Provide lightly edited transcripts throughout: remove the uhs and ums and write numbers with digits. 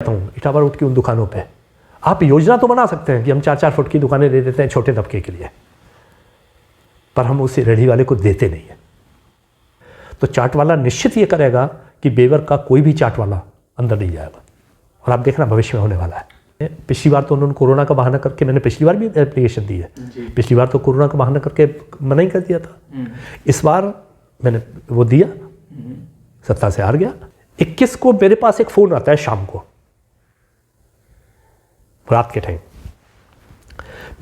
हूँ इटावा रोड की उन दुकानों पे आप योजना तो बना सकते हैं कि हम 4-4 फुट की दुकानें दे देते हैं छोटे तबके के लिए, पर हम उसे रेहड़ी वाले को देते नहीं है। तो चाट वाला निश्चित ये करेगा कि बेवर का कोई भी चाट वाला अंदर नहीं जाएगा, और आप देखना भविष्य में होने वाला है। पिछली बार तो उन्होंने कोरोना का बहाना करके, मैंने पिछली बार भी एप्लीकेशन दी है, पिछली बार तो कोरोना का बहाना करके मना ही कर दिया था। इस बार मैंने वो दिया, सत्ता से हार गया। 21 को मेरे पास एक फ़ोन आता है शाम को, रात के टाइम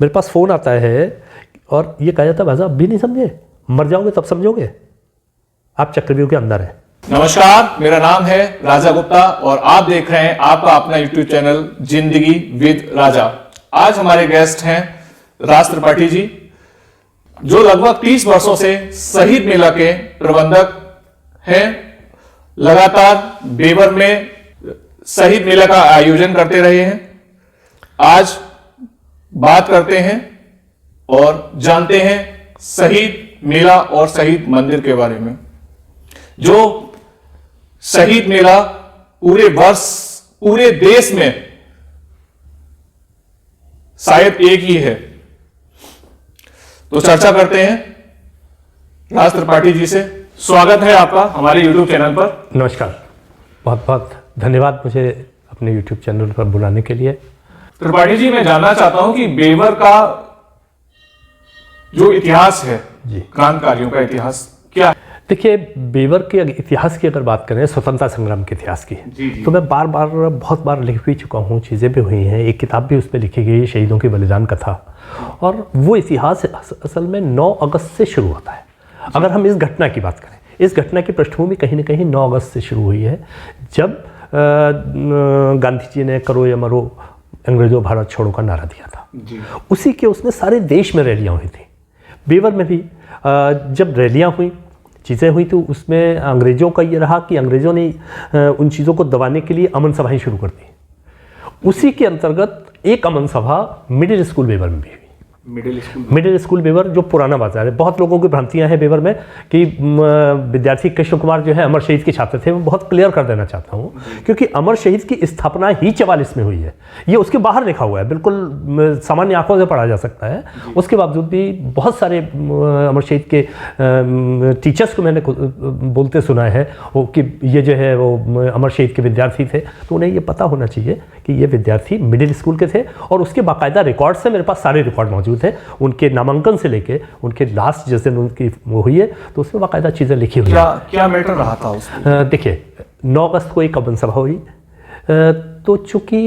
मेरे पास फ़ोन आता है और ये कहा जाता है भाई साहब अभी नहीं समझे, मर जाओगे तब समझोगे, आप चक्रव्यूह के अंदर हैं। नमस्कार, मेरा नाम है राजा गुप्ता और आप देख रहे हैं आपका अपना YouTube चैनल जिंदगी विद राजा। आज हमारे गेस्ट हैं राज त्रिपाठी जी, जो लगभग 30 वर्षों से शहीद मेला के प्रबंधक हैं। लगातार बेवर में शहीद मेला का आयोजन करते रहे हैं। आज बात करते हैं और जानते हैं शहीद मेला और शहीद मंदिर के बारे में। जो शहीद मेला पूरे वर्ष पूरे देश में शायद एक ही है, तो चर्चा करते हैं राज त्रिपाठी जी से। स्वागत है आपका हमारे YouTube चैनल पर। नमस्कार, बहुत बहुत धन्यवाद मुझे अपने YouTube चैनल पर बुलाने के लिए। त्रिपाठी जी, मैं जानना चाहता हूं कि बेवर का जो इतिहास है जी, क्रांतिकारियों का इतिहास क्या है? देखिए, बेवर के इतिहास की अगर बात करें, स्वतंत्रता संग्राम के इतिहास की, तो मैं बहुत बार लिख भी चुका हूँ, चीज़ें भी हुई हैं, एक किताब भी उस पर लिखी गई है, शहीदों की बलिदान कथा। और वो इतिहास असल में 9 अगस्त से शुरू होता है। अगर हम इस घटना की बात करें, इस घटना की पृष्ठभूमि कहीं ना कहीं 9 अगस्त से शुरू हुई है, जब गांधी जी ने करो या मरो अंग्रेजों भारत छोड़ो का नारा दिया था जी। उसी के उसमें सारे देश में रैलियाँ हुई थी। बेवर में भी जब रैलियाँ हुई, चीज़ें हुई, तो उसमें अंग्रेज़ों का ये रहा कि अंग्रेज़ों ने उन चीज़ों को दबाने के लिए अमन सभाएं शुरू कर दी। उसी के अंतर्गत एक अमन सभा मिडिल स्कूल बेवर में भी हुई। मिडिल स्कूल बेवर जो पुराना बाजार है, बहुत लोगों की भ्रांतियां हैं बेवर में कि विद्यार्थी कृष्ण कुमार जो है अमर शहीद के छात्र थे। मैं बहुत क्लियर कर देना चाहता हूं, क्योंकि अमर शहीद की स्थापना ही 44 में हुई है। ये उसके बाहर लिखा हुआ है, बिल्कुल सामान्य आंखों से पढ़ा जा सकता है। उसके बावजूद भी बहुत सारे अमर शहीद के टीचर्स को मैंने बोलते सुना है वो कि ये जो है वो अमर शहीद के विद्यार्थी थे, तो उन्हें ये पता होना चाहिए कि ये विद्यार्थी मिडिल स्कूल के थे। और उसके बाकायदा रिकॉर्ड्स हैं, मेरे पास सारे रिकॉर्ड मौजूद है, उनके नामांकन से लेके उनके लास्ट जिस दिन उनकी वो हुई है, तो उसमें बाकायदा चीज़ें लिखी हुई है। क्या मैटर रहा था उसमें? देखिए, 9 अगस्त को एक अमन सभा हुई, तो चूंकि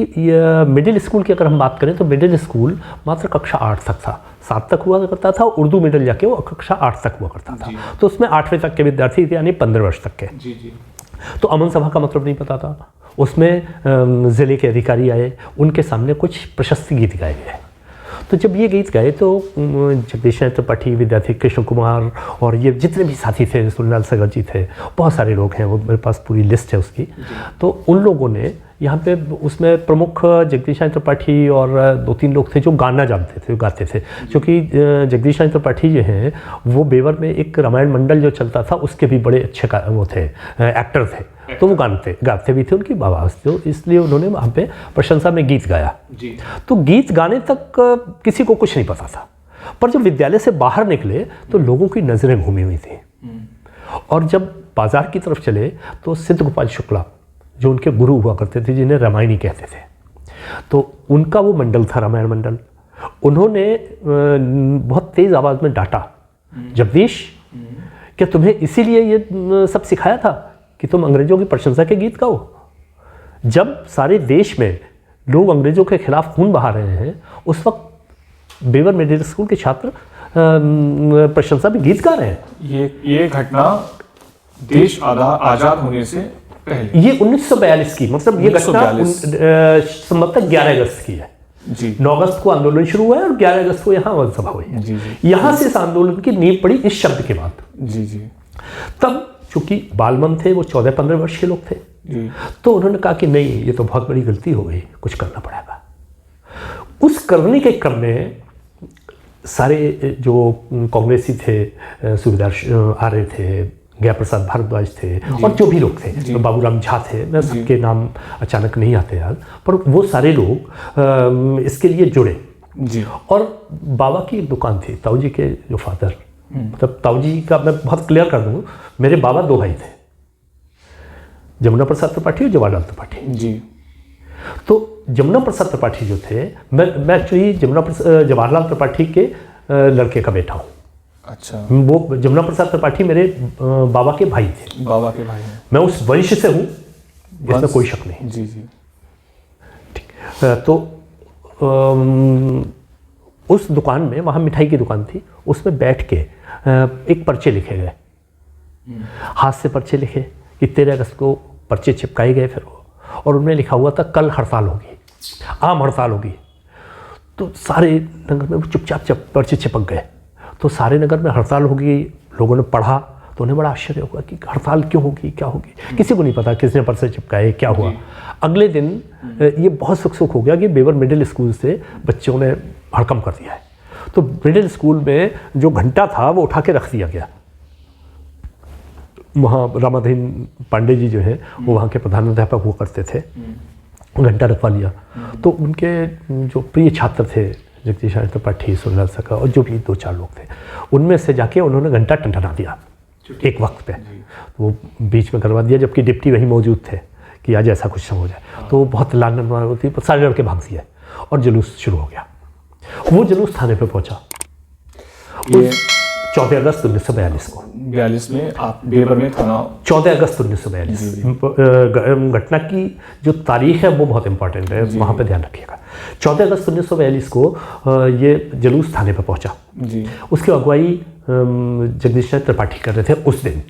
मिडिल स्कूल की अगर हम बात करें तो मिडिल स्कूल मात्र कक्षा 8 तक था, 7 तक हुआ करता था, उर्दू मिडिल जाके वो कक्षा 8 तक हुआ करता था। तो उसमें 8वीं तक के विद्यार्थी थे, यानी 15 वर्ष तक के। तो अमन सभा का मतलब नहीं पता था। उसमें ज़िले के अधिकारी आए, उनके सामने कुछ प्रशस्ति गीत गाए गए। तो जब ये गीत गाए तो जगदीश त्रिपाठी, विद्यार्थी कृष्ण कुमार और ये जितने भी साथी थे, सुनीलाल सगर जी थे, बहुत सारे लोग हैं, वो मेरे पास पूरी लिस्ट है उसकी। तो उन लोगों ने यहाँ पे उसमें प्रमुख जगदीश त्रिपाठी और 2-3 लोग थे जो गाना जानते थे, गाते थे। क्योंकि जगदीश त्रिपाठी जो हैं वो बेवर में एक रामायण मंडल जो चलता था उसके भी बड़े अच्छे वो थे, एक्टर थे, तो वो गाते भी थे, उनकी आवाज़ थी, इसलिए उन्होंने वहाँ पे प्रशंसा में गीत गाया जी। तो गीत गाने तक किसी को कुछ नहीं पता था, पर जब विद्यालय से बाहर निकले तो लोगों की नज़रें घूमी हुई थी। और जब बाजार की तरफ चले तो सिद्ध गोपाल शुक्ला जो उनके गुरु हुआ करते थे, जिन्हें रामायणी कहते थे, तो उनका वो मंडल था, रामायण मंडल। उन्होंने बहुत तेज़ आवाज़ में डांटा, जगदीश, क्या तुम्हें इसीलिए ये सब सिखाया था कि तुम अंग्रेज़ों की प्रशंसा के गीत गाओ? जब सारे देश में लोग अंग्रेज़ों के खिलाफ खून बहा रहे हैं, उस वक्त बेवर मिडिल स्कूल के छात्र प्रशंसा में गीत गा रहे हैं। ये घटना देश आज़ाद होने से पहले, ये 1942 की, मतलब ये घटना संभवतः 11 अगस्त की है जी। 9 अगस्त को आंदोलन शुरू हुआ है और 11 अगस्त को यहाँ अमन सभा हुई है जी। यहाँ से इस आंदोलन की नींव पड़ी इस शब्द के बाद जी। तब चूंकि बालमन थे, वो 14-15 वर्ष के लोग थे जी। तो उन्होंने कहा कि नहीं, ये तो बहुत बड़ी गलती हो गई, कुछ करना पड़ेगा। उस करने के क्रम में सारे जो कांग्रेसी थे, सुबेदार आर्य थे, गया प्रसाद भारद्वाज थे और जो भी लोग थे, तो बाबूराम झा थे, मैं सबके नाम अचानक नहीं आते यार, पर वो सारे लोग इसके लिए जुड़े जी। और बाबा की एक दुकान थी, ताऊ जी के जो फादर, मतलब ताऊ जी का मैं बहुत क्लियर कर दूँ, मेरे बाबा 2 भाई थे, जमुना प्रसाद त्रिपाठी और जवाहरलाल त्रिपाठी जी। तो जमुना प्रसाद त्रिपाठी जो थे, मैं एक्चुअली जवाहरलाल त्रिपाठी के लड़के का बेटा हूँ। अच्छा। वो जमुना प्रसाद त्रिपाठी मेरे बाबा के भाई थे, बाबा के भाई हैं। मैं उस वंश से हूँ, इसमें कोई शक नहीं। जी जी। ठीक, तो उस दुकान में, वहाँ मिठाई की दुकान थी, उसमें बैठ के एक पर्चे लिखे गए, हाथ से पर्चे लिखे कि 13 अगस्त को पर्चे चिपकाए गए फिर वो, और उनमें लिखा हुआ था कल हड़ताल होगी, आम हड़ताल होगी। तो सारे नगर में चुपचाप पर्चे चिपक गए, तो सारे नगर में हड़ताल होगी, लोगों ने पढ़ा तो उन्हें बड़ा आश्चर्य हुआ कि हड़ताल क्यों होगी, क्या होगी, किसी को नहीं पता किसने पर्चे चिपकाए, क्या हुआ। अगले दिन ये बहुत सुख हो गया कि बेवर मिडिल स्कूल से बच्चों ने हड़कंप कर दिया है, तो मिडिल स्कूल में जो घंटा था वो उठा के रख दिया गया। वहाँ रामाधीन पांडे जी जो है वो वहाँ के प्रधानाध्यापक हुआ करते थे, घंटा रखवा लिया। तो उनके जो प्रिय छात्र थे, जगदीश त्रिपाठी, सुनील सका और जो भी 2-4 लोग थे, उनमें से जाके उन्होंने घंटा टंटना दिया एक वक्त पे, तो वो बीच में करवा दिया, जबकि डिप्टी वहीं मौजूद थे कि आज ऐसा कुछ हो जाए। तो बहुत लानत होती, सारे लड़के भाग दिए और जुलूस शुरू हो गया। वो जुलूस थाने पे पहुंचा 14 अगस्त 1942 को। 42 में आप बेवर में थाना। 14 अगस्त 1942 घटना की जो तारीख है वो बहुत इंपॉर्टेंट है, वहाँ पे ध्यान रखिएगा। 14 अगस्त 1942 को ये जुलूस थाने पे पहुंचा जी। उसकी अगुवाई जगदीश त्रिपाठी कर रहे थे उस दिन,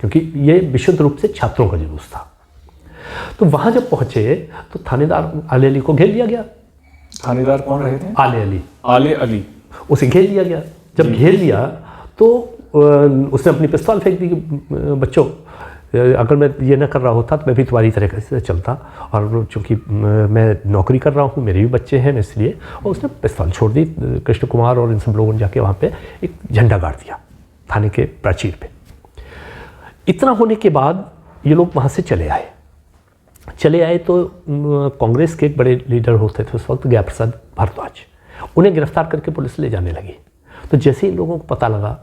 क्योंकि ये विशुद्ध रूप से छात्रों का जुलूस था। तो वहाँ जब पहुँचे तो थानेदार आले अली को घेर लिया गया। थानेदार कौन रहे थे? आले अली। आले अली। उसे घेर लिया गया। जब घेर लिया तो उसने अपनी पिस्तौल फेंक दी कि बच्चों, अगर मैं ये ना कर रहा होता तो मैं भी तुम्हारी तरह से चलता, और चूँकि मैं नौकरी कर रहा हूँ, मेरे भी बच्चे हैं, इसलिए। और उसने पिस्तौल छोड़ दी। कृष्ण कुमार और इन सब लोगों ने जाके वहाँ पे एक झंडा गाड़ दिया थाने के प्राचीर पे। इतना होने के बाद ये लोग वहाँ से चले आए तो कांग्रेस के एक बड़े लीडर होते थे उस वक्त, गया प्रसाद भारद्वाज, उन्हें गिरफ्तार करके पुलिस ले जाने लगी। तो जैसे ही लोगों को पता लगा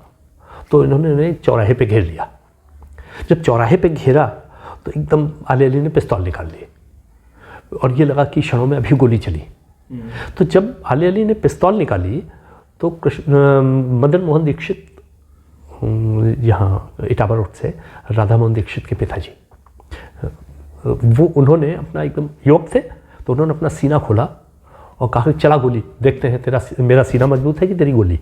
तो इन्होंने उन्हें चौराहे पे घेर लिया। जब चौराहे पे घेरा तो एकदम आले अली ने पिस्तौल निकाल ली और ये लगा कि क्षणों में अभी गोली चली। तो जब आले अली ने पिस्तौल निकाली तो मदन मोहन दीक्षित, यहाँ इटावा रोड से राधा मोहन दीक्षित के पिताजी, वो उन्होंने अपना एकदम युवक थे तो उन्होंने अपना सीना खोला और कहा कि चला गोली, देखते हैं मेरा सीना मजबूत है कि तेरी गोली।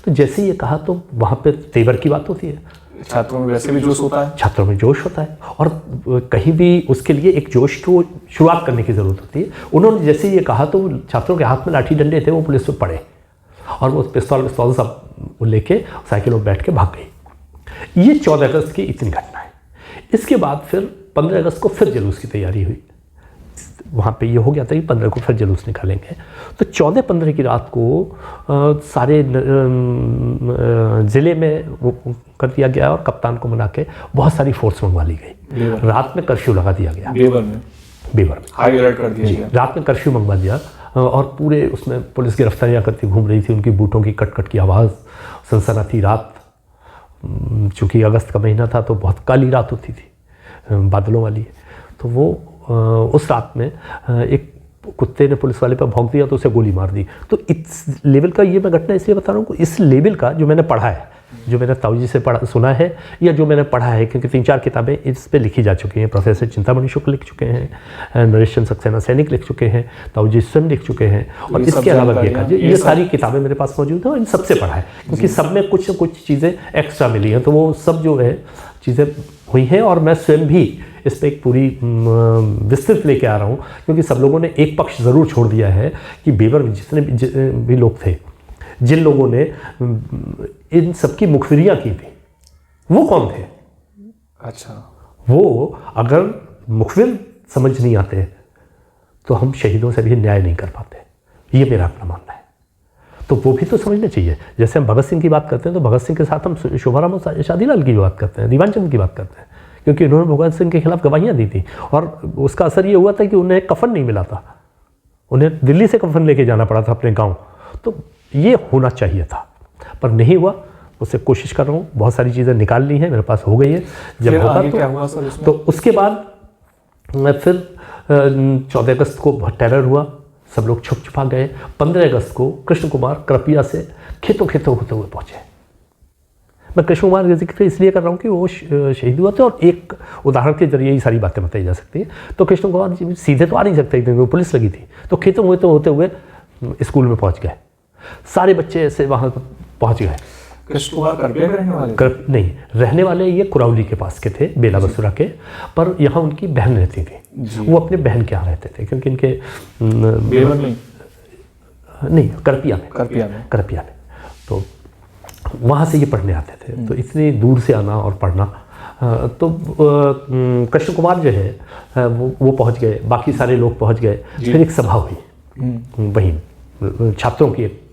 तो जैसे ही ये कहा तो वहाँ पे तेवर की बात होती है, छात्रों में वैसे भी जोश होता है, छात्रों में जोश होता है, और कहीं भी उसके लिए एक जोश को शुरुआत करने की ज़रूरत होती है। उन्होंने जैसे ये कहा तो छात्रों के हाथ में लाठी डंडे थे, वो पुलिस में पड़े और वो पिस्तौल सब लेके साइकिल पर बैठ के भाग गई। ये 14 अगस्त की इतनी घटना है। इसके बाद फिर 15 अगस्त को फिर जुलूस की तैयारी हुई। वहाँ पे ये हो गया था कि 15 को फिर जुलूस निकालेंगे। तो 14-15 की रात को सारे ज़िले में वो कर दिया गया और कप्तान को मना के बहुत सारी फोर्स मंगवा ली गई। रात में कर्फ्यू लगा दिया गया। बेवर में हाई अलर्ट कर दिया गया। रात में कर्फ्यू मंगवा दिया और पूरे उसमें पुलिस गिरफ्तारियाँ करती घूम रही थी। उनकी बूटों की कट की आवाज़, सनसनाती रात। चूँकि अगस्त का महीना था तो बहुत काली रात होती थी, बादलों वाली। तो वो उस रात में एक कुत्ते ने पुलिस वाले पर भौंक दिया तो उसे गोली मार दी। तो इस लेवल का ये मैं घटना इसलिए बता रहा हूँ, इस लेवल का जो मैंने पढ़ा है, जो मैंने ताऊ जी से सुना है या जो मैंने पढ़ा है, क्योंकि 3-4 किताबें इस पे लिखी जा चुकी हैं। प्रोफेसर चिंतामणि शुक्ल लिख चुके हैं, नरेश चंद्र सक्सेना सैनिक लिख चुके हैं, ताऊ जी स्वयं लिख चुके हैं, और इसके अलावा ये सारी किताबें मेरे पास मौजूद हैं और इन सबसे पढ़ा है, क्योंकि सब में कुछ न कुछ चीज़ें एक्स्ट्रा मिली हैं। तो वो सब जो है चीज़ें हुई हैं और मैं स्वयं भी इस पर एक पूरी विस्तृत लेके आ रहा हूँ, क्योंकि सब लोगों ने एक पक्ष ज़रूर छोड़ दिया है कि बेवर में जितने भी लोग थे, जिन लोगों ने इन सब की मुखबिरियाँ की थी, वो कौन थे। अच्छा, वो अगर मुखबिर समझ नहीं आते तो हम शहीदों से भी न्याय नहीं कर पाते। ये मेरा अपना मानना है। तो वो भी तो समझना चाहिए। जैसे हम भगत सिंह की बात करते हैं तो भगत सिंह के साथ हम शोभाराम और शादीलाल की बात करते हैं, दीवान चंद की बात करते हैं, क्योंकि उन्होंने भगत सिंह के खिलाफ गवाहियाँ दी थी और उसका असर ये हुआ था कि उन्हें कफन नहीं मिला था, उन्हें दिल्ली से कफन लेके जाना पड़ा था अपने गाँव। तो ये होना चाहिए था पर नहीं हुआ। उससे कोशिश कर रहा हूँ, बहुत सारी चीज़ें निकाल ली हैं, मेरे पास हो गई है। जब होगा क्या हुआ सर इसमें? तो उसके बाद फिर 14 अगस्त को बहुत टेरर हुआ, सब लोग छुप छुपा गए। 15 अगस्त को कृष्ण कुमार करपिया से खेतों होते हुए पहुंचे। मैं कृष्ण कुमार का जिक्र इसलिए कर रहा हूँ कि वो शहीद हुआ था और एक उदाहरण के जरिए ही सारी बातें बताई जा सकती है। तो कृष्ण कुमार जी सीधे तो आ नहीं सकते, क्योंकि पुलिस लगी थी, तो खेतों होते हुए स्कूल में पहुँच गए। सारे बच्चे ऐसे वहाँ पहुँच गए। कृष्ण कुमार करपिया के रहने वाले? नहीं, रहने वाले ये कुराउली के पास के थे, बेला बसुरा के, पर यहाँ उनकी बहन रहती थी। वो अपने बहन के यहाँ रहते थे, क्योंकि इनके नहीं करपिया में तो वहाँ से ये पढ़ने आते थे। तो इतनी दूर से आना और पढ़ना, तो कृष्ण कुमार जो है वो पहुँच गए, बाकी सारे लोग पहुँच गए। फिर एक सभा हुई, वहीं छात्रों की एक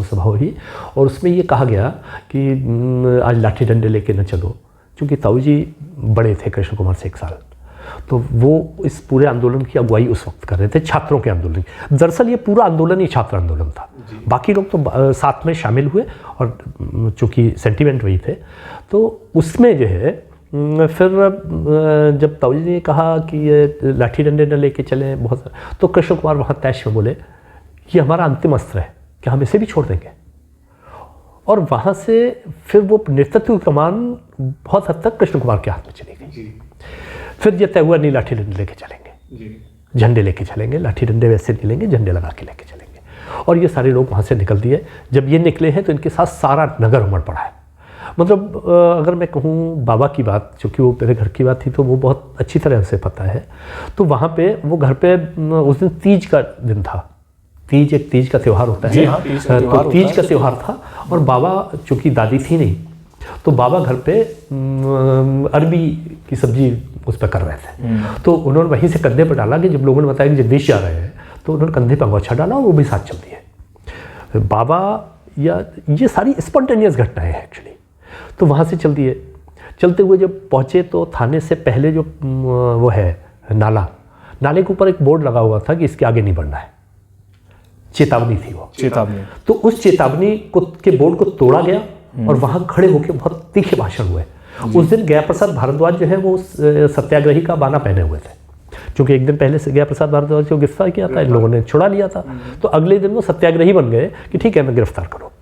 सभा हुई और उसमें ये कहा गया कि आज लाठी डंडे लेके न चलो, क्योंकि ताऊ जी बड़े थे कृष्ण कुमार से 1 साल। तो वो इस पूरे आंदोलन की अगुवाई उस वक्त कर रहे थे, छात्रों के आंदोलन। दरअसल ये पूरा आंदोलन ही छात्र आंदोलन था, बाकी लोग तो साथ में शामिल हुए और चूँकि सेंटिमेंट वही थे। तो उसमें जो है फिर जब ताऊ जी ने कहा कि ये लाठी डंडे न लेके चलें बहुत, तो कृष्ण कुमार वहाँ तैश में बोले ये हमारा अंतिम अस्त्र है, कि हम इसे भी छोड़ देंगे। और वहाँ से फिर वो नेतृत्व कमान बहुत हद तक कृष्ण कुमार के हाथ में चली गई। फिर ये तय हुआ नहीं लाठी डंडे लेके चलेंगे, झंडे लेके चलेंगे, लाठी डंडे वैसे नहीं लेंगे, झंडे लगा के लेके चलेंगे। और ये सारे लोग वहाँ से निकल दिए। जब ये निकले हैं तो इनके साथ सारा नगर उमड़ पड़ा है। मतलब अगर मैं कहूँ बाबा की बात, चूँकि वो मेरे घर की बात थी तो वो बहुत अच्छी तरह से पता है। तो वहाँ पे वो घर पे उस दिन तीज का दिन था, तीज का त्यौहार होता है। तो तीज का त्यौहार था और बाबा, चूँकि दादी थी नहीं, तो बाबा घर पे अरबी की सब्जी उस पर कर रहे थे। तो उन्होंने वहीं से कंधे पर डाला कि जब लोगों ने बताया कि जगदीश जा रहे हैं, तो उन्होंने कंधे पर अंगोछा डाला और वो भी साथ चल दिए। बाबा या ये सारी स्पॉन्टेनियस घटनाएं हैं एक्चुअली। तो वहाँ से चल दिए। चलते हुए जब पहुँचे तो थाने से पहले जो वो है नाले के ऊपर एक बोर्ड लगा हुआ था कि इसके आगे नहीं बढ़ना है, चेतावनी थी वो। चेतावनी। तो उस चेतावनी को के बोर्ड को तोड़ा गया और वहां खड़े होकर बहुत तीखे भाषण हुए। उस दिन गया प्रसाद भारद्वाज जो है वो सत्याग्रही का बाना पहने हुए थे, क्योंकि एक दिन पहले से गया प्रसाद भारद्वाज को गिरफ्तार किया था, इन लोगों ने छुड़ा लिया था। तो अगले दिन वो सत्याग्रही बन गए कि ठीक है मैं गिरफ्तार करो।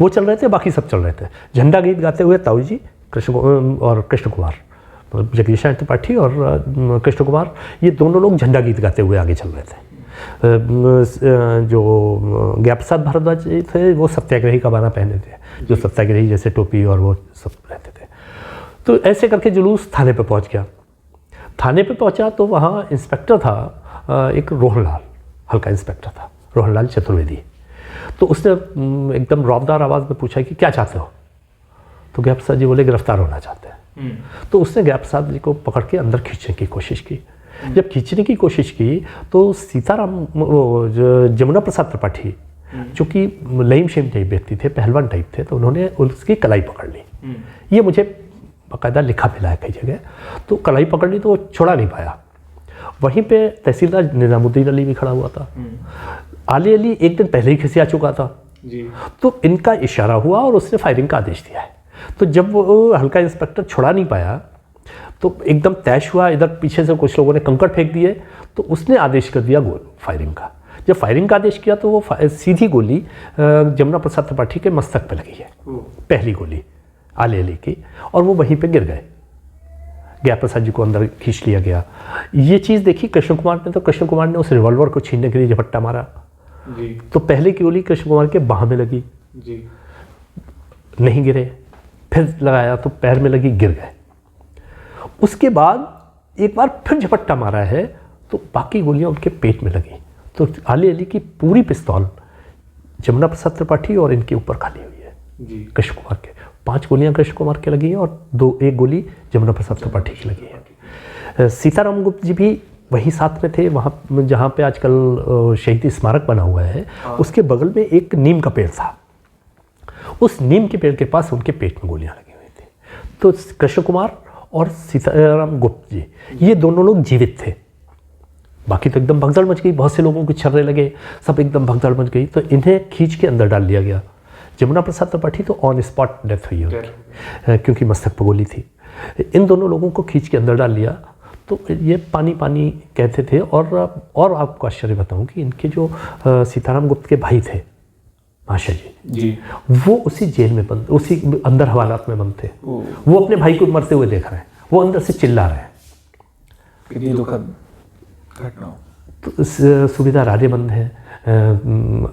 वो चल रहे थे, बाकी सब चल रहे थे। झंडा गीत गाते हुए ताऊ जी और कृष्ण कुमार, जगदीश त्रिपाठी और कृष्ण कुमार, ये दोनों लोग झंडा गीत गाते हुए आगे चल रहे थे। जो गया प्रसाद भारद्वाज थे वो सत्याग्रही का बाना पहने थे, जो सत्याग्रही जैसे टोपी और वो सब रहते थे। तो ऐसे करके जुलूस थाने पे पहुंच गया। थाने पे पहुंचा तो वहाँ इंस्पेक्टर था, एक रोहनलाल, हल्का इंस्पेक्टर था, रोहनलाल चतुर्वेदी। तो उसने एकदम रौबदार आवाज़ में पूछा कि क्या चाहते हो? तो गया प्रसाद जी बोले गिरफ्तार होना चाहते हैं। तो उसने गया प्रसाद जी को पकड़ के अंदर खींचने की कोशिश की। जब खींचने की कोशिश की तो सीताराम, जमुना प्रसाद त्रिपाठी, जो कि लईम शेम टाइप व्यक्ति थे, पहलवान टाइप थे, तो उन्होंने उसकी कलाई पकड़ ली। ये मुझे बाकायदा लिखा मिला है कई जगह। तो कलाई पकड़ ली तो वो छोड़ा नहीं पाया। वहीं पे तहसीलदार निजामुद्दीन अली भी खड़ा हुआ था। आली अली एक दिन पहले ही खिसिया चुका था जी। तो इनका इशारा हुआ और उसने फायरिंग का आदेश दिया है। तो जब वो हल्का इंस्पेक्टर छुड़ा नहीं पाया तो एकदम तैश हुआ। इधर पीछे से कुछ लोगों ने कंकड़ फेंक दिए, तो उसने आदेश कर दिया फायरिंग का। जब फायरिंग का आदेश किया तो वो सीधी गोली जमुना प्रसाद त्रिपाठी के मस्तक पे लगी है, पहली गोली आले अली की, और वो वहीं पे गिर गए। गया प्रसाद जी को अंदर खींच लिया गया। ये चीज़ देखी कृष्ण कुमार ने, तो कृष्ण कुमार ने उस रिवॉल्वर को छीनने के लिए झपट्टा मारा जी। तो पहले की गोली कृष्ण कुमार के बाह में लगी जी। नहीं गिरे, फिर लगाया तो पैर में लगी, गिर गए। उसके बाद एक बार फिर झपट्टा मारा है तो बाकी गोलियां उनके पेट में लगी। तो आले अली की पूरी पिस्तौल जमुना प्रसाद त्रिपाठी और इनके ऊपर खाली हुई है जी। कृष्ण कुमार के 5 गोलियां कृष्ण कुमार के लगी हैं और एक गोली जमुना प्रसाद त्रिपाठी की लगी है। सीताराम गुप्त जी भी वहीं साथ में थे, वहाँ जहाँ पे आजकल शहीदी स्मारक बना हुआ है, उसके बगल में एक नीम का पेड़ था। उस नीम के पेड़ के पास उनके पेट में गोलियां लगी हुई थी। तो कृष्ण कुमार और सीताराम गुप्त जी, ये दोनों लोग जीवित थे। बाकी तो एकदम भगदड़ मच गई, बहुत से लोगों को छर्रे लगे, सब एकदम भगदड़ मच गई। तो इन्हें खींच के अंदर डाल दिया गया। जमुना प्रसाद त्रिपाठी तो ऑन स्पॉट डेथ हुई उनकी, क्योंकि मस्तक पर गोली थी। इन दोनों लोगों को खींच के अंदर डाल लिया। तो ये पानी पानी कहते थे। और आपको आश्चर्य बताऊं कि इनके जो सीताराम गुप्त के भाई थे माशा जी, वो उसी जेल में बंद, उसी अंदर हवालात में बंद थे। वो अपने भाई को मरते हुए देख रहे हैं, वो अंदर से चिल्ला रहे हैं। कितनी दुखद घटना। तो सुविधा राजे बंद है,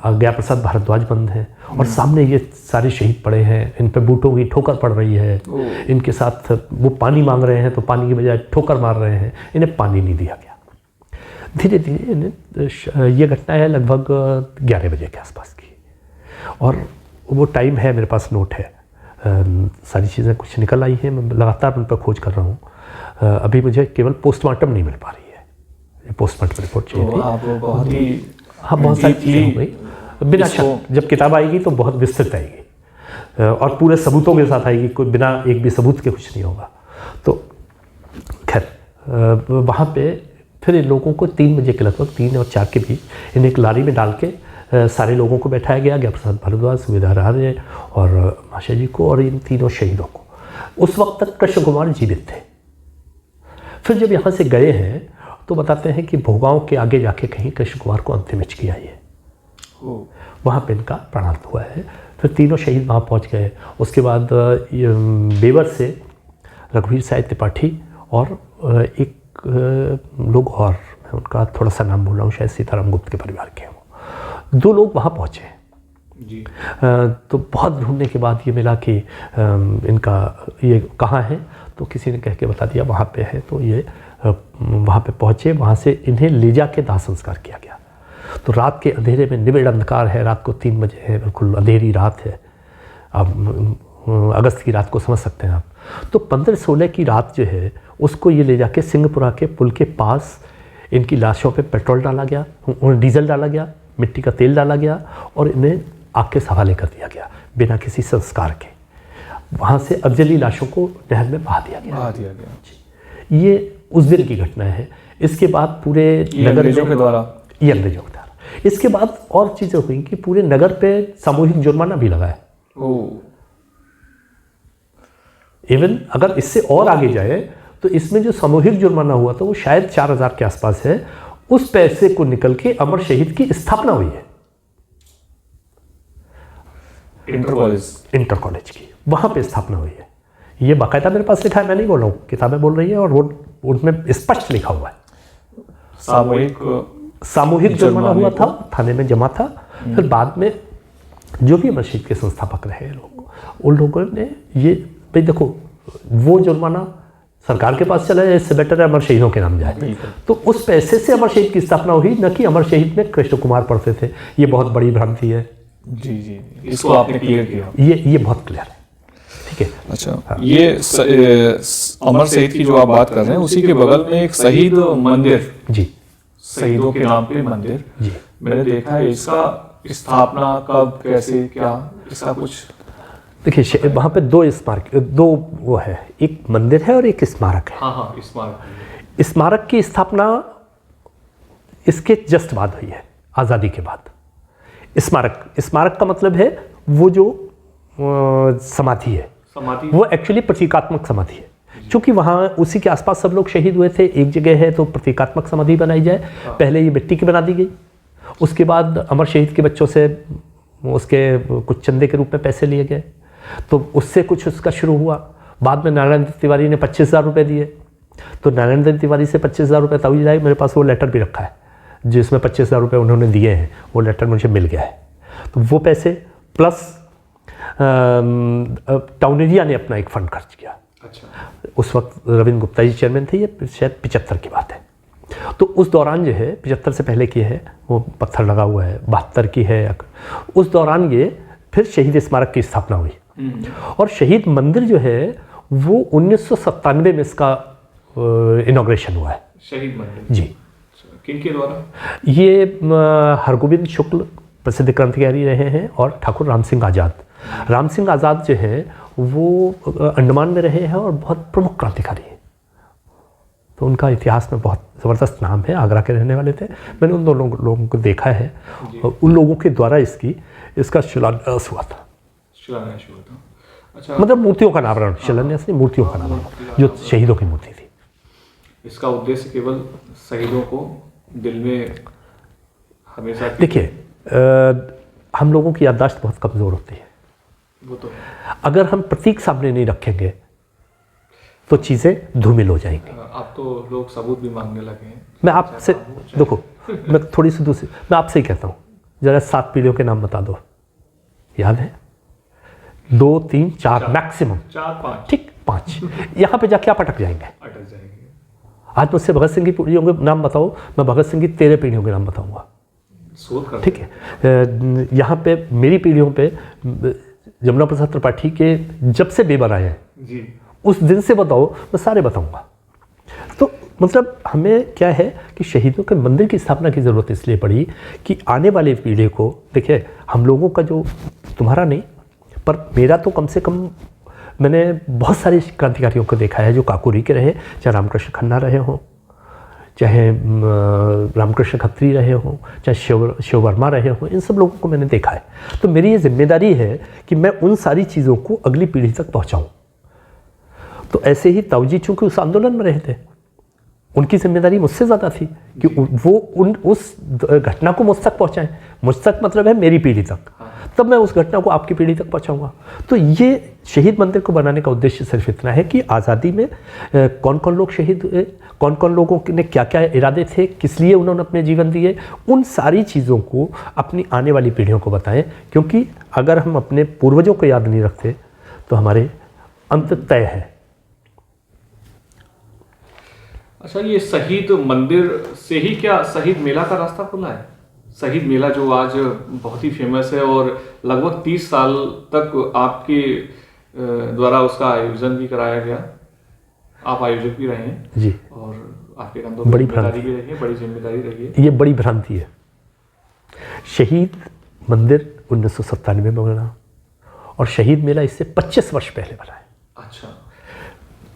आज्ञा प्रसाद भारद्वाज बंद है, और सामने ये सारे शहीद पड़े हैं। इन पे बूटों की ठोकर पड़ रही है। इनके साथ वो पानी मांग रहे हैं तो पानी की बजाय ठोकर मार रहे हैं। इन्हें पानी नहीं दिया गया। धीरे धीरे इन्हें, ये घटना है लगभग 11 बजे के आसपास की, और वो टाइम है, मेरे पास नोट है, सारी चीज़ें कुछ निकल आई हैं। मैं लगातार उन पर खोज कर रहा हूँ। अभी मुझे केवल पोस्टमार्टम नहीं मिल पा रही है, पोस्टमार्टम रिपोर्ट चाहिए थी। आप बहुत ही, हाँ, बहुत सारी चीज़ें हो गई। बिना शक जब किताब आएगी तो बहुत विस्तृत आएगी और पूरे सबूतों के साथ आएगी, कोई बिना एक भी सबूत के कुछ नहीं होगा। तो खैर, वहाँ पे फिर इन लोगों को 3 बजे के लगभग, 3 और 4 के बीच, इन्हें एक लारी में डाल के सारे लोगों को बैठाया गया, आज्ञा प्रसाद भारद्वाज, सुविधा राजे और माशा जी को, और इन तीनों शहीदों को। उस वक्त तक कृष्ण कुमार जीवित थे। फिर जब यहाँ से गए हैं तो बताते हैं कि भोगांव के आगे जाके कहीं कृष्ण कुमार को अंतिम हिचकी आई है, वहाँ पे इनका प्राणांत हुआ है। फिर तीनों शहीद वहाँ पहुँच गए। उसके बाद बेवर से रघुवीर साहिब त्रिपाठी और एक लोग, और मैं उनका थोड़ा सा नाम भूल रहा हूँ, शायद सीताराम गुप्त के परिवार के हों, 2 लोग वहाँ पहुँचे जी। तो बहुत ढूंढने के बाद ये मिला कि इनका ये कहाँ है, तो किसी ने कह के बता दिया वहाँ पे है। तो ये वहाँ पे पहुँचे, वहाँ से इन्हें ले जा के दाह संस्कार किया गया। तो रात के अंधेरे में, निबिड़ अंधकार है, रात को 3 बजे है, बिल्कुल अंधेरी रात है। अब अगस्त की रात को समझ सकते हैं आप। तो 15-16 की रात जो है, उसको ये ले जाके सिंहपुरा के पुल के पास इनकी लाशों पे पेट्रोल डाला गया, डीजल डाला गया, मिट्टी का तेल डाला गया, और इन्हें आग के हवाले कर दिया गया बिना किसी संस्कार के। वहाँ से अफजली लाशों को नहर में बहा दिया गया। ये उस दिन की घटना है। इसके बाद पूरे नगर के द्वारा, ये अंग्रेजों के द्वारा, इसके बाद और चीज़ें हुई कि पूरे नगर पे सामूहिक जुर्माना भी लगा है। इवन अगर इससे और आगे जाए तो इसमें जो सामूहिक जुर्माना हुआ था वो शायद 4000 के आसपास है। उस पैसे को निकल के अमर शहीद की स्थापना हुई है, इंटर कॉलेज की, वहां पे स्थापना हुई है। ये बाकायदा मेरे पास लिखा है, मैं नहीं बोल रहा हूँ, किताबें बोल रही है, और वो उनमें स्पष्ट लिखा हुआ है। सामूहिक जुर्माना हुआ था, थाने में जमा था। फिर बाद में जो भी मस्जिद के संस्थापक रहे लोग, उन लोगों ने ये, भाई देखो, वो जुर्माना सरकार के पास चला जाए, इससे बेटर है अमर शहीदों के नाम जाए। तो उस पैसे से अमर शहीद की स्थापना हुई, न कि अमर शहीद में कृष्ण कुमार पढ़ते थे। ये बहुत बड़ी भ्रांति है। जी, इसको आपने क्लियर किया। ये बहुत क्लियर है, ठीक है। अच्छा, हाँ। ये अमर शहीद की जो आप बात कर रहे हैं, उसी के बगल में एक शहीद मंदिर, जी, शहीदों के नाम पे मंदिर, जी, मैंने देखा है। इसका स्थापना कब, कैसे, क्या, इसका कुछ? देखिए, वहाँ पे 2 स्मारक, 2 वो है, एक मंदिर है और एक स्मारक है। हाँ, स्मारक। स्मारक की स्थापना इसके जस्ट बाद हुई है, आज़ादी के बाद। स्मारक का मतलब है वो जो समाधि है, वो एक्चुअली प्रतीकात्मक समाधि है। क्योंकि वहाँ उसी के आसपास सब लोग शहीद हुए थे, एक जगह है, तो प्रतीकात्मक समाधि बनाई जाए। पहले ये मिट्टी की बना दी गई, उसके बाद अमर शहीद के बच्चों से उसके कुछ चंदे के रूप में पैसे लिए गए, तो उससे कुछ उसका शुरू हुआ। बाद में नारायण दत्त तिवारी ने 25,000 रुपये दिए, तो नारायण दत्त तिवारी से 25,000 रुपये तभी जाए। मेरे पास वो लेटर भी रखा है जिसमें 25,000 रुपये उन्होंने दिए हैं, वो लेटर मुझे मिल गया है। तो वो पैसे प्लस टाउन एरिया ने अपना एक फंड खर्च किया। अच्छा। उस वक्त रविंद्र गुप्ता जी चेयरमैन थे, ये शायद 75 की बात है। तो उस दौरान जो है, 75 से पहले की है, वो पत्थर लगा हुआ है, 72 की है। उस दौरान ये फिर शहीद स्मारक की स्थापना हुई, और शहीद मंदिर जो है वो 1997 में इसका इनॉग्रेशन हुआ है। शहीद मंदिर, जी, किन के द्वारा? ये हरगोविंद शुक्ल प्रसिद्ध क्रांतिकारी रहे हैं और ठाकुर राम सिंह आज़ाद। राम सिंह आज़ाद जो हैं वो अंडमान में रहे हैं और बहुत प्रमुख क्रांतिकारी हैं, तो उनका इतिहास में बहुत ज़बरदस्त नाम है। आगरा के रहने वाले थे। मैंने उन दोनों लोगों को देखा है और उन लोगों के द्वारा इसका शिलान्यास हुआ था। शिलान्यास हुआ था, अच्छा। मतलब मूर्तियों का अनावरण, शिलान्यास नहीं, मूर्तियों का अनावरण, जो शहीदों की मूर्ति थी। इसका उद्देश्य केवल शहीदों को दिल में हमेशा। देखिए, हम लोगों की याददाश्त बहुत कमज़ोर होती है। वो तो है। अगर हम प्रतीक सामने नहीं रखेंगे तो चीज़ें धूमिल हो जाएंगी। अब तो लोग सबूत भी मांगने लगे हैं। मैं आपसे देखो, मैं थोड़ी सी दूसरी, मैं आपसे ही कहता हूँ, जरा 7 पीढ़ियों के नाम बता दो। याद है? 2, 3, 4 मैक्सिमम, 4-5, ठीक, 5। यहाँ पे जाके आप अटक जाएंगे। अटक जाएंगे। आज मुझसे भगत सिंह की पीढ़ियों के नाम बताओ, मैं भगत सिंह की 13 पीढ़ियों के नाम बताऊंगा। ठीक है। यहाँ पे मेरी पीढ़ियों पे जमुना प्रसाद त्रिपाठी के जब से बेबर आए हैं जी, उस दिन से बताओ, मैं सारे बताऊंगा। तो मतलब हमें क्या है कि शहीदों के मंदिर की स्थापना की ज़रूरत इसलिए पड़ी कि आने वाली पीढ़ी को, देखिए हम लोगों का जो, तुम्हारा नहीं पर मेरा तो कम से कम, मैंने बहुत सारे क्रांतिकारियों को देखा है जो काकोरी के रहे, चाहे रामकृष्ण खन्ना रहे हों, चाहे रामकृष्ण खत्री रहे हों, चाहे शिव वर्मा रहे हों, इन सब लोगों को मैंने देखा है। तो मेरी ये जिम्मेदारी है कि मैं उन सारी चीज़ों को अगली पीढ़ी तक पहुँचाऊँ। तो ऐसे ही ताऊजी चूँकि उस आंदोलन में रहे थे, उनकी जिम्मेदारी मुझसे ज़्यादा थी कि वो उस घटना को मुझ तक पहुँचाएं। मुझ तक मतलब है मेरी पीढ़ी तक, तब मैं उस घटना को आपकी पीढ़ी तक पहुँचाऊँगा। तो ये शहीद मंदिर को बनाने का उद्देश्य सिर्फ इतना है कि आज़ादी में कौन कौन लोग शहीद हुए, कौन कौन लोगों ने क्या क्या इरादे थे, किस लिए उन्होंने अपने जीवन दिए, उन सारी चीज़ों को अपनी आने वाली पीढ़ियों को बताएं। क्योंकि अगर हम अपने पूर्वजों को याद नहीं रखते तो हमारे अंत तय है। अच्छा, ये शहीद मंदिर से ही क्या शहीद मेला का रास्ता खुला है? शहीद मेला जो आज बहुत ही फेमस है और लगभग 30 साल तक आपके द्वारा उसका आयोजन भी कराया गया, आप आयोजक भी रहे हैं जी, और आपके कंधों में बड़ी जिम्मेदारी भी रही है, बड़ी जिम्मेदारी रही है। ये बड़ी भ्रांति है। शहीद मंदिर 1997 में बना और शहीद मेला इससे 25 वर्ष पहले बना है। अच्छा।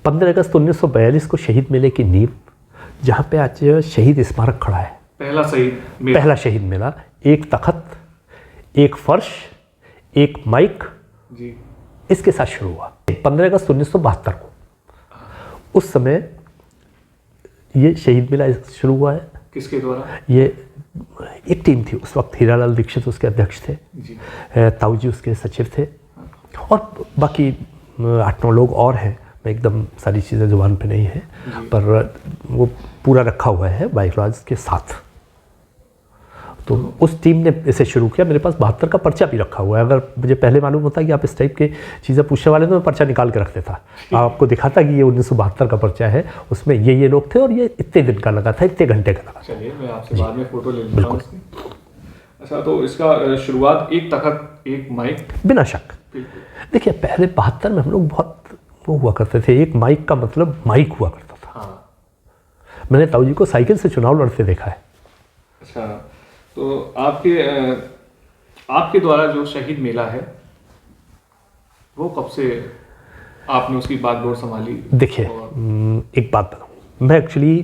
15 अगस्त 1942 को शहीद मेले की नींव, जहाँ पे आज शहीद स्मारक खड़ा है, पहला शहीद मेला, एक तखत, एक फर्श, एक माइक जी, इसके साथ शुरू हुआ 15 अगस्त 1972 को। उस समय ये शहीद मेला शुरू हुआ है। किसके द्वारा? ये एक टीम थी उस वक्त, हीरालाल दीक्षित उसके अध्यक्ष थे जी, ताऊजी उसके सचिव थे और बाकी 8-9 लोग और हैं। मैं एकदम सारी चीज़ें जुबान पे नहीं है, पर वो पूरा रखा हुआ है बाइकराज के साथ। तो उस टीम ने इसे शुरू किया। मेरे पास 72 का पर्चा भी रखा हुआ है। अगर मुझे पहले मालूम होता कि आप इस टाइप की चीज़ें पूछने वाले तो मैं पर्चा निकाल के रख देता, आपको दिखाता कि ये 1972 का पर्चा है, उसमें ये लोग थे और ये इतने दिन का लगा था, इतने घंटे का लगा। चलिए मैं आपसे बाद में फोटो ले लेता हूं इसकी। अच्छा, तो इसका शुरुआत एक तखत, एक माइक, बिना शक। देखिए, पहले 72 में हम लोग बहुत वो हुआ करते थे, एक माइक का मतलब माइक हुआ करता था। हाँ। मैंने ताऊजी को साइकिल से चुनाव लड़ते देखा है। अच्छा, तो आपके द्वारा जो शहीद मेला है वो कब से आपने उसकी बागडोर संभाली? देखिए, एक बात बताऊँ,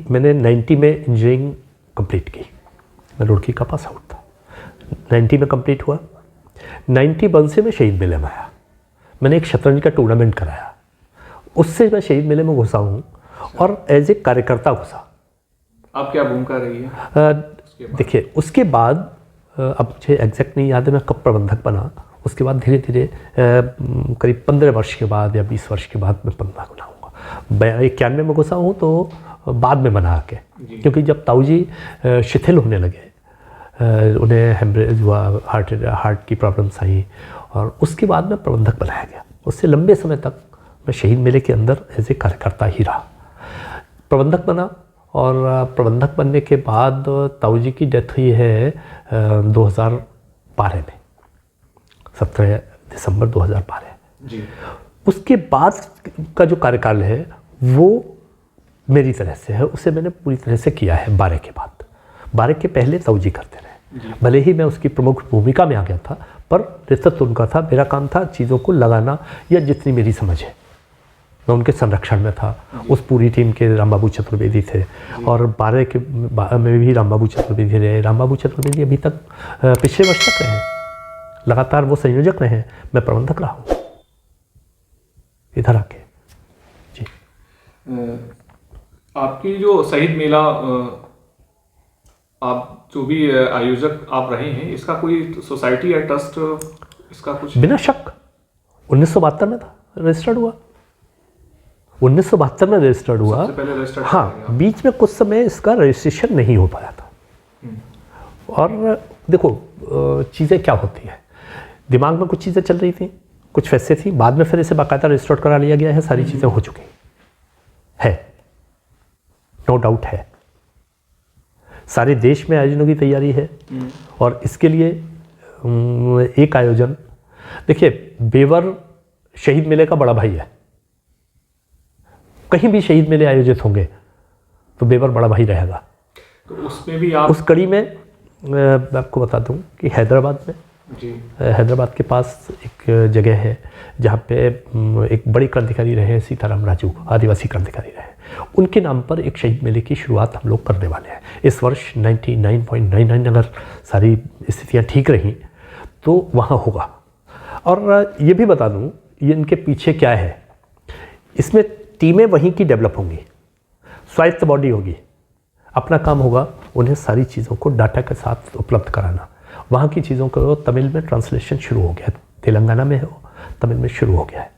मैंने 90 में इंजीनियरिंग कंप्लीट की। मैं रुड़की का पास आउट था, 90 में कंप्लीट हुआ। 91 से मैं शहीद मेले में आया। मैंने एक शतरंज का टूर्नामेंट कराया, उससे मैं शहीद मेले में घुसा हूँ और एज ए कार्यकर्ता घुसा। अब क्या भूमिका रही है? देखिए, उसके बाद अब मुझे एग्जैक्ट नहीं याद है मैं कब प्रबंधक बना। उसके बाद धीरे धीरे करीब 15 वर्ष के बाद या 20 वर्ष के बाद मैं प्रबंधक बनाऊँगा। 91 में घुसा हूँ तो बाद में बना के, क्योंकि जब ताऊजी शिथिल होने लगे, उन्हें हेमरेज हुआ, हार्ट की प्रॉब्लम्स आई और उसके बाद में प्रबंधक बनाया गया। उससे लंबे समय तक मैं शहीद मेले के अंदर एज ए कार्यकर्ता ही रहा। प्रबंधक बना और प्रबंधक बनने के बाद ताऊजी की डेथ हुई है 2012 में, 17 दिसंबर 2012 जी। उसके बाद का जो कार्यकाल है वो मेरी तरह से है, उसे मैंने पूरी तरह से किया है 12 के बाद। 12 के पहले ताऊजी करते रहे। भले ही मैं उसकी प्रमुख भूमिका में आ गया था, पर नेतृत्व उनका था। मेरा काम था चीज़ों को लगाना, या जितनी मेरी समझ है मैं उनके संरक्षण में था। उस पूरी टीम के रामबाबू चतुर्वेदी थे, और 12 के में भी रामबाबू चतुर्वेदी रहे। रामबाबू चतुर्वेदी अभी तक पिछले वर्ष तक रहे, लगातार वो संयोजक रहे, मैं प्रबंधक रहा हूँ इधर आके। जी, आपकी जो शहीद मेला, आप जो भी आयोजक आप रहे हैं, इसका कोई सोसाइटी या ट्रस्ट, इसका कुछ? बिना शक 1972 में था, रजिस्टर्ड हुआ। 1972 में रजिस्टर्ड हुआ। सबसे पहले रजिस्टर्ड। हाँ, बीच में कुछ समय इसका रजिस्ट्रेशन नहीं हो पाया था। और देखो चीज़ें क्या होती है, दिमाग में कुछ चीज़ें चल रही थी, कुछ वैसे थी, बाद में फिर इसे बाकायदा रजिस्टर्ड करा लिया गया है। सारी चीज़ें हो चुकी है, नो डाउट है। सारे देश में आयोजनों की तैयारी है, और इसके लिए एक आयोजन, देखिए बेवर शहीद मेले का बड़ा भाई है। कहीं भी शहीद मेले आयोजित होंगे तो बेवर बड़ा भाई रहेगा। तो उसमें भी आप, उस कड़ी में मैं आपको बता दूं कि हैदराबाद में, हैदराबाद के पास एक जगह है जहाँ पे एक बड़ी क्रांतिकारी रहे सीताराम राजू, आदिवासी क्रांतिकारी रहे। उनके नाम पर एक शहीद मेले की शुरुआत हम लोग करने वाले हैं इस वर्ष। 99.99 अगर सारी स्थितियाँ ठीक रहीं तो वहाँ होगा। और ये भी बता दूँ ये इनके पीछे क्या है, इसमें टीमें वहीं की डेवलप होंगी, स्वायत्त बॉडी होगी, अपना काम होगा उन्हें सारी चीज़ों को डाटा के साथ उपलब्ध कराना। वहाँ की चीज़ों को तमिल में ट्रांसलेशन शुरू हो गया, तेलंगाना में है वो, तमिल में शुरू हो गया है।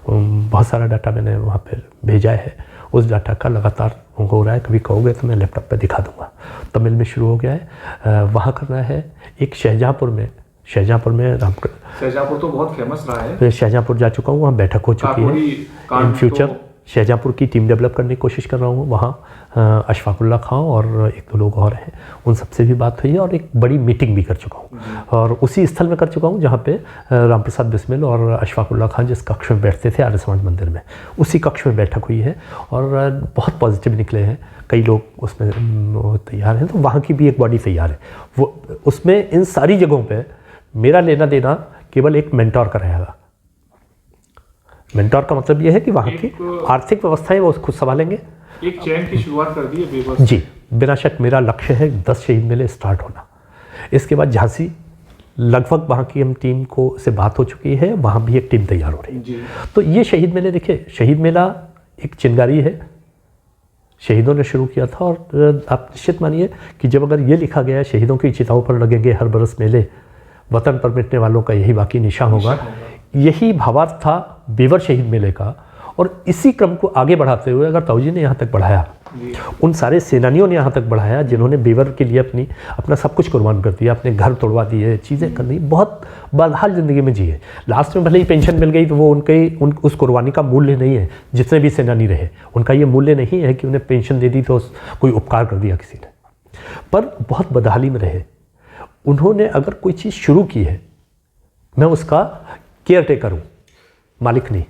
बहुत सारा डाटा मैंने वहाँ पर भेजा है, उस डाटा का लगातार हो रहा है। कभी कहोगे तो मैं लैपटॉप पे दिखा दूँगा। तमिल में शुरू हो गया है, वहाँ करना है। एक शाहजहाँपुर में शाहजहाँपुर तो बहुत फेमस रहा है। शाहजहाँपुर जा चुका हूँ, वहाँ बैठक हो चुकी है। इन फ्यूचर शाहजहाँपुर की टीम डेवलप करने की कोशिश कर रहा हूँ। वहाँ अशफाकुल्ला खां और एक दो लोग और हैं, उन सबसे भी बात हुई है, और एक बड़ी मीटिंग भी कर चुका हूँ। और उसी स्थल में कर चुका हूँ जहाँ पे रामप्रसाद बिस्मिल और अशफाकुल्ला खां जिस कक्ष में बैठते थे आर्य समाज मंदिर में, उसी कक्ष में बैठक हुई है, और बहुत पॉजिटिव निकले हैं। कई लोग उसमें तैयार हैं, तो वहाँ की भी एक बॉडी तैयार है। वो उसमें इन सारी जगहों पर मेरा लेना देना केवल एक मेंटोर का रहेगा। मेंटोर का मतलब यह है कि वहाँ की आर्थिक व्यवस्थाएं वो खुद संभालेंगे। एक चैन की शुरुआत कर दी है बेबस। जी, बिना शक मेरा लक्ष्य है 10 शहीद मेले स्टार्ट होना। इसके बाद झांसी, लगभग वहाँ की हम टीम को से बात हो चुकी है, वहाँ भी एक टीम तैयार हो रही है। तो ये शहीद मेले, देखिए शहीद मेला एक चिंगारी है, शहीदों ने शुरू किया था। और आप निश्चित मानिए कि जब अगर ये लिखा गया है शहीदों की चिताओं पर लगेंगे हर बरस मेले, वतन पर मिटने वालों का यही बाकी निशान होगा, यही भावार्थ था बेवर शहीद मेले का। और इसी क्रम को आगे बढ़ाते हुए अगर ताऊजी ने यहाँ तक बढ़ाया, उन सारे सेनानियों ने यहाँ तक बढ़ाया जिन्होंने बेवर के लिए अपना सब कुछ कुर्बान कर दिया, अपने घर तोड़वा दिए, चीज़ें कर दी, बहुत बदहाल ज़िंदगी में जिए। लास्ट में भले ही पेंशन मिल गई तो वो उस कुर्बानी का मूल्य नहीं है। जितने भी सेनानी रहे उनका ये मूल्य नहीं है कि उन्हें पेंशन दे दी तो कोई उपकार कर दिया किसी ने, पर बहुत बदहाली में रहे। उन्होंने अगर कोई चीज़ शुरू की है, मैं उसका केयर टेकर हूँ, मालिक नहीं,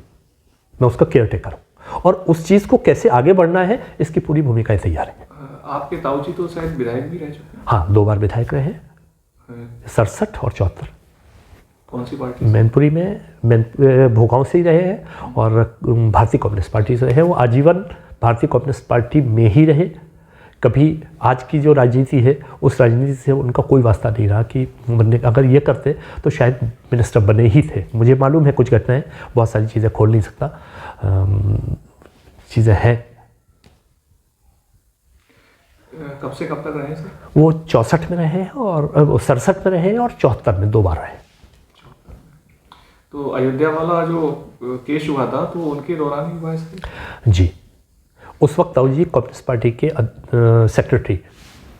मैं उसका केयर टेकर हूँ, और उस चीज़ को कैसे आगे बढ़ना है इसकी पूरी भूमिकाएं तैयार है। आपके ताऊजी तो शायद विधायक भी रह चुके हैं। हाँ, 2 बार विधायक रहे हैं, 67 और 74। कौन सी पार्टी? मैनपुरी में भोगांव से ही रहे हैं, और भारतीय कम्युनिस्ट पार्टी से रहे हैं। वो आजीवन भारतीय कम्युनिस्ट पार्टी में ही रहे। कभी आज की जो राजनीति है उस राजनीति से उनका कोई वास्ता नहीं रहा कि बनने, अगर ये करते तो शायद मिनिस्टर बने ही थे। मुझे मालूम है कुछ घटनाएं, बहुत सारी चीज़ें खोल नहीं सकता, चीज़ें हैं। कब से कब तक रहे सर? वो 64 में रहे हैं, और 67 में रहे हैं, और 74 में 2 बार रहे। तो अयोध्या वाला जो केस हुआ था तो उनके दौरान ही हुआ है? जी, उस वक्त ताऊजी कम्युनिस्ट पार्टी के सेक्रेटरी,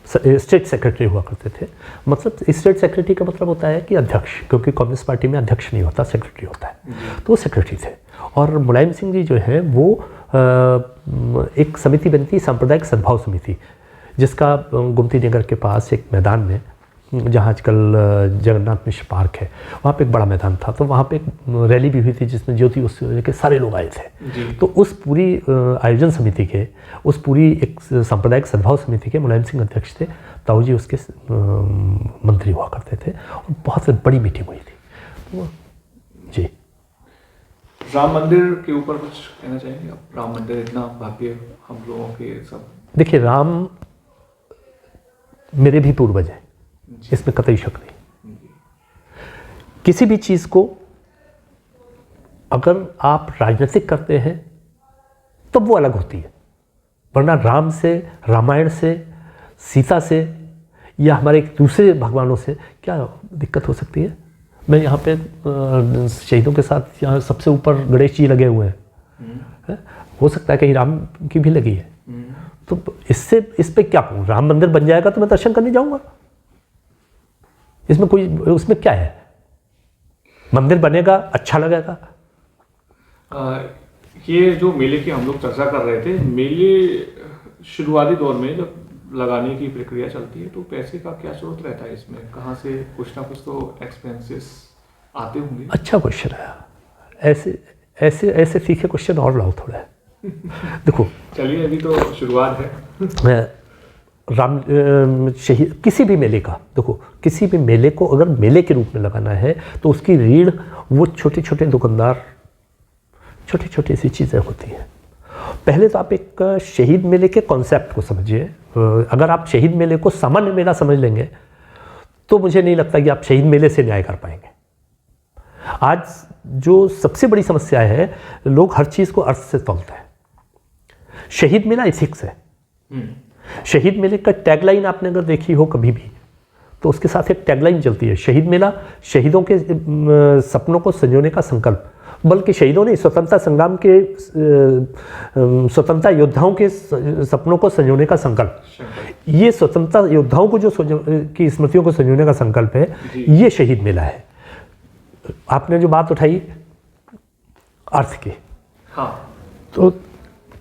स्टेट सेक्रेटरी हुआ करते थे। मतलब स्टेट सेक्रेटरी का मतलब होता है कि अध्यक्ष, क्योंकि कम्युनिस्ट पार्टी में अध्यक्ष नहीं होता, सेक्रेटरी होता है। तो वो सेक्रेटरी थे। और मुलायम सिंह जी जो है वो एक समिति बनती, सांप्रदायिक सद्भाव समिति, जिसका गुमती नगर के पास एक मैदान में, जहाँ आजकल जगन्नाथ मिश्र पार्क है, वहाँ पे एक बड़ा मैदान था। तो वहाँ पे एक रैली भी हुई थी जिसमें ज्योति उत्सव के सारे लोग आए थे। तो उस पूरी आयोजन समिति के, उस पूरी एक सांप्रदायिक सद्भाव समिति के मुलायम सिंह अध्यक्ष थे, ताऊ जी उसके मंत्री हुआ करते थे और बहुत बड़ी मीटिंग हुई थी। जी। राम मंदिर के ऊपर कुछ कहना चाहेंगे आप? राम मंदिर इतना भव्य हम लोगों के सब। देखिए, राम मेरे भी पूर्वज हैं, इसमें कतई शक नहीं। किसी भी चीज़ को अगर आप राजनीतिक करते हैं तब वो अलग होती है, वरना राम से, रामायण से, सीता से या हमारे दूसरे भगवानों से क्या दिक्कत हो सकती है? मैं यहाँ पे शहीदों के साथ यहाँ सबसे ऊपर गणेश जी लगे हुए हैं, हो सकता है कहीं राम की भी लगी है, तो इससे इस पे क्या कहूँ? राम मंदिर बन जाएगा तो मैं दर्शन करने जाऊँगा, इसमें कोई, उसमें क्या है? मंदिर बनेगा, अच्छा लगेगा। ये जो मेले की हम लोग चर्चा कर रहे थे, मेले शुरुआती दौर में जब लगाने की प्रक्रिया चलती है तो पैसे का क्या स्रोत रहता है इसमें? कहाँ से कुछ ना कुछ तो एक्सपेंसेस आते होंगे। अच्छा क्वेश्चन है, ऐसे ऐसे ऐसे तीखे क्वेश्चन और लाओ थोड़ा। देखो, चलिए अभी तो शुरुआत है। मैं राम शहीद किसी भी मेले का, देखो किसी भी मेले को अगर मेले के रूप में लगाना है तो उसकी रीढ़ वो छोटे छोटे दुकानदार, छोटी छोटी सी चीज़ें होती हैं। पहले तो आप एक शहीद मेले के कॉन्सेप्ट को समझिए। अगर आप शहीद मेले को सामान्य मेला समझ लेंगे तो मुझे नहीं लगता कि आप शहीद मेले से न्याय कर पाएंगे। आज जो सबसे बड़ी समस्या है, लोग हर चीज़ को अर्थ से तोलते हैं। शहीद मेला इथिक्स है। शहीद मेले का टैगलाइन आपने अगर देखी हो कभी भी, तो उसके साथ एक टैगलाइन चलती है, शहीद मेला शहीदों के सपनों को संजोने का संकल्प। बल्कि शहीदों ने स्वतंत्रता संग्राम के स्वतंत्रता योद्धाओं के सपनों को संजोने का संकल्प। ये स्वतंत्रता योद्धाओं को जो की स्मृतियों को संजोने का संकल्प है, ये शहीद मेला है। आपने जो बात उठाई अर्थ की, हाँ, तो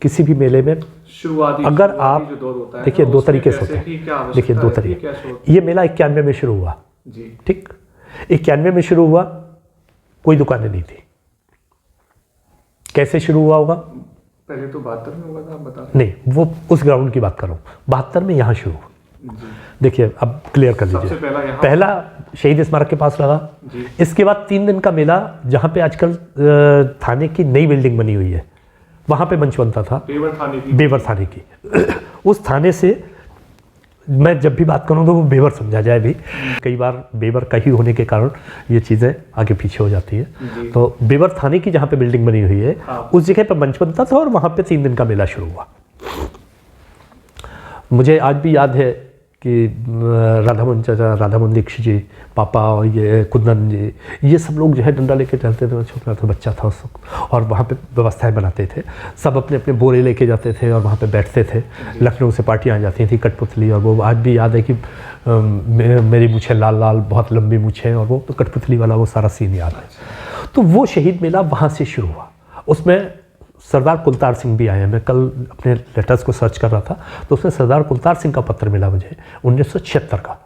किसी भी मेले में अगर आप देखिए दो तरीके से होते हैं। देखिए दो तरीके, ये मेला 91 में शुरू हुआ, ठीक, 91 में शुरू हुआ, कोई दुकानें नहीं थी। कैसे शुरू हुआ होगा? पहले तो 72 में हुआ था, आप बता। नहीं, वो उस ग्राउंड की बात कर रहा हूँ। 72 में यहाँ शुरू हुआ। देखिए अब क्लियर कर लीजिए। पहला शहीद स्मारक के पास लगा, इसके बाद 3 दिन का मेला, जहाँ पे आजकल थाने की नई बिल्डिंग बनी हुई है, वहाँ पे मंच बनता था, बेवर थाने की। उस थाने से मैं जब भी बात करूँ तो वो बेवर समझा जाए भी, कई बार बेवर का ही होने के कारण ये चीज़ें आगे पीछे हो जाती है। तो बेवर थाने की जहाँ पे बिल्डिंग बनी हुई है, उस जगह पर मंच बनता था और वहाँ पे 3 दिन का मेला शुरू हुआ। मुझे आज भी याद है कि राधामोहन चाचा, राधामोहन दीक्षित जी, पापा और ये कुंदन जी, ये सब लोग जो है डंडा लेके चलते थे। मैं छोटा था, बच्चा था उस वक्त, और वहाँ पे व्यवस्थाएं बनाते थे। सब अपने अपने बोरे लेके जाते थे और वहाँ पे बैठते थे। लखनऊ से पार्टियाँ आ जाती थी, कठपुतली, और वो आज भी याद है कि मेरी मूछें लाल लाल, बहुत लंबी मूछें, और वो तो कठपुतली वाला वो सारा सीन याद है। तो वो शहीद मेला वहाँ से शुरू हुआ। उसमें सरदार कुलतार सिंह भी आए हैं। मैं कल अपने लेटर्स को सर्च कर रहा था, तो उसमें सरदार कुलतार सिंह का पत्र मिला मुझे 1976 का,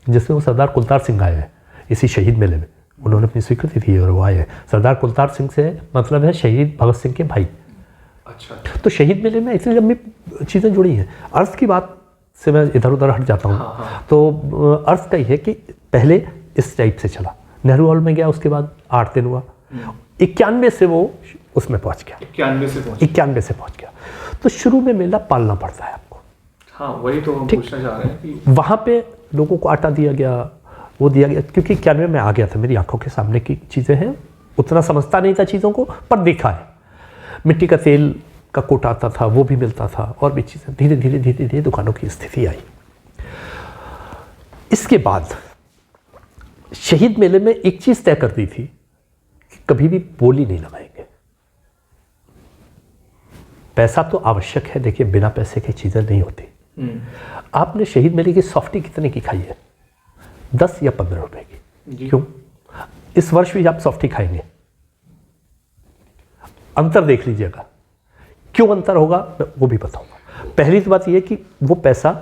जिसमें वो सरदार कुलतार सिंह आए हैं इसी शहीद मेले में। उन्होंने अपनी स्वीकृति दी और वो आए हैं। सरदार कुलतार सिंह से मतलब है शहीद भगत सिंह के भाई। अच्छा। तो शहीद मेले में इतनी लंबी चीज़ें जुड़ी हैं। अर्थ की बात से मैं इधर उधर हट जाता हूँ। हाँ। तो अर्थ का ही है कि पहले इस टाइप से चला, नेहरू हॉल में गया, उसके बाद 8 दिन हुआ, 91 से वो उसमें पहुंच गया, 91 से पहुंच गया। तो शुरू में मेला पालना पड़ता है आपको। हाँ, वही तो हम पूछना चाह रहे हैं कि वहाँ पे लोगों को आटा दिया गया, वो दिया गया, क्योंकि 91 में आ गया था, मेरी आंखों के सामने की चीज़ें हैं, उतना समझता नहीं था चीज़ों को, पर देखा है। मिट्टी का तेल का कोटा आता था, वो भी मिलता था, और भी चीज़ें। धीरे धीरे धीरे धीरे दुकानों की स्थिति आई। इसके बाद शहीद मेले में एक चीज़ तय कर दी थी कि कभी भी बोली नहीं लगाएंगे। पैसा तो आवश्यक है, देखिए बिना पैसे की चीज़ें नहीं होती। आपने शहीद मेले की सॉफ्टी कितने की खाई है? 10 या 15 रुपए की। क्यों? इस वर्ष भी आप सॉफ्टी खाएंगे, अंतर देख लीजिएगा। क्यों अंतर होगा मैं वो भी बताऊंगा। पहली तो बात यह कि वो पैसा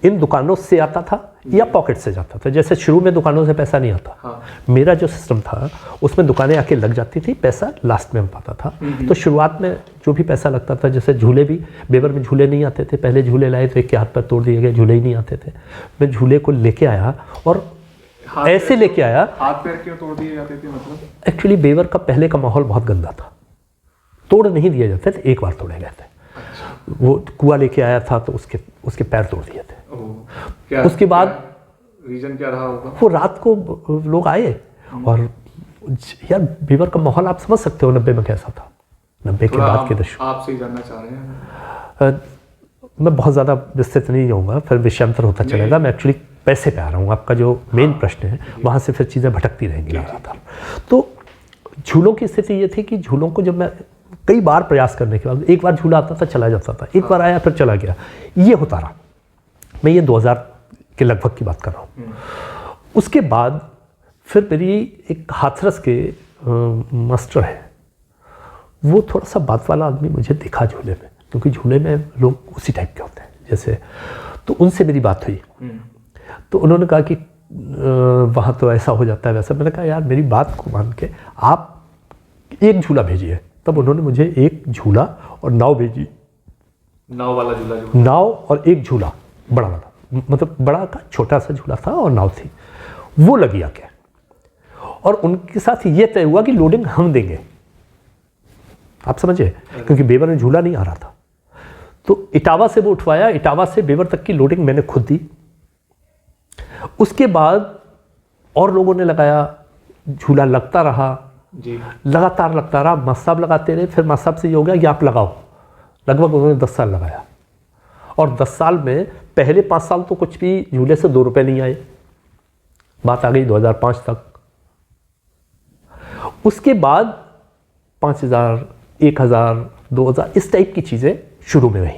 इन दुकानों से आता था या पॉकेट से जाता था। जैसे शुरू में दुकानों से पैसा नहीं आता। हाँ। मेरा जो सिस्टम था उसमें दुकानें आके लग जाती थी, पैसा लास्ट में पाता था। तो शुरुआत में जो भी पैसा लगता था, जैसे झूले भी, बेवर में झूले नहीं आते थे, पहले झूले लाए तो एक के हाथ पर तोड़ दिए गए, झूले ही नहीं आते थे। मैं झूले को लेके आया और ऐसे लेके आया। हाथ पैर क्यों तोड़ दिए जाते थे मतलब? एक्चुअली बेवर का पहले का माहौल बहुत गंदा था, तोड़ नहीं दिए जाते थे, एक बार तोड़े गए थे। वो कुआं लेके आया था तो उसके पैर तोड़ दिए थे। क्या उसके बाद रीजन क्या रहा होगा? वो रात को लोग आए और यार बेवर का माहौल आप समझ सकते हो 90 में कैसा था, 90 के बाद के दशक। आपसे ही जानना चाह रहे हैं। मैं बहुत ज़्यादा विस्तृत नहीं जाऊँगा, फिर विषयांतर होता चलेगा। मैं एक्चुअली पैसे पे आ रहा हूँ, आपका जो मेन प्रश्न है वहाँ से फिर चीज़ें भटकती रहेंगी लगातार। तो झूलों की स्थिति ये थी कि झूलों को जब मैं कई बार प्रयास करने के बाद, एक बार झूला आता था चला जाता था, एक बार आया फिर चला गया, ये होता रहा। मैं ये 2000 के लगभग की बात कर रहा हूँ। उसके बाद फिर मेरी एक हाथरस के मास्टर है, वो थोड़ा सा बात वाला आदमी मुझे दिखा झूले में, क्योंकि झूले में लोग उसी टाइप के होते हैं जैसे। तो उनसे मेरी बात हुई तो उन्होंने कहा कि वहाँ तो ऐसा हो जाता है वैसा। मैंने कहा यार मेरी बात को मान के आप एक झूला भेजिए। तब उन्होंने मुझे एक झूला और नाव भेजी। नाव वाला झूला जो? नाव और एक झूला बड़ा वाला, मतलब बड़ा का छोटा सा झूला था और नाव थी, वो लगी आके। और उनके साथ ये तय हुआ कि लोडिंग हम देंगे, आप समझे, क्योंकि बेवर में झूला नहीं आ रहा था। तो इटावा से वो उठवाया, इटावा से बेवर तक की लोडिंग मैंने खुद दी। उसके बाद और लोगों ने लगाया, झूला लगता रहा जी, लगातार लगता रहा। मसाब लगाते रहे, फिर मसाब से ये हो गया कि आप लगाओ। लगभग उन्होंने 10 साल लगाया और 10 साल में पहले 5 साल तो कुछ भी झूले से 2 रुपए नहीं आए। बात आ गई 2005 तक। उसके बाद 5000, 1000, 2000 इस टाइप की चीज़ें शुरू में रही,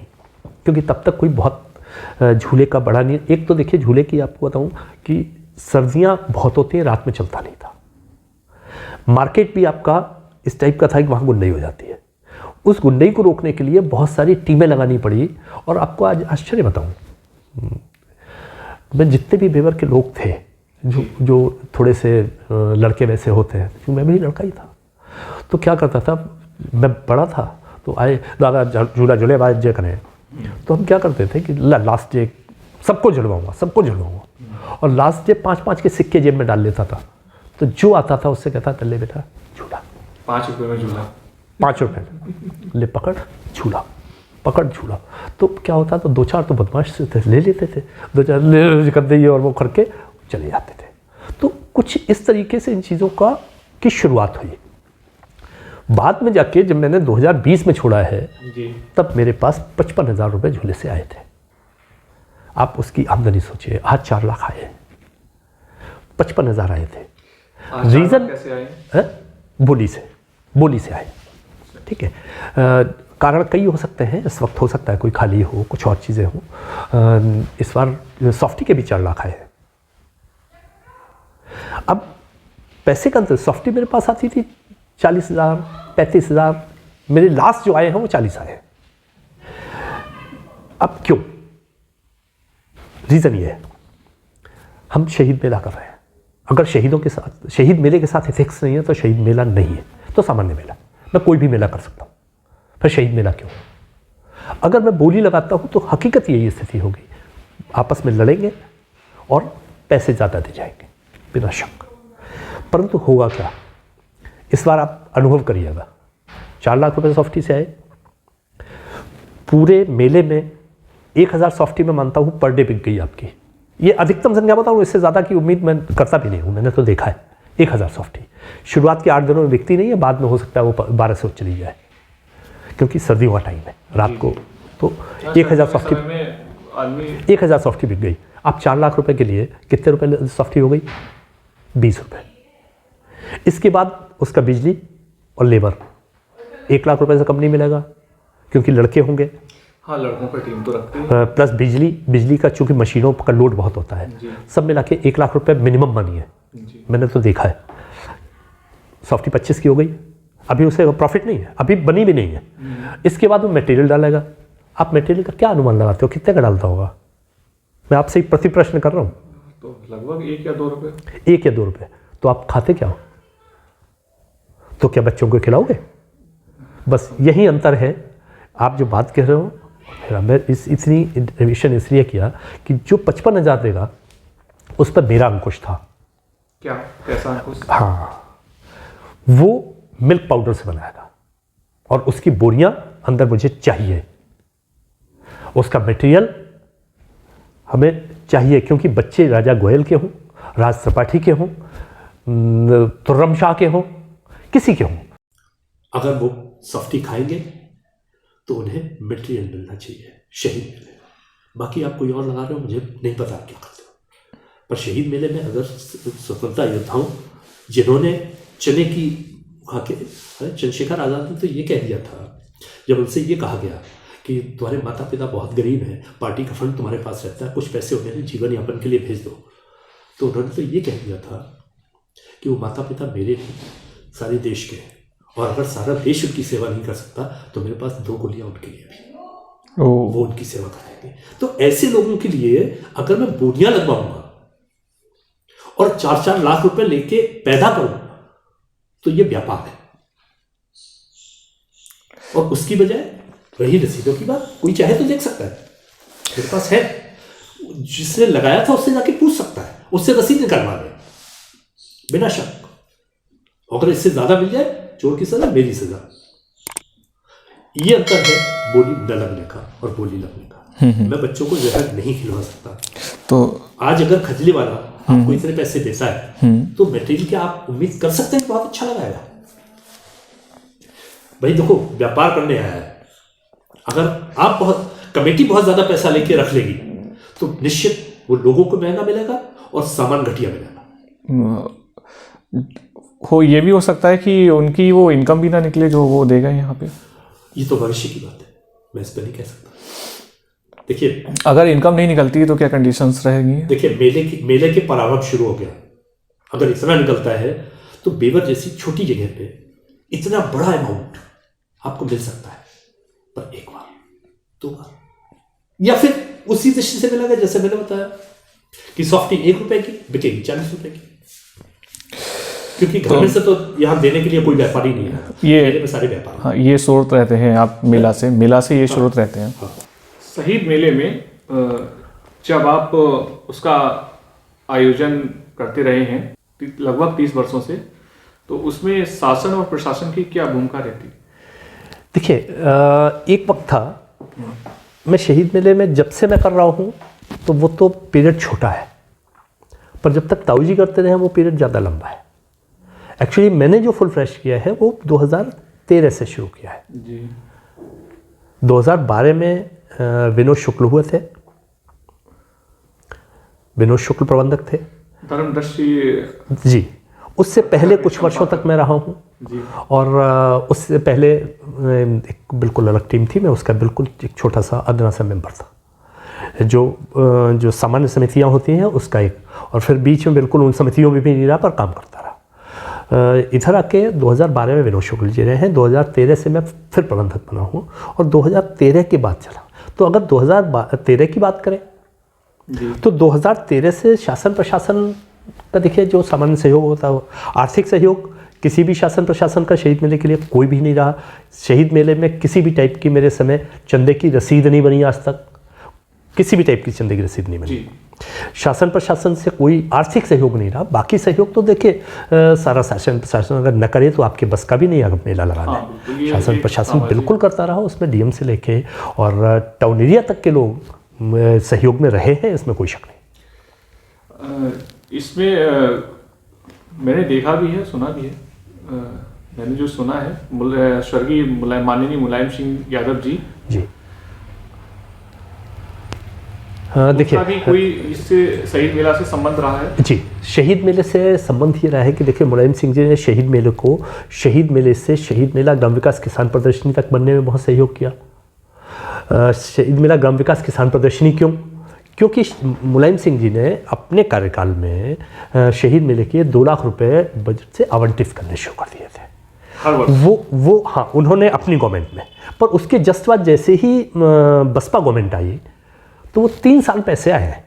क्योंकि तब तक कोई बहुत झूले का बड़ा नहीं। एक तो देखिए झूले की आपको बताऊं कि सर्दियां बहुत होती हैं, रात में चलता नहीं था। मार्केट भी आपका इस टाइप का था कि वहाँ गुंडई हो जाती है। उस गुंडई को रोकने के लिए बहुत सारी टीमें लगानी पड़ी। और आपको आज आश्चर्य बताऊं, मैं जितने भी बेवर के लोग थे जो थोड़े से लड़के वैसे होते हैं, क्योंकि मैं भी लड़का ही था, तो क्या करता था, मैं बड़ा था तो आए दादा झूला झूले बाद जे करें। तो हम क्या करते थे कि लास्ट डे सबको झुलवाऊंगा और लास्ट डे 5-5 के सिक्के जेब में डाल लेता था। तो जो आता था उससे कहता था ले बेटा झूला, 5 रुपये में झूला, 5 रुपये ले पकड़ झूला, पकड़ झूला। तो क्या होता, तो 2-4 तो बदमाश थे, ले लेते थे, 2-4 ले कर दिए और वो करके चले जाते थे। तो कुछ इस तरीके से इन चीज़ों की शुरुआत हुई। बाद में जाके जब मैंने 2020 में छोड़ा है जी, तब मेरे पास 55,000 रुपये झूले से आए थे। आप उसकी आमदनी सोचिए, आज 4 लाख आए, 55,000 आए थे। रीज़न कैसे आए? बोली से आए, ठीक है। कारण कई हो सकते हैं, इस वक्त हो सकता है कोई खाली हो, कुछ और चीज़ें हों। इस बार सॉफ्टी के भी 4 लाख आए हैं। अब पैसे का अंतर, सॉफ्टी मेरे पास आती थी 40,000, 35,000, मेरे लास्ट जो आए हैं वो 40 आए हैं। अब क्यों? रीज़न ये है, हम शहीद मेला कर रहे हैं। अगर शहीदों के साथ, शहीद मेले के साथ एथिक्स नहीं है तो शहीद मेला नहीं है, तो सामान्य मेला। मैं कोई भी मेला कर सकता हूँ, फिर शहीद मेला क्यों? अगर मैं बोली लगाता हूँ तो हकीकत यही स्थिति होगी, आपस में लड़ेंगे और पैसे ज़्यादा दे जाएंगे बिना शक। परंतु होगा क्या, इस बार आप अनुभव करिएगा। 4 लाख रुपए सॉफ्टी से आए, पूरे मेले में 1000 सॉफ्टी में मानता हूँ पर डे बिक गई आपकी। ये अधिकतम संख्या बताऊँ, इससे ज़्यादा की उम्मीद मैं करता भी नहीं हूँ, मैंने तो देखा है 1000 सॉफ्टी शुरुआत के 8 दिनों में बिकती नहीं है, बाद में हो सकता है वो 1200 चली जाए, क्योंकि सर्दियों का टाइम है रात को। तो 1000 सॉफ्टी, 1000 सॉफ्टी बिक गई। आप 4 लाख रुपए के लिए कितने रुपए सॉफ्टी हो गई? 20 रुपये। इसके बाद उसका बिजली और लेबर 1 लाख रुपए से कम नहीं मिलेगा, क्योंकि लड़के होंगे। हाँ, लड़कों का टीम तो रखते हैं। प्लस बिजली का चूंकि मशीनों का लोड बहुत होता है, सब मिला के 1 लाख रुपए मिनिमम मनी है। मैंने तो देखा है। सॉफ्टी 25 की हो गई, अभी उसे प्रॉफिट नहीं है, अभी बनी भी नहीं है। इसके बाद वो मटेरियल डालेगा। आप मटेरियल का क्या अनुमान लगाते हो, कितने का डालता होगा? मैं आपसे एक प्रति प्रश्न कर रहा हूँ। तो लगभग 1 या 2 रुपए। 1 या 2 रुपए। तो आप खाते क्या हो? तो क्या बच्चों को खिलाओगे? बस यही अंतर है। आप जो बात कह रहे हो, मैं इतनी रिविजन इसलिए किया कि जो 55,000 देगा उस पर मेरा अंकुश था। क्या? कैसा अंकुश? हाँ, वो मिल्क पाउडर से बनाएगा और उसकी बोरियां अंदर मुझे चाहिए, उसका मटेरियल हमें चाहिए, क्योंकि बच्चे राजा गोयल के हों, राज त्रिपाठी के हों, तुर्रम शाह के हों, किसी के हों, अगर वो सॉफ्टी खाएंगे तो उन्हें मटेरियल मिलना चाहिए, शहीद मिलेगा। बाकी आप कोई और लगा रहे हो, मुझे नहीं पता आप क्या करते हो, पर शहीद मेले में अगर स्वतंत्रता योद्धाओं जिन्होंने चने की खा के, चंद्रशेखर आज़ाद ने तो ये कह दिया था जब उनसे ये कहा गया कि तुम्हारे माता पिता बहुत गरीब हैं, पार्टी का फंड तुम्हारे पास रहता है, कुछ पैसे उन्हें जीवन यापन के लिए भेज दो, तो उन्होंने तो ये कह दिया था कि वो माता पिता मेरे नहीं, सारे देश के हैं, और अगर सारा देश उनकी सेवा नहीं कर सकता तो मेरे पास 2 गोलियां उनके लिए भी, वो उनकी सेवा करेंगे। तो ऐसे लोगों के लिए अगर मैं बोलियां लगवाऊंगा और 4-4 लाख रुपए लेके पैदा करूं तो ये व्यापार है। और उसकी बजाय रही रसीदों की बात, कोई चाहे तो देख सकता है, मेरे पास है, जिसने लगाया था उससे जाके पूछ सकता है, उससे रसीद निकलवा ले बिना शक। अगर इससे ज्यादा मिल जाए, चोर की सजा मेरी सजा। ये अंतर है बोली न लगने का और बोली लगने का। मैं बच्चों को जहर नहीं खिलवा सकता। तो आज अगर खजली वाला आपको इतने पैसे देता है तो मटेरियल क्या आप उम्मीद कर सकते हैं कि बहुत अच्छा लगाएगा? भाई देखो, व्यापार करने आया है, अगर आप कमेटी बहुत ज्यादा पैसा लेके रख लेगी तो निश्चित वो लोगों को महंगा मिलेगा और सामान घटिया मिलेगा। ये भी हो सकता है कि उनकी वो इनकम भी ना निकले जो वो देगा यहाँ पे। ये तो भविष्य की बात है, मैं इस पर नहीं कह सकता। देखिए, अगर इनकम नहीं निकलती है तो क्या कंडीशंस रहेंगी? देखिए, मेले के प्रारंभ शुरू हो गया, अगर इतना निकलता है तो बेवर जैसी छोटी जगह पे इतना बड़ा अमाउंट आपको मिल सकता है, पर 1 बार 2 बार, या फिर उसी दृष्टि से मिलेगा जैसे मैंने बताया कि सॉफ्टी 1 रुपए की बिकेगी 40 रुपए की, क्योंकि घर में से तो यहाँ देने के लिए कोई व्यापारी नहीं है, ये मेले में सारे व्यापारी। हाँ, ये स्रोत रहते हैं आप मिला से ये स्रोत रहते हैं। हाँ। शहीद मेले में जब आप उसका आयोजन करते रहे हैं लगभग 30 वर्षों से, तो उसमें शासन और प्रशासन की क्या भूमिका रहती? देखिए, एक वक्त था, मैं शहीद मेले में जब से मैं कर रहा हूँ तो वो तो पीरियड छोटा है, पर जब तक ताऊ जी करते रहे वो पीरियड ज़्यादा लंबा है। एक्चुअली मैंने जो फुल फ्रेश किया है वो 2013 से शुरू किया है जी। 2012 में विनोद शुक्ल हुए थे, विनोद शुक्ल प्रबंधक थे, धर्मदर्शी जी। उससे पहले कुछ वर्षों तक मैं रहा हूँ जी। और उससे पहले एक बिल्कुल अलग टीम थी, मैं उसका बिल्कुल एक छोटा सा अदना सा मेंबर था, जो सामान्य समितियाँ होती हैं उसका एक, और फिर बीच में बिल्कुल उन समितियों में भी नहीं रहा पर काम करता रहा। इधर आके 2012 में विनोद शुक्ल जी रहे हैं, 2013 से मैं फिर प्रबंधक बना हूँ और 2013 के बाद चला। तो अगर 2013 की बात करें तो 2013 से शासन प्रशासन का देखिए जो सामान्य सहयोग होता है, आर्थिक सहयोग किसी भी शासन प्रशासन का शहीद मेले के लिए कोई भी नहीं रहा। शहीद मेले में किसी भी टाइप की मेरे समय चंदे की रसीद नहीं बनी, आज तक किसी भी टाइप की चंदे की रसीद नहीं बनी। शासन प्रशासन से कोई आर्थिक सहयोग नहीं रहा। बाकी सहयोग तो देखिए सारा शासन प्रशासन अगर न करे तो आपके बस का भी नहीं अगर मेला लगाना है। शासन प्रशासन बिल्कुल करता रहा, उसमें डीएम से लेके और टाउन एरिया तक के लोग सहयोग में रहे हैं, इसमें कोई शक नहीं। इसमें मैंने देखा भी है, सुना भी है। मैंने जो सुना है स्वर्गीय माननीय मुलायम सिंह यादव जी देखिए कोई इससे शहीद मेला से संबंध रहा है जी। शहीद मेले से संबंध ये रहा है कि देखिए मुलायम सिंह जी ने शहीद मेले को शहीद मेले से शहीद मेला ग्राम विकास किसान प्रदर्शनी तक बनने में बहुत सहयोग किया। शहीद मेला ग्राम विकास किसान प्रदर्शनी क्यों? क्योंकि मुलायम सिंह जी ने अपने कार्यकाल में शहीद मेले के 2 लाख रुपए बजट से आवंटित करने शुरू कर दिए थे। वो हाँ, उन्होंने अपनी गवर्नमेंट में, पर उसके जस्ट बाद जैसे ही बसपा गवर्नमेंट आई तो वो 3 साल पैसे आए हैं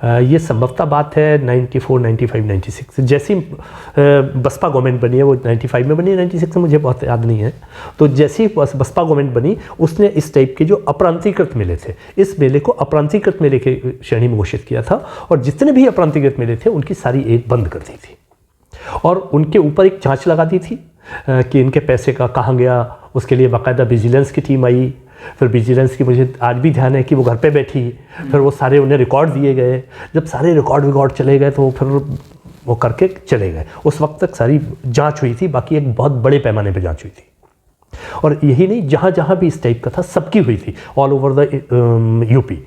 ये संभवतः बात है 94, 95, 96 जैसी बसपा गवर्नमेंट बनी है, वो 95 में बनी है, 96 में मुझे बहुत याद नहीं है। तो जैसी बसपा गवर्नमेंट बनी उसने इस टाइप के जो अपरांतीकृत मेले थे, इस मेले को अपरांतीकृत मेले के श्रेणी में घोषित किया था और जितने भी अपरांतीकृत मेले थे उनकी सारी एड बंद कर दी थी और उनके ऊपर एक जाँच लगा दी थी कि इनके पैसे का कहाँ गया। उसके लिए बाकायदा विजिलेंस की टीम आई, फिर विजिलेंस की मुझे आज भी ध्यान है कि वो घर पे बैठी, फिर वो सारे उन्हें रिकॉर्ड दिए गए। जब सारे रिकॉर्ड चले गए तो फिर वो करके चले गए। उस वक्त तक सारी जांच हुई थी, बाकी एक बहुत बड़े पैमाने पे जांच हुई थी। और यही नहीं, जहाँ जहाँ भी इस टाइप का था सबकी हुई थी, ऑल ओवर द यूपी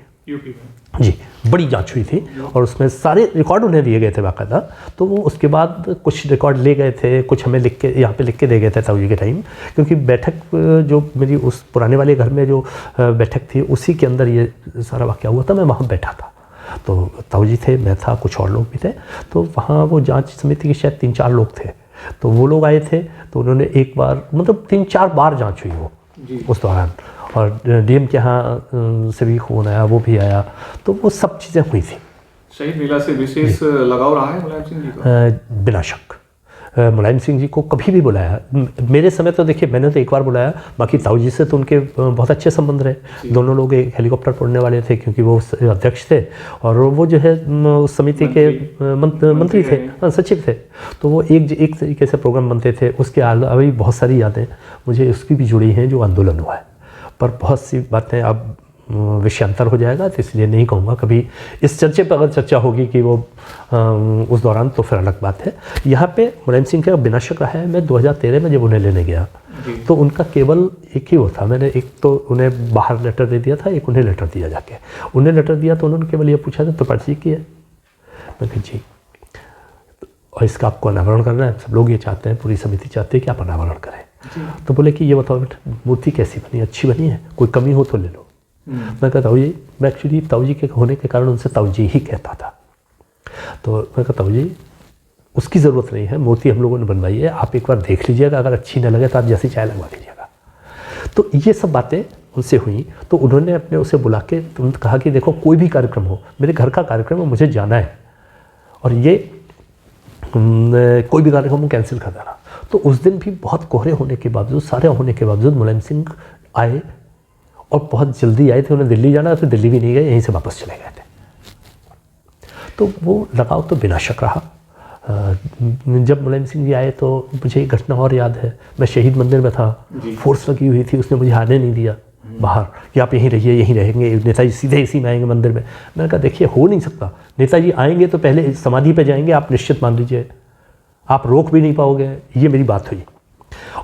जी, बड़ी जांच हुई थी और उसमें सारे रिकॉर्ड उन्हें दिए गए थे बाकायदा। तो वो उसके बाद कुछ रिकॉर्ड ले गए थे, कुछ हमें लिख के यहाँ पे लिख के दे गए थे ताऊ जी के टाइम, क्योंकि बैठक जो मेरी उस पुराने वाले घर में जो बैठक थी उसी के अंदर ये सारा वाक़या हुआ था। मैं वहाँ बैठा था, तो ताऊ जी थे, मैं था, कुछ और लोग भी थे। तो वहाँ वो जाँच समिति के शायद 3-4 लोग थे, तो वो लोग आए थे। तो उन्होंने एक बार मतलब 3-4 बार जाँच हुई वो उस दौरान, और डीएम के यहाँ से भी फ़ोन आया, वो भी आया, तो वो सब चीज़ें हुई थी। शहीद मेला से विशेष लगाव रहा है मुलायम सिंह जी का? बिना शक मुलायम सिंह जी को कभी भी बुलाया। मेरे समय तो देखिए मैंने तो एक बार बुलाया, बाकी ताऊ जी से तो उनके बहुत अच्छे संबंध रहे। दोनों लोग एक हेलीकॉप्टर उड़ने वाले थे क्योंकि वो अध्यक्ष थे और वो जो है उस समिति के मंत्री थे, सचिव थे। तो वो एक तरीके से प्रोग्राम बनते थे। उसके अलावा बहुत सारी यादें मुझे उसकी भी जुड़ी हैं जो आंदोलन हुआ है, पर बहुत सी बातें अब विषयांतर हो जाएगा तो इसलिए नहीं कहूँगा। कभी इस चर्चे पर अगर चर्चा होगी कि वो उस दौरान, तो फिर अलग बात है। यहाँ पे मुलायम सिंह का बिना शक रहा है। मैं 2013 में जब उन्हें लेने गया तो उनका केवल एक ही वो था, मैंने एक तो उन्हें बाहर लेटर दे दिया था, एक उन्हें लेटर दिया जाके। उन्हें लेटर दिया तो उन्होंने केवल ये पूछा था त्रिपाठी जी की है, मैं कहा जी, और इसका आपको अनावरण करना है। सब लोग ये चाहते हैं, पूरी समिति चाहती है कि आप अनावरण करें। तो बोले कि ये बताओ बेटा मूर्ति कैसी बनी, अच्छी बनी है, कोई कमी हो तो ले लो। मैं कहता हूँ जी, मैं एक्चुअली ताऊ जी के होने के कारण उनसे ताऊ जी ही कहता था। तो मैं कहता हूँ जी उसकी ज़रूरत नहीं है, मूर्ति हम लोगों ने बनवाई है, आप एक बार देख लीजिएगा, अगर अच्छी ना लगे तो आप जैसी चाय लगवा लीजिएगा। तो ये सब बातें उनसे हुई। तो उन्होंने अपने उसे बुला के तुरंत कहा कि देखो कोई भी कार्यक्रम हो, मेरे घर का कार्यक्रम है, मुझे जाना है और ये कोई भी कार्यक्रम कैंसिल कर देना। तो उस दिन भी बहुत कोहरे होने के बावजूद, सारे होने के बावजूद मुलायम सिंह आए और बहुत जल्दी आए थे। उन्हें दिल्ली जाना, फिर दिल्ली भी नहीं गए, यहीं से वापस चले गए थे। तो वो लगाव तो बिना शक रहा। जब मुलायम सिंह जी आए तो मुझे एक घटना और याद है। मैं शहीद मंदिर में था, फोर्स लगी हुई थी, उसने मुझे आने नहीं दिया बाहर कि आप यहीं रहिए, यहीं रहेंगे, नेताजी सीधे इसी में आएंगे मंदिर में। मैंने कहा देखिए हो नहीं सकता, नेताजी आएंगे तो पहले समाधि पे जाएंगे, आप निश्चित मान लीजिए, आप रोक भी नहीं पाओगे। ये मेरी बात हुई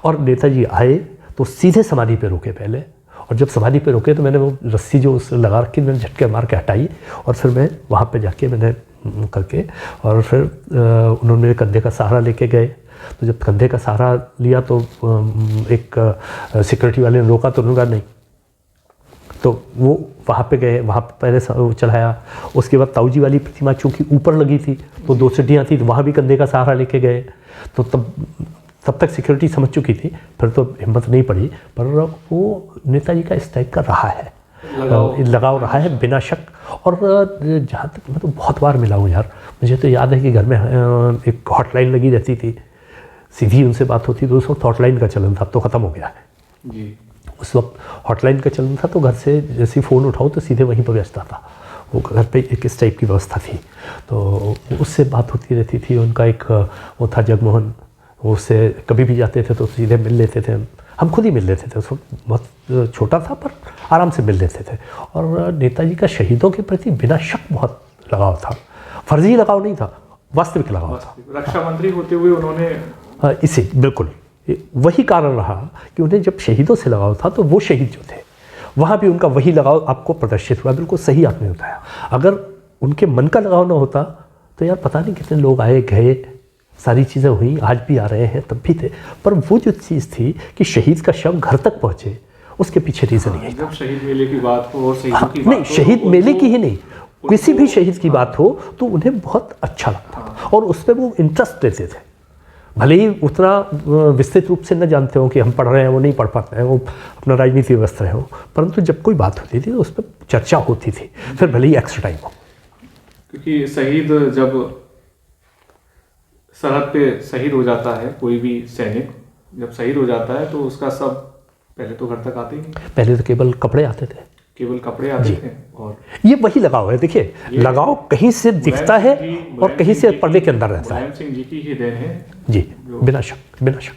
और नेताजी आए तो सीधे समाधि पे रोके पहले, और जब समाधि पे रोके तो मैंने वो रस्सी जो उस लगा रखी मैंने झटके मार के हटाई और फिर मैं वहाँ पे जाके मैंने करके, और फिर उन्होंने मेरे कंधे का सहारा लेके गए। तो जब कंधे का सहारा लिया तो एक सिक्योरिटी वाले ने रोका तो उन्होंने कहा नहीं, तो वो वहाँ पे गए, वहाँ पे पहले चढ़ाया। उसके बाद ताऊ जी वाली प्रतिमा चूँकि ऊपर लगी थी तो 2 सीढ़ियाँ थी, तो वहाँ भी कंधे का सहारा लेके गए। तो तब तक सिक्योरिटी समझ चुकी थी, फिर तो हिम्मत नहीं पड़ी। पर वो नेताजी का इस टाइप का रहा है, लगाव रहा है बिना शक। और जहाँ तक मैं तो बहुत बार मिला हूँ यार, मुझे तो याद है कि घर में एक हॉटलाइन लगी रहती थी, सीधी उनसे बात होती। तो उस वक्त हॉटलाइन का चलन था, अब तो ख़त्म हो गया है जी। उस वक्त हॉटलाइन का चलन था, तो घर से जैसे फ़ोन उठाओ तो सीधे वहीं पर व्यस्त था। वो घर पे एक इस टाइप की व्यवस्था थी, तो उससे बात होती रहती थी। उनका एक वो था जगमोहन, उससे कभी भी जाते थे तो सीधे मिल लेते थे। हम खुद ही मिल लेते थे, उस वक्त बहुत छोटा था पर आराम से मिल लेते थे। और नेताजी का शहीदों के प्रति बिना शक बहुत लगाव था, फर्जी लगाव नहीं था, वास्तविक लगाव था। रक्षा मंत्री होते हुए उन्होंने इसे बिल्कुल वही कारण रहा कि उन्हें जब शहीदों से लगाव था तो वो शहीद जो थे वहाँ भी उनका वही लगाव आपको प्रदर्शित हुआ। बिल्कुल सही आपने बताया। अगर उनके मन का लगाव ना होता तो यार पता नहीं कितने लोग आए गए, सारी चीज़ें हुई, आज भी आ रहे हैं, तब भी थे। पर वो जो चीज़ थी कि शहीद का शव घर तक पहुँचे, उसके पीछे रीज़न यही था। शहीद मेले की बात हो और शहीदों की नहीं, शहीद मेले की ही नहीं, किसी भी शहीद की बात हो तो उन्हें बहुत अच्छा लगता और उस पर वो इंटरेस्ट लेते थे। भले ही उतना विस्तृत रूप से न जानते हो कि हम पढ़ रहे हैं, वो नहीं पढ़ पाते हैं, वो अपना राजनीति व्यस्त रहे हो, परंतु जब कोई बात होती थी तो उस पर चर्चा होती थी, फिर भले ही एक्स्ट्रा टाइम हो। क्योंकि शहीद जब सरहद पे शहीद हो जाता है, कोई भी सैनिक जब शहीद हो जाता है तो उसका सब पहले तो घर तक आते ही नहीं, पहले तो केवल कपड़े आते थे, केवल कपड़े आते थे। और ये वही लगाव है। देखिए, लगाव कहीं से दिखता है और कहीं से पर्दे के अंदर रहता है। मुलायम सिंह जी की ही देन है जी, बिना शक, बिना शक।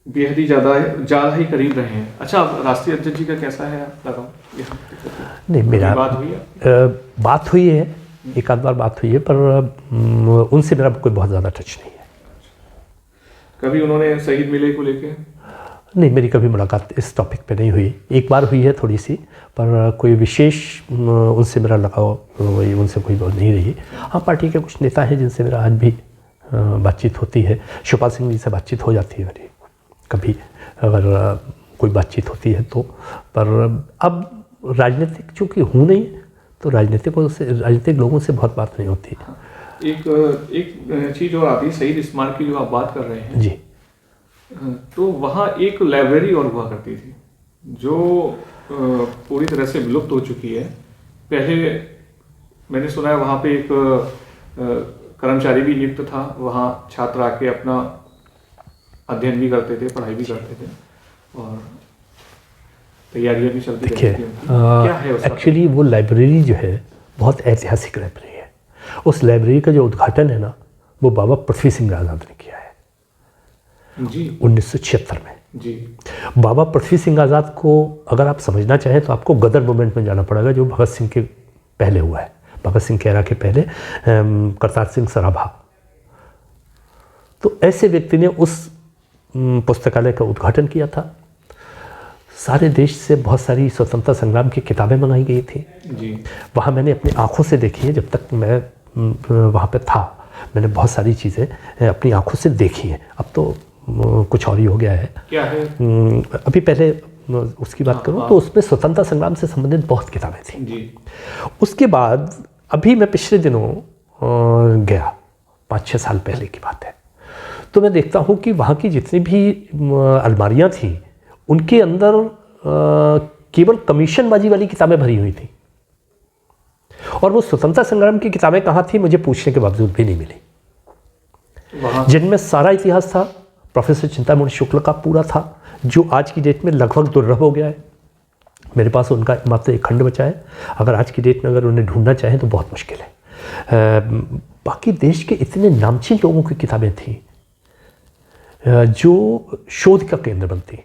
बेहद ही ज़्यादा ही करीब रहे हैं। अच्छा, राष्ट्रीय अध्यक्ष जी का कैसा है लगाव? नहीं, मेरा बात हुई है? बात हुई है, एक आध बार बात हुई है, पर उनसे मेरा कोई बहुत ज़्यादा टच नहीं है। कभी उन्होंने शहीद मेले को लेके? नहीं, मेरी कभी मुलाकात इस टॉपिक पे नहीं हुई। एक बार हुई है थोड़ी सी, पर कोई विशेष उनसे मेरा लगाव, वही उनसे कोई बात नहीं रही। हाँ, पार्टी के कुछ नेता हैं जिनसे मेरा आज भी बातचीत होती है। शिवपाल सिंह जी से बातचीत हो जाती है मेरी कभी, अगर कोई बातचीत होती है तो। पर अब राजनीतिक चूँकि हूँ नहीं, तो राजनीतिक लोगों से बहुत बात नहीं होती। एक चीज़ और आती है, शहीद स्मारक की जो आप बात कर रहे हैं जी, तो वहाँ एक लाइब्रेरी और हुआ करती थी जो पूरी तरह से विलुप्त हो चुकी है। पहले मैंने सुना है वहाँ पे एक कर्मचारी भी नियुक्त था, वहाँ छात्र आके अपना अध्ययन भी करते थे, पढ़ाई भी करते थे और तैयारियां भी चलती रहती थी। क्या है उसका? एक्चुअली वो लाइब्रेरी जो है बहुत ऐतिहासिक लाइब्रेरी है। उस लाइब्रेरी का जो उद्घाटन है ना, वो बाबा पृथ्वी सिंह आज़ाद ने किया है जी, 1976 में। जी। बाबा पृथ्वी सिंह आज़ाद को अगर आप समझना चाहें तो आपको गदर मूवमेंट में जाना पड़ेगा, जो भगत सिंह के पहले हुआ है, भगत सिंह के एरा के पहले, करतार सिंह सराभा। तो ऐसे व्यक्ति ने उस पुस्तकालय का उद्घाटन किया था। सारे देश से बहुत सारी स्वतंत्रता संग्राम की किताबें मंगाई गई थी जी। वहाँ मैंने अपनी आंखों से देखी है। जब तक मैं वहाँ पे था, मैंने बहुत सारी चीज़ें अपनी आंखों से देखी हैं। अब तो कुछ और ही हो गया है। क्या है? अभी पहले उसकी बात करूँ तो उसमें स्वतंत्रता संग्राम से संबंधित बहुत किताबें थी जी। उसके बाद अभी मैं पिछले दिनों गया, 5-6 साल पहले की बात है, तो मैं देखता हूँ कि वहाँ की जितनी भी अलमारियाँ थी उनके अंदर केवल कमीशनबाजी वाली किताबें भरी हुई थी, और वो स्वतंत्रता संग्राम की किताबें कहाँ थी मुझे पूछने के बावजूद भी नहीं मिली, जिनमें सारा इतिहास था। प्रोफेसर चिंतामणि शुक्ल का पूरा था, जो आज की डेट में लगभग दुर्लभ हो गया है। मेरे पास उनका मात्र एक खंड बचा है। अगर आज की डेट में अगर उन्हें ढूंढना चाहें तो बहुत मुश्किल है। बाकी देश के इतने नामचीन लोगों की किताबें थी जो शोध का केंद्र बनती।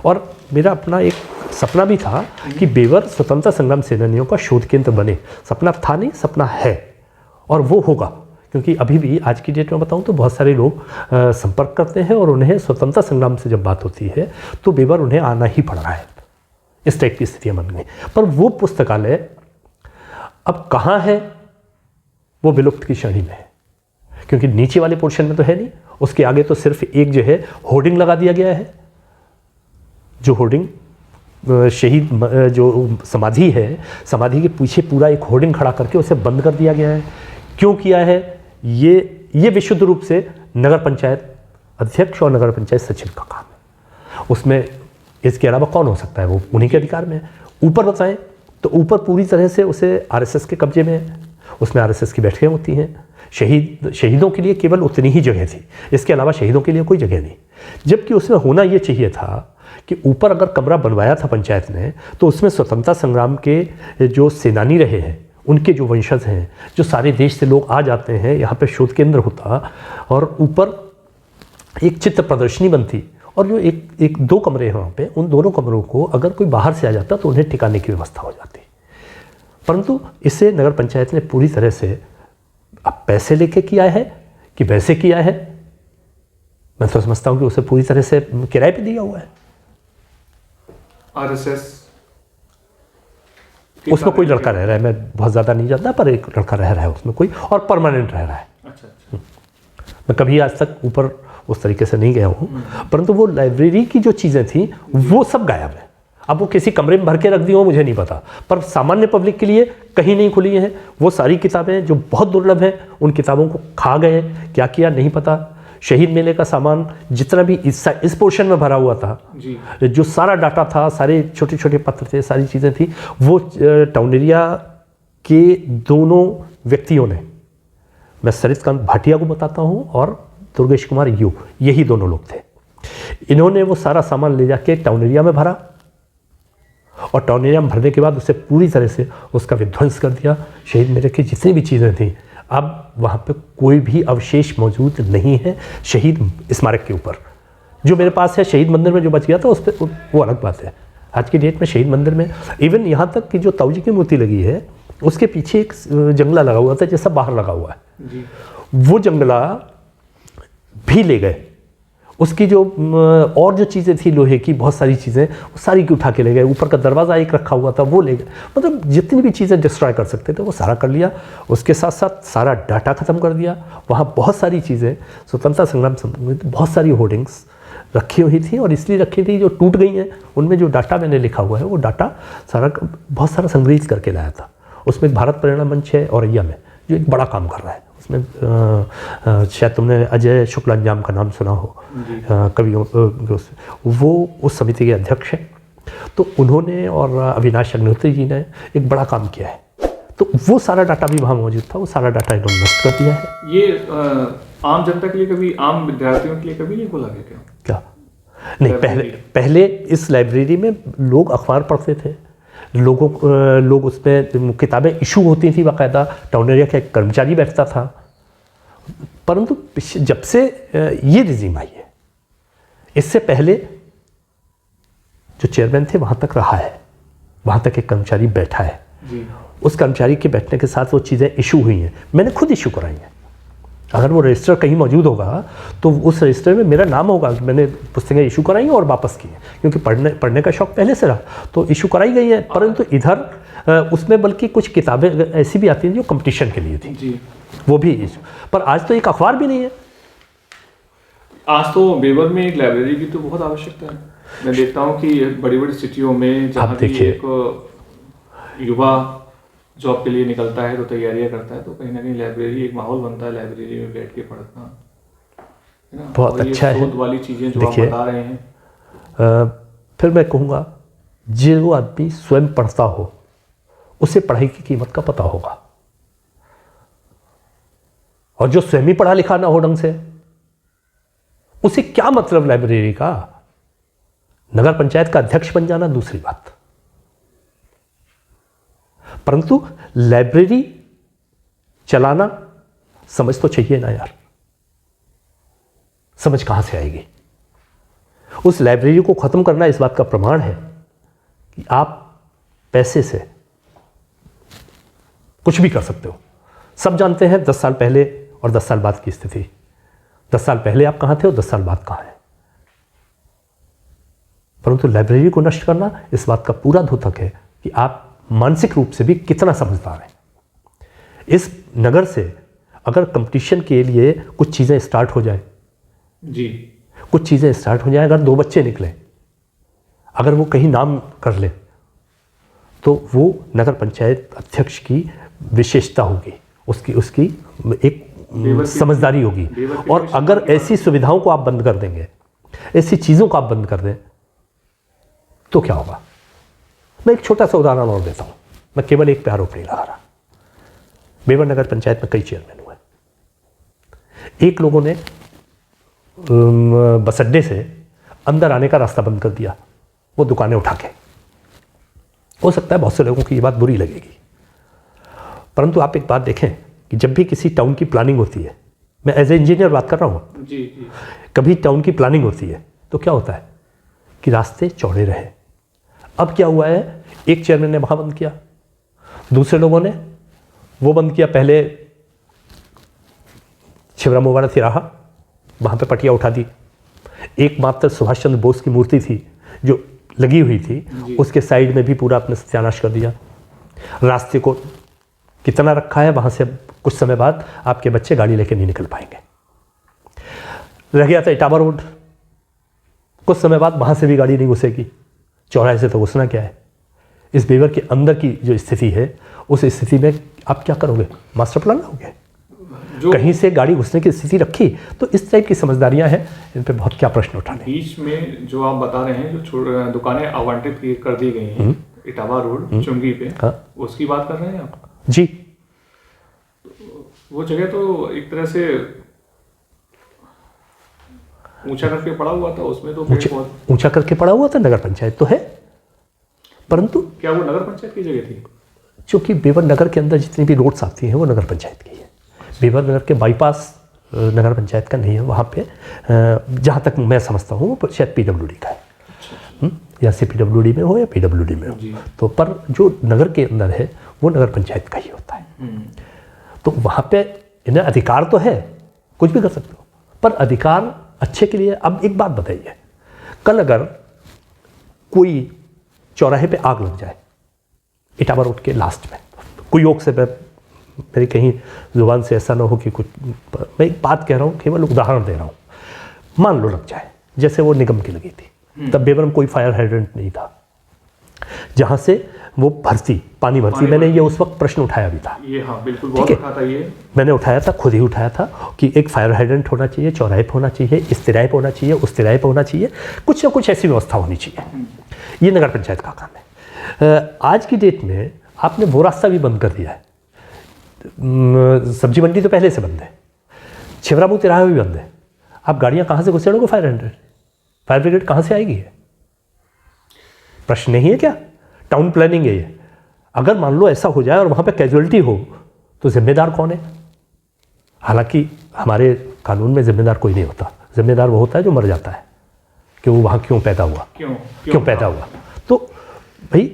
और मेरा अपना एक सपना भी था कि बेवर स्वतंत्रता संग्राम सेनानियों का शोध केंद्र बने। सपना था नहीं, सपना है, और वो होगा, क्योंकि अभी भी आज की डेट में बताऊं तो बहुत सारे लोग संपर्क करते हैं और उन्हें स्वतंत्रता संग्राम से जब बात होती है तो बेवर उन्हें आना ही पड़ रहा है। इस टाइप की स्थितियाँ बन गई। पर वो पुस्तकालय अब कहाँ है, वो विलुप्त की श्रेणी में है, क्योंकि नीचे वाले पोर्शन में तो है नहीं। उसके आगे तो सिर्फ एक जो है होर्डिंग लगा दिया गया है, जो होर्डिंग शहीद जो समाधि है, समाधि के पीछे पूरा एक होर्डिंग खड़ा करके उसे बंद कर दिया गया है। क्यों किया है? ये विशुद्ध रूप से नगर पंचायत अध्यक्ष और नगर पंचायत सचिव का काम है। उसमें इसके अलावा कौन हो सकता है, वो उन्हीं के अधिकार में है। ऊपर बताएं तो ऊपर पूरी तरह से उसे आरएसएस के कब्जे में है, उसमें आरएसएस की बैठकें होती हैं। शहीदों के लिए केवल उतनी ही जगह थी, इसके अलावा शहीदों के लिए कोई जगह नहीं। जबकि उसमें होना ये चाहिए था कि ऊपर अगर कमरा बनवाया था पंचायत ने, तो उसमें स्वतंत्रता संग्राम के जो सेनानी रहे हैं, उनके जो वंशज हैं, जो सारे देश से लोग आ जाते हैं, यहाँ पे शोध केंद्र होता और ऊपर एक चित्र प्रदर्शनी बनती, और जो एक दो कमरे हैं वहाँ पे, उन दोनों कमरों को अगर कोई बाहर से आ जाता तो उन्हें टिकाने की व्यवस्था हो जाती। परंतु इसे नगर पंचायत ने पूरी तरह से अब पैसे लेके किया है कि वैसे किया है, मैं तो समझता हूँ कि उसे पूरी तरह से किराए पे दिया हुआ है। आरएसएस उसमें कोई लड़का रह रहा है, मैं बहुत ज़्यादा नहीं जानता, पर एक लड़का रह रहा है उसमें कोई, और परमानेंट रह रहा है। अच्छा। मैं कभी आज तक ऊपर उस तरीके से नहीं गया हूँ, परंतु वो लाइब्रेरी की जो चीज़ें थी वो सब गायब है। अब वो किसी कमरे में भर के रख दी हो मुझे नहीं पता, पर सामान्य पब्लिक के लिए कहीं नहीं खुली हैं। वो सारी किताबें जो बहुत दुर्लभ हैं, उन किताबों को खा गए, क्या किया नहीं पता। शहीद मेले का सामान जितना भी इस पोर्शन में भरा हुआ था जी, जो सारा डाटा था, सारे छोटे छोटे पत्र थे, सारी चीज़ें थी, वो टाउन एरिया के दोनों व्यक्तियों ने, मैं सरितकांत भाटिया को बताता हूँ और दुर्गेश कुमार यू, यही दोनों लोग थे। इन्होंने वो सारा सामान ले जाके टाउन एरिया में भरा और टाउन एरिया में भरने के बाद उसे पूरी तरह से उसका विध्वंस कर दिया। शहीद मेरे की जितनी भी चीज़ें थीं, अब वहाँ पे कोई भी अवशेष मौजूद नहीं है शहीद स्मारक के ऊपर। जो मेरे पास है शहीद मंदिर में जो बच गया था उस पर वो अलग बात है। आज की डेट में शहीद मंदिर में इवन यहाँ तक कि जो ताऊ जी की मूर्ति लगी है उसके पीछे एक जंगला लगा हुआ था जैसा बाहर लगा हुआ है जी। वो जंगला भी ले गए। उसकी जो और जो चीज़ें थी लोहे की, बहुत सारी चीज़ें, वो सारी की उठा के ले गए। ऊपर का दरवाज़ा एक रखा हुआ था वो ले गए। मतलब जितनी भी चीज़ें डिस्ट्रॉय कर सकते थे वो सारा कर लिया। उसके साथ साथ सारा डाटा ख़त्म कर दिया। वहाँ बहुत सारी चीज़ें स्वतंत्रता संग्राम से संबंधित बहुत सारी होर्डिंग्स रखी हुई थी और इसलिए रखी थी जो टूट गई हैं। उनमें जो डाटा मैंने लिखा हुआ है वो डाटा सारा बहुत सारा संग्रहित करके लाया था। उसमें भारत प्रेरणा मंच है औरैया में जो एक बड़ा काम कर रहा है। उसमें शायद तुमने अजय शुक्लांजाम का नाम सुना हो, कवियों, वो उस समिति के अध्यक्ष हैं। तो उन्होंने और अविनाश अग्निहोत्री जी ने एक बड़ा काम किया है। तो वो सारा डाटा भी वहाँ मौजूद था, वो सारा डाटा इन्होंने नष्ट कर दिया है। ये आम जनता के लिए कभी, आम विद्यार्थियों के लिए कभी नहीं खोला गया क्या? नहीं, पहले इस लाइब्रेरी में लोग अखबार पढ़ते थे। लोग उसमें किताबें इशू होती थी बाकायदा। टाउन एरिया का एक कर्मचारी बैठता था। परंतु जब से ये रिजीम आई है, इससे पहले जो चेयरमैन थे वहाँ तक रहा है, वहाँ तक एक कर्मचारी बैठा है जी। उस कर्मचारी के बैठने के साथ वो चीज़ें इशू हुई हैं। मैंने खुद इशू कराई हैं। अगर वो रजिस्टर कहीं मौजूद होगा तो उस रजिस्टर में मेरा नाम होगा। मैंने पुस्तकें इशू कराई हैं और वापस की हैं क्योंकि पढ़ने का शौक़ पहले से रहा, तो इशू कराई गई है। परंतु इधर उसमें बल्कि कुछ किताबें ऐसी भी आती हैं जो कंपटीशन के लिए थी जी। वो भी इशू। पर आज तो एक अखबार भी नहीं है। आज तो बेवर में एक लाइब्रेरी की तो बहुत आवश्यकता है। मैं देखता हूँ कि बड़ी बड़ी सिटियों में जहाँ भी एक युवा जॉब के लिए निकलता है तो तैयारियां करता है, तो कहीं ना कहीं लाइब्रेरी एक माहौल बनता है, लाइब्रेरी में बैठ के पढ़ना, है ना। बहुत अच्छा है। शोध वाली चीज़ें जो आप बता रहे हैं, फिर मैं कहूँगा जो आदमी स्वयं पढ़ता हो उसे पढ़ाई की कीमत का पता होगा, और जो स्वयं ही पढ़ा लिखा ना हो ढंग से उसे क्या मतलब लाइब्रेरी का। नगर पंचायत का अध्यक्ष बन जाना दूसरी बात, परंतु लाइब्रेरी चलाना समझ तो चाहिए ना यार। समझ कहां से आएगी? उस लाइब्रेरी को खत्म करना इस बात का प्रमाण है कि आप पैसे से कुछ भी कर सकते हो। सब जानते हैं 10 साल पहले और 10 साल बाद की स्थिति। 10 साल पहले आप कहां थे और 10 साल बाद कहां हैं। परंतु लाइब्रेरी को नष्ट करना इस बात का पूरा द्योतक है कि आप मानसिक रूप से भी कितना समझदार हैं। इस नगर से अगर कंपटीशन के लिए कुछ चीज़ें स्टार्ट हो जाए जी, कुछ चीज़ें स्टार्ट हो जाए, अगर 2 बच्चे निकले, अगर वो कहीं नाम कर ले, तो वो नगर पंचायत अध्यक्ष की विशेषता होगी, उसकी एक समझदारी होगी। और अगर ऐसी सुविधाओं को आप बंद कर देंगे, ऐसी चीज़ों को आप बंद कर दें, तो क्या होगा? मैं एक छोटा सा उदाहरण और देता हूँ। मैं केवल एक पे आरोप नहीं लगा रहा। बेवर नगर पंचायत में कई चेयरमैन हुए। एक लोगों ने बस अड्डे से अंदर आने का रास्ता बंद कर दिया, वो दुकानें उठा के। हो सकता है बहुत से लोगों की ये बात बुरी लगेगी, परंतु आप एक बात देखें कि जब भी किसी टाउन की प्लानिंग होती है, मैं एज ए इंजीनियर बात कर रहा हूँ जी जी, कभी टाउन की प्लानिंग होती है तो क्या होता है कि रास्ते चौड़े रहे। अब क्या हुआ है, एक चेयरमैन ने वहाँ बंद किया, दूसरे लोगों ने वो बंद किया। पहले शिवराम मुबारक तिराहा, वहाँ पे पटिया उठा दी। एकमात्र सुभाष चंद्र बोस की मूर्ति थी जो लगी हुई थी, उसके साइड में भी पूरा अपने सत्यानाश कर दिया। रास्ते को कितना रखा है, वहाँ से कुछ समय बाद आपके बच्चे गाड़ी लेके नहीं निकल पाएंगे। रह गया था इटावा रोड, कुछ समय बाद वहाँ से भी गाड़ी नहीं घुसेगी। चौराहे से तो घुसना क्या है। इस बेवर के अंदर की जो स्थिति है, उस स्थिति में आप क्या करोगे? मास्टर प्लान लाओगे? कहीं से गाड़ी घुसने की स्थिति रखी, तो इस टाइप की समझदारियां हैं, इन पे बहुत क्या प्रश्न उठाने। बीच में जो आप बता रहे हैं, जो दुकानें आवंटित कर दी गई हैं इटावा रोड चुंगी पे, हाँ। उसकी बात कर रहे हैं आप? जी। वो जगह तो एक तरह से ऊंचा करके पड़ा हुआ था, उसमें तो पेड़ पौधे ऊंचा करके पड़ा हुआ था, नगर पंचायत तो है, परंतु क्या वो नगर पंचायत की जगह थी? चूंकि बेवर नगर के अंदर जितनी भी रोड्स आती हैं वो नगर पंचायत की है। बेवर नगर के बाईपास नगर पंचायत का नहीं है, वहाँ पे जहाँ तक मैं समझता हूँ वो शायद PWD का है, या CPWD में हो या PWD में हो, तो पर जो नगर के अंदर है वो नगर पंचायत का ही होता है। तो वहाँ पे इन्हें अधिकार तो है, कुछ भी कर सकते हो, पर अधिकार अच्छे के लिए। अब एक बात बताइए, कल अगर कोई चौराहे पे आग लग जाए इटावा रोड के लास्ट में, कोई योग से मेरी कहीं जुबान से ऐसा ना हो कि कुछ, मैं एक बात कह रहा हूँ, केवल उदाहरण दे रहा हूँ, मान लो लग जाए, जैसे वो निगम की लगी थी, तब बेवर में कोई फायर हाइड्रेंट नहीं था जहाँ से वो भरती पानी भरती। मैंने ये उस वक्त प्रश्न उठाया भी था, ये हाँ बिल्कुल बहुत उठा था, ये मैंने उठाया था, खुद ही उठाया था कि एक फायर हाइड्रेंट होना चाहिए, चौराहे पे होना चाहिए, इस तिराहे पे होना चाहिए, उस तिराहे पे होना चाहिए, कुछ ना कुछ ऐसी व्यवस्था होनी चाहिए। ये नगर पंचायत का काम है। आज की डेट में आपने वो रास्ता भी बंद कर दिया है, सब्जी मंडी तो पहले से बंद है, छिबरामऊ तिराहा भी बंद है। आप गाड़ियाँ कहाँ से घुसेड़ोगे? फायर ब्रिगेड कहाँ से आएगी? है प्रश्न नहीं है क्या? टाउन प्लानिंग है ये। अगर मान लो ऐसा हो जाए और वहाँ पे कैजुअलिटी हो तो जिम्मेदार कौन है? हालांकि हमारे कानून में जिम्मेदार कोई नहीं होता, जिम्मेदार वो होता है जो मर जाता है, कि वो वहाँ क्यों पैदा हुआ, क्यों पैदा हुआ। तो भाई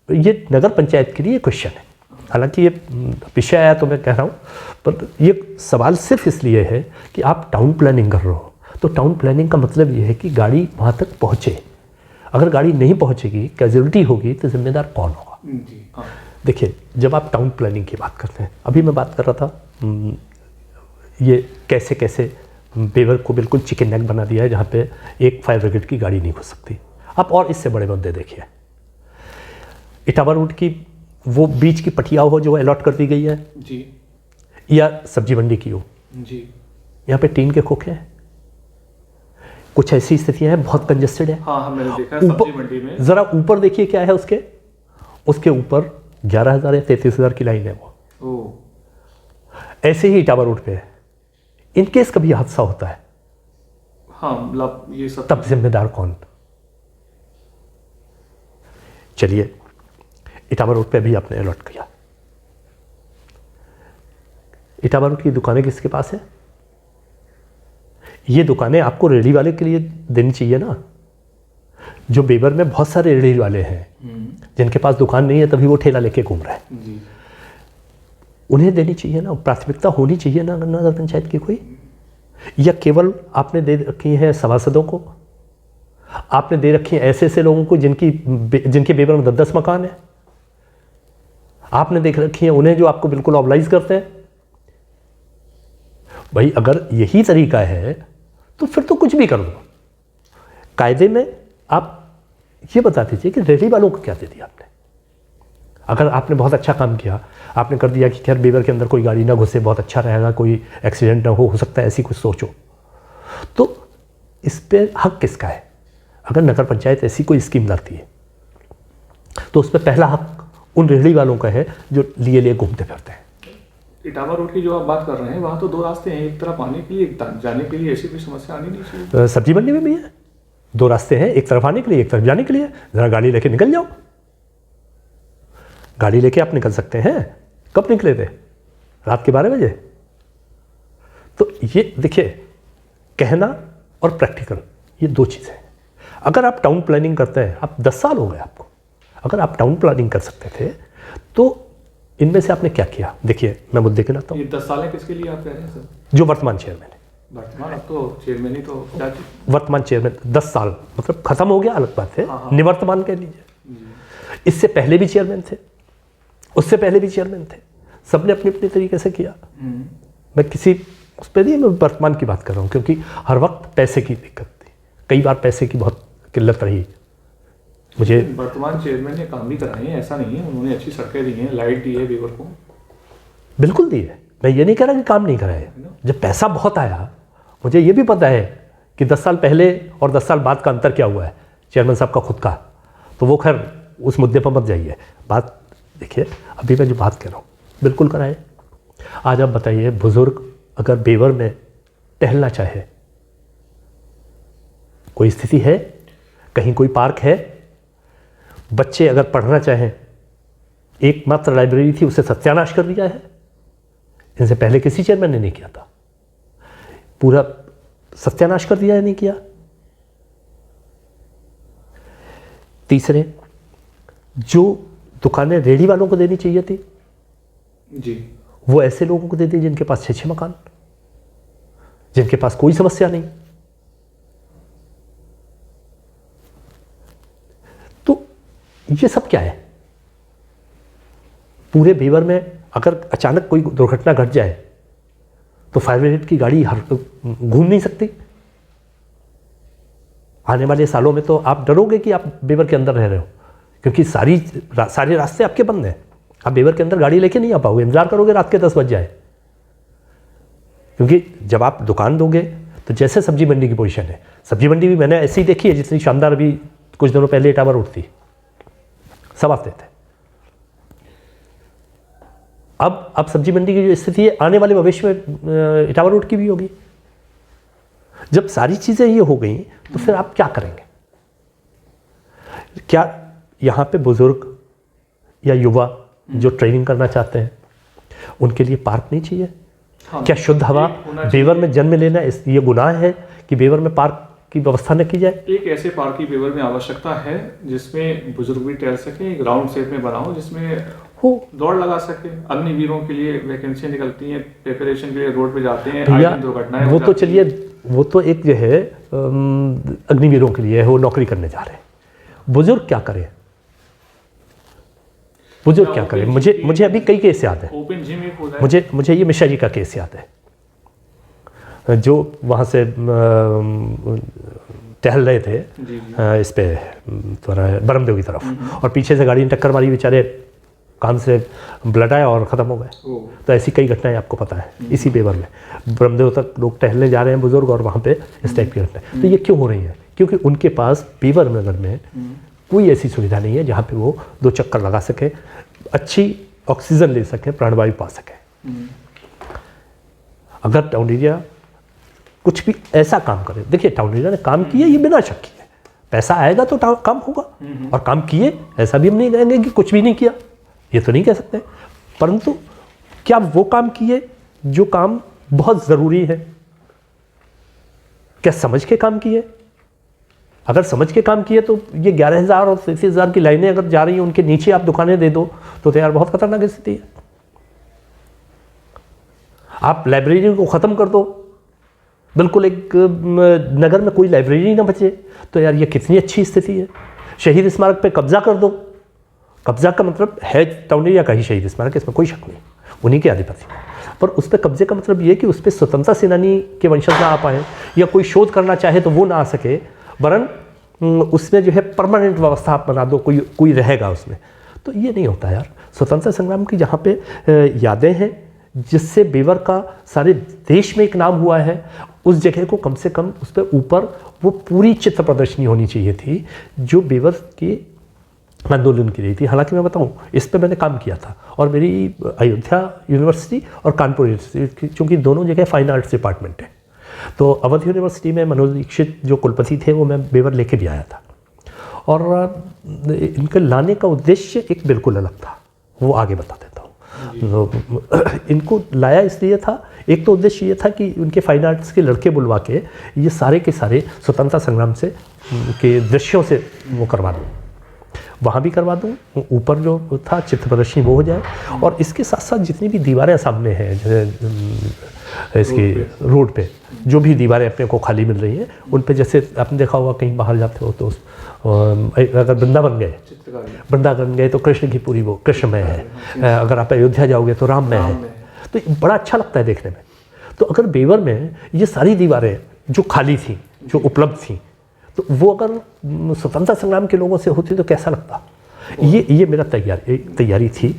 ये नगर पंचायत के लिए क्वेश्चन है। हालांकि ये विषय आया तो मैं कह रहा हूँ, पर ये सवाल सिर्फ इसलिए है कि आप टाउन प्लानिंग कर रहे हो, तो टाउन प्लानिंग का मतलब ये है कि गाड़ी वहाँ तक पहुँचे। अगर गाड़ी नहीं पहुँचेगी, कैजुअलिटी होगी, तो जिम्मेदार कौन होगा? हाँ। देखिए, जब आप टाउन प्लानिंग की बात करते हैं, अभी मैं बात कर रहा था ये कैसे कैसे बेवर को बिल्कुल चिकन नेक बना दिया है, जहाँ पे एक फायर ब्रिगेड की गाड़ी नहीं घुस सकती। आप और इससे बड़े मुद्दे देखिए, इटावा रोड की वो बीच की पटिया हो जो अलॉट कर दी गई है जी, या सब्जी मंडी की हो जी, यहाँ पे टीन के खोखे हैं, कुछ ऐसी स्थितियां हैं, बहुत कंजेस्टेड है। हाँ हमने देखा है सब्जी मंडी में। जरा ऊपर देखिए क्या है उसके ऊपर 11,000 या 33,000 की लाइन है वो। ऐसे ही इटावा रोड पे है। इन केस कभी हादसा होता है, हाँ मतलब ये सब, तब जिम्मेदार कौन? चलिए, इटावा रोड पे भी आपने अलॉट किया, इटावा रोड की दुकानें किसके पास है? ये दुकानें आपको रेहड़ी वाले के लिए देनी चाहिए ना। जो बेवर में बहुत सारे रेहड़ी वाले हैं जिनके पास दुकान नहीं है, तभी वो ठेला लेके घूम रहे हैं, जी। उन्हें देनी चाहिए ना, प्राथमिकता होनी चाहिए ना नगर पंचायत की कोई। या केवल आपने दे रखी है सभासदों को, आपने दे रखी है ऐसे ऐसे लोगों को जिनके बेवर में 10-10 मकान है, आपने देख रखी है उन्हें जो आपको बिल्कुल ऑबलाइज करते हैं। भाई अगर यही तरीका है तो फिर तो कुछ भी कर दो। कायदे में आप ये बता दीजिए कि रेहड़ी वालों को क्या दे दिया आपने। अगर आपने बहुत अच्छा काम किया, आपने कर दिया कि खैर बेवर के अंदर कोई गाड़ी ना घुसे, बहुत अच्छा रहेगा, कोई एक्सीडेंट ना हो सकता है ऐसी कुछ सोचो, तो इस पे हक किसका है? अगर नगर पंचायत ऐसी कोई स्कीम लाती है तो उस पर पहला हक उन रेहड़ी वालों का है जो लिए घूमते फिरते हैं। इटावा रोड की जो आप बात कर रहे हैं, वहाँ तो 2 रास्ते हैं, एक तरफ आने के लिए, एक जाने के लिए, ऐसी कोई समस्या आनी नहीं चाहिए। सब्जी मंडी में भी है, 2 रास्ते हैं, एक तरफ आने के लिए, एक तरफ जाने के लिए। जरा गाड़ी लेके निकल जाओ, गाड़ी लेके आप निकल सकते हैं। कब निकले थे? रात के 12 बजे। तो ये देखिए, कहना और प्रैक्टिकल ये 2 चीज़ें हैं। अगर आप टाउन प्लानिंग करते हैं, आप 10 साल हो गए आपको, अगर आप टाउन प्लानिंग कर सकते थे तो इनमें से आपने क्या किया? देखिए, मैं मुद्दे के नाता हूँ। ये 10 साल है किसके लिए आप कह रहे हैं सर? जो वर्तमान चेयरमैन है, वर्तमान, अब तो चेयरमैन ही तो वर्तमान चेयरमैन 10 साल मतलब खत्म हो गया, अलग बात है। हाँ। निवर्तमान कह लीजिए। इससे पहले भी चेयरमैन थे, उससे पहले भी चेयरमैन थे, सबने अपने अपने तरीके से किया। मैं किसी उस पर नहीं, मैं वर्तमान की बात कर रहा हूँ, क्योंकि हर वक्त पैसे की दिक्कत थी, कई बार पैसे की बहुत किल्लत रही। मुझे वर्तमान चेयरमैन ने काम भी कराए हैं, ऐसा नहीं है, उन्होंने अच्छी सड़कें दी हैं, लाइट दी है बेवर को, बिल्कुल दी है। मैं ये नहीं कह रहा कि काम नहीं कराए। जब पैसा बहुत आया, मुझे ये भी पता है कि 10 साल पहले और 10 साल बाद का अंतर क्या हुआ है चेयरमैन साहब का खुद का, तो वो खैर उस मुद्दे पर मत जाइए। बात देखिए अभी मैं जो बात कर रहा हूँ बिल्कुल कराए। आज आप बताइए, बुजुर्ग अगर बेवर में टहलना चाहे, कोई स्थिति है, कहीं कोई पार्क है, बच्चे अगर पढ़ना चाहें, एकमात्र लाइब्रेरी थी उसे सत्यानाश कर दिया है। इनसे पहले किसी चेयरमैन ने नहीं किया था, पूरा सत्यानाश कर दिया है, नहीं किया। तीसरे, जो दुकानें रेडी वालों को देनी चाहिए थी जी, वो ऐसे लोगों को दे दी जिनके पास 6-6 मकान, जिनके पास कोई समस्या नहीं। तो ये सब क्या है? पूरे बेवर में अगर अचानक कोई दुर्घटना घट जाए तो फायर ब्रिगेड की गाड़ी घूम नहीं सकती। आने वाले सालों में तो आप डरोगे कि आप बेवर के अंदर रह रहे हो, क्योंकि सारे रास्ते आपके बंद हैं। आप बेवर के अंदर गाड़ी लेके नहीं आ पाओगे, इंतजार करोगे रात के 10 बज जाए। क्योंकि जब आप दुकान दोगे तो जैसे सब्जी मंडी की पोजीशन है, सब्जी मंडी भी मैंने ऐसी ही देखी है जितनी शानदार अभी कुछ दिनों पहले इटावा रोड थी, सब आते थे। अब सब्जी मंडी की जो स्थिति है, आने वाले भविष्य में इटावा रोड की भी होगी। जब सारी चीज़ें ये हो गई तो फिर आप क्या करेंगे? क्या यहाँ पे बुजुर्ग या युवा जो ट्रेनिंग करना चाहते हैं उनके लिए पार्क नहीं चाहिए? हाँ, क्या शुद्ध हवा बेवर में जन्म लेना ये गुनाह है कि बेवर में पार्क की व्यवस्था न की जाए? एक ऐसे पार्क की बेवर में आवश्यकता है जिसमें बुजुर्ग भी टहल सके, एक राउंड शेप में बनाओ जिसमें हो दौड़ लगा सके। अग्निवीरों के लिए वैकेंसियां निकलती हैं, प्रिपरेशन के लिए रोड पे जाते हैं, भैया दुर्घटनाएं वो तो चलिए, वो तो एक जो है अग्निवीरों के लिए है, वो नौकरी करने जा रहे हैं। बुजुर्ग क्या करें? बुजुर्ग क्या करें? मुझे अभी कई केस याद है। ओपन जिम एक होता है। मुझे ये मिश्रा जी का केस याद है, जो वहाँ से टहल रहे थे इस पे थोड़ा बरमदेव की तरफ, और पीछे से गाड़ी ने टक्कर मारी, बेचारे कान से ब्लड आया और ख़त्म हो गए। तो ऐसी कई घटनाएं आपको पता है इसी बेवर में। ब्रह्मदेव तक लोग टहलने जा रहे हैं बुजुर्ग, और वहाँ पे इस टाइप की घटनाएं। तो ये क्यों हो रही है? क्योंकि उनके पास बेवर नगर में कोई ऐसी सुविधा नहीं है जहाँ पे वो 2 चक्कर लगा सके, अच्छी ऑक्सीजन ले सके, प्राणवायु पा सके। अगर टाउन एरिया कुछ भी ऐसा काम करे, देखिए टाउन एरिया ने काम किया, ये बिना शक किए, पैसा आएगा तो काम होगा, और काम किए, ऐसा भी हम नहीं कहेंगे कि कुछ भी नहीं किया, ये तो नहीं कह सकते। परंतु क्या वो काम किए जो काम बहुत ज़रूरी है? क्या समझ के काम किए? अगर समझ के काम किए तो ये 11,000 और 33,000 की लाइनें अगर जा रही हैं, उनके नीचे आप दुकानें दे दो तो यार बहुत खतरनाक स्थिति है। आप लाइब्रेरी को ख़त्म कर दो, बिल्कुल एक नगर में कोई लाइब्रेरी ना बचे, तो यार ये कितनी अच्छी स्थिति है। शहीद स्मारक पे कब्जा कर दो, कब्जा का मतलब है टाउन एरिया का ही शहीद स्मारक, इसमें कोई शक नहीं, उन्हीं के आधिपत्य। पर उस पर कब्जे का मतलब ये कि उस पर स्वतंत्रता सेनानी के वंशज ना आ पाए, या कोई शोध करना चाहे तो वो ना आ सके, वरन उसमें जो है परमानेंट व्यवस्था आप बना दो, कोई रहेगा उसमें। तो ये नहीं होता यार। स्वतंत्रता संग्राम की जहाँ पे यादें हैं, जिससे बेवर का सारे देश में एक नाम हुआ है, उस जगह को कम से कम उस पर ऊपर वो पूरी चित्र प्रदर्शनी होनी चाहिए थी जो बेवर के आंदोलन की रही थी। हालांकि मैं बताऊं, इस पे मैंने काम किया था, और मेरी अयोध्या यूनिवर्सिटी और कानपुर यूनिवर्सिटी, चूँकि दोनों जगह फाइन आर्ट्स डिपार्टमेंट है, तो अवध यूनिवर्सिटी में मनोज दीक्षित जो कुलपति थे वो मैं बेवर लेके भी आया था, और इनके लाने का उद्देश्य एक बिल्कुल अलग था, वो आगे बता देता हूँ। इनको लाया इसलिए था, एक तो उद्देश्य ये था कि उनके फाइन आर्ट्स के लड़के बुलवा के ये सारे के सारे स्वतंत्रता संग्राम से के दृश्यों से वो करवा दूँ, वहाँ भी करवा दूँ, ऊपर जो था चित्र प्रदर्शनी वो हो जाए, और इसके साथ साथ जितनी भी दीवारें सामने हैं इसकी रोड पे, जो भी दीवारें अपने को खाली मिल रही हैं, उन पे जैसे आपने देखा होगा कहीं बाहर जाते हो तो अगर वृंदावन गए तो कृष्ण की पूरी वो कृष्णमय है, अगर आप अयोध्या जाओगे तो राममय है, तो बड़ा अच्छा लगता है देखने में। तो अगर बेवर में ये सारी दीवारें जो खाली थी, जो उपलब्ध थी, तो वो अगर स्वतंत्रता संग्राम के लोगों से होती तो कैसा लगता। ये मेरा तैयारी थी,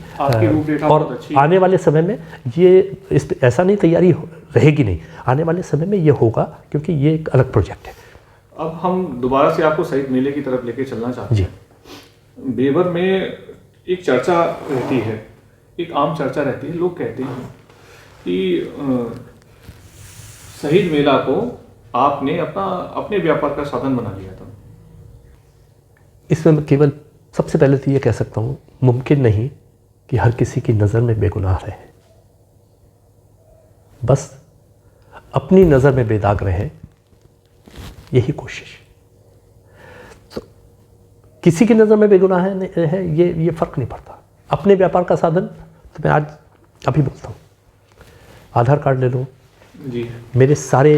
और आने वाले समय में ये इस पे ऐसा नहीं तैयारी रहेगी नहीं, आने वाले समय में ये होगा, क्योंकि ये एक अलग प्रोजेक्ट है। अब हम दोबारा से आपको शहीद मेले की तरफ लेके चलना चाहते हैं। बेवर में एक चर्चा रहती है, एक आम चर्चा रहती है, लोग कहते हैं कि शहीद मेला को आपने अपने व्यापार का साधन बना लिया था। इसमें मैं केवल सबसे पहले तो ये कह सकता हूँ, मुमकिन नहीं कि हर किसी की नज़र में बेगुनाह रहे, बस अपनी नज़र में बेदाग रहे, यही कोशिश। तो किसी की नज़र में बेगुनाह है ये फ़र्क नहीं पड़ता। अपने व्यापार का साधन तो मैं आज अभी बोलता हूँ, आधार कार्ड ले लो जी, मेरे सारे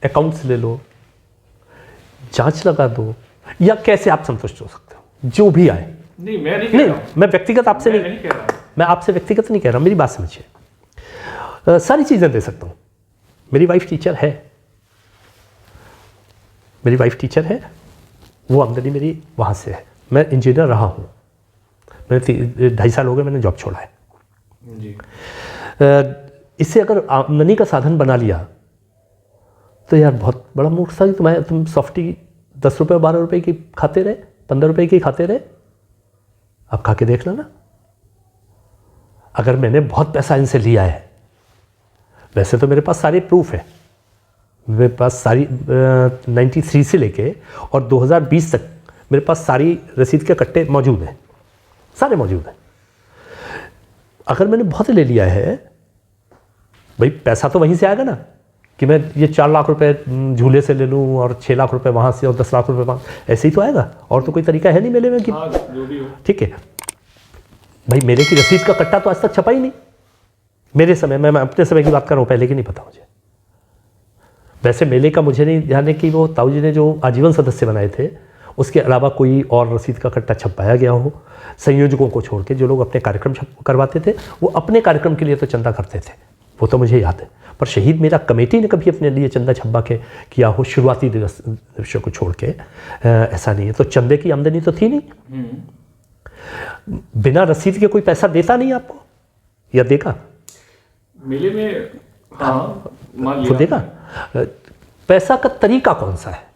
अकाउंट्स ले लो, जांच लगा दो, या कैसे आप संतुष्ट हो सकते हो, जो भी आए। नहीं मैं नहीं कह रहा हूँ, मैं व्यक्तिगत आपसे मैं नहीं कह रहा, मैं आपसे व्यक्तिगत नहीं कह रहा, मेरी बात समझिए। सारी चीज़ें दे सकता हूँ। मेरी वाइफ टीचर है, वो आमदनी मेरी वहाँ से है। मैं इंजीनियर रहा हूँ, मैंने 2.5 साल हो गए मैंने जॉब छोड़ा है जी। इससे अगर आमदनी का साधन बना लिया तो यार बहुत बड़ा मूर्ख था। तुम सॉफ्टी 10 रुपये 12 रुपये की खाते रहे, 15 रुपये की खाते रहे, अब खा के देख लेना। अगर मैंने बहुत पैसा इनसे लिया है, वैसे तो मेरे पास सारे प्रूफ है, मेरे पास सारी 93 से लेके और 2020 तक मेरे पास सारी रसीद के कट्टे मौजूद हैं, सारे मौजूद हैं। अगर मैंने बहुत ले लिया है भाई, पैसा तो वहीं से आएगा ना, कि मैं ये 4 लाख रुपए झूले से ले लूँ और 6 लाख रुपए वहाँ से और 10 लाख रुपए वहाँ, ऐसे ही तो आएगा। और तो कोई तरीका है नहीं मेले में कि जो भी हो। ठीक है भाई, मेले की रसीद का कट्टा तो आज तक छपा ही नहीं मेरे समय में। मैं अपने समय की बात कर रहा हूँ, पहले की नहीं पता मुझे। वैसे मेले का मुझे नहीं ध्यान है कि वो ताऊ जी ने जो आजीवन सदस्य बनाए थे उसके अलावा कोई और रसीद का कट्टा छपाया गया हो। संयोजकों को छोड़ के जो लोग अपने कार्यक्रम करवाते थे वो अपने कार्यक्रम के लिए तो चंदा करते थे, वो तो मुझे याद है। पर शहीद मेला कमेटी ने कभी अपने लिए चंदा छब्बा के किया हो शुरुआती दिवसों को छोड़ के, ऐसा नहीं है। तो चंदे की आमदनी तो थी नहीं, बिना रसीद के कोई पैसा देता नहीं आपको, या देगा मेले में? हाँ, मान तो लिया देगा। पैसा का तरीका कौन सा है?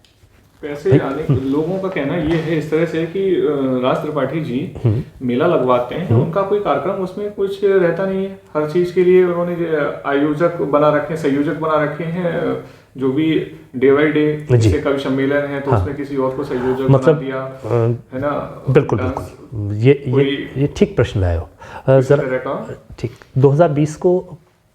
पैसे आने, लोगों का कहना ये है इस तरह से कि राज त्रिपाठी जी मेला लगवाते हैं, उनका कोई कार्यक्रम उसमें कुछ रहता नहीं है। हर चीज के लिए उन्होंने आयोजक बना रखे हैं, संयोजक बना रखे हैं। जो भी डे बाई डे जैसे कवि सम्मेलन है तो उसमें किसी और को संयोजक बना दिया, है ना। बिल्कुल बिल्कुल, ये ठीक प्रश्न लाए हो जरा। ठीक, 2020 को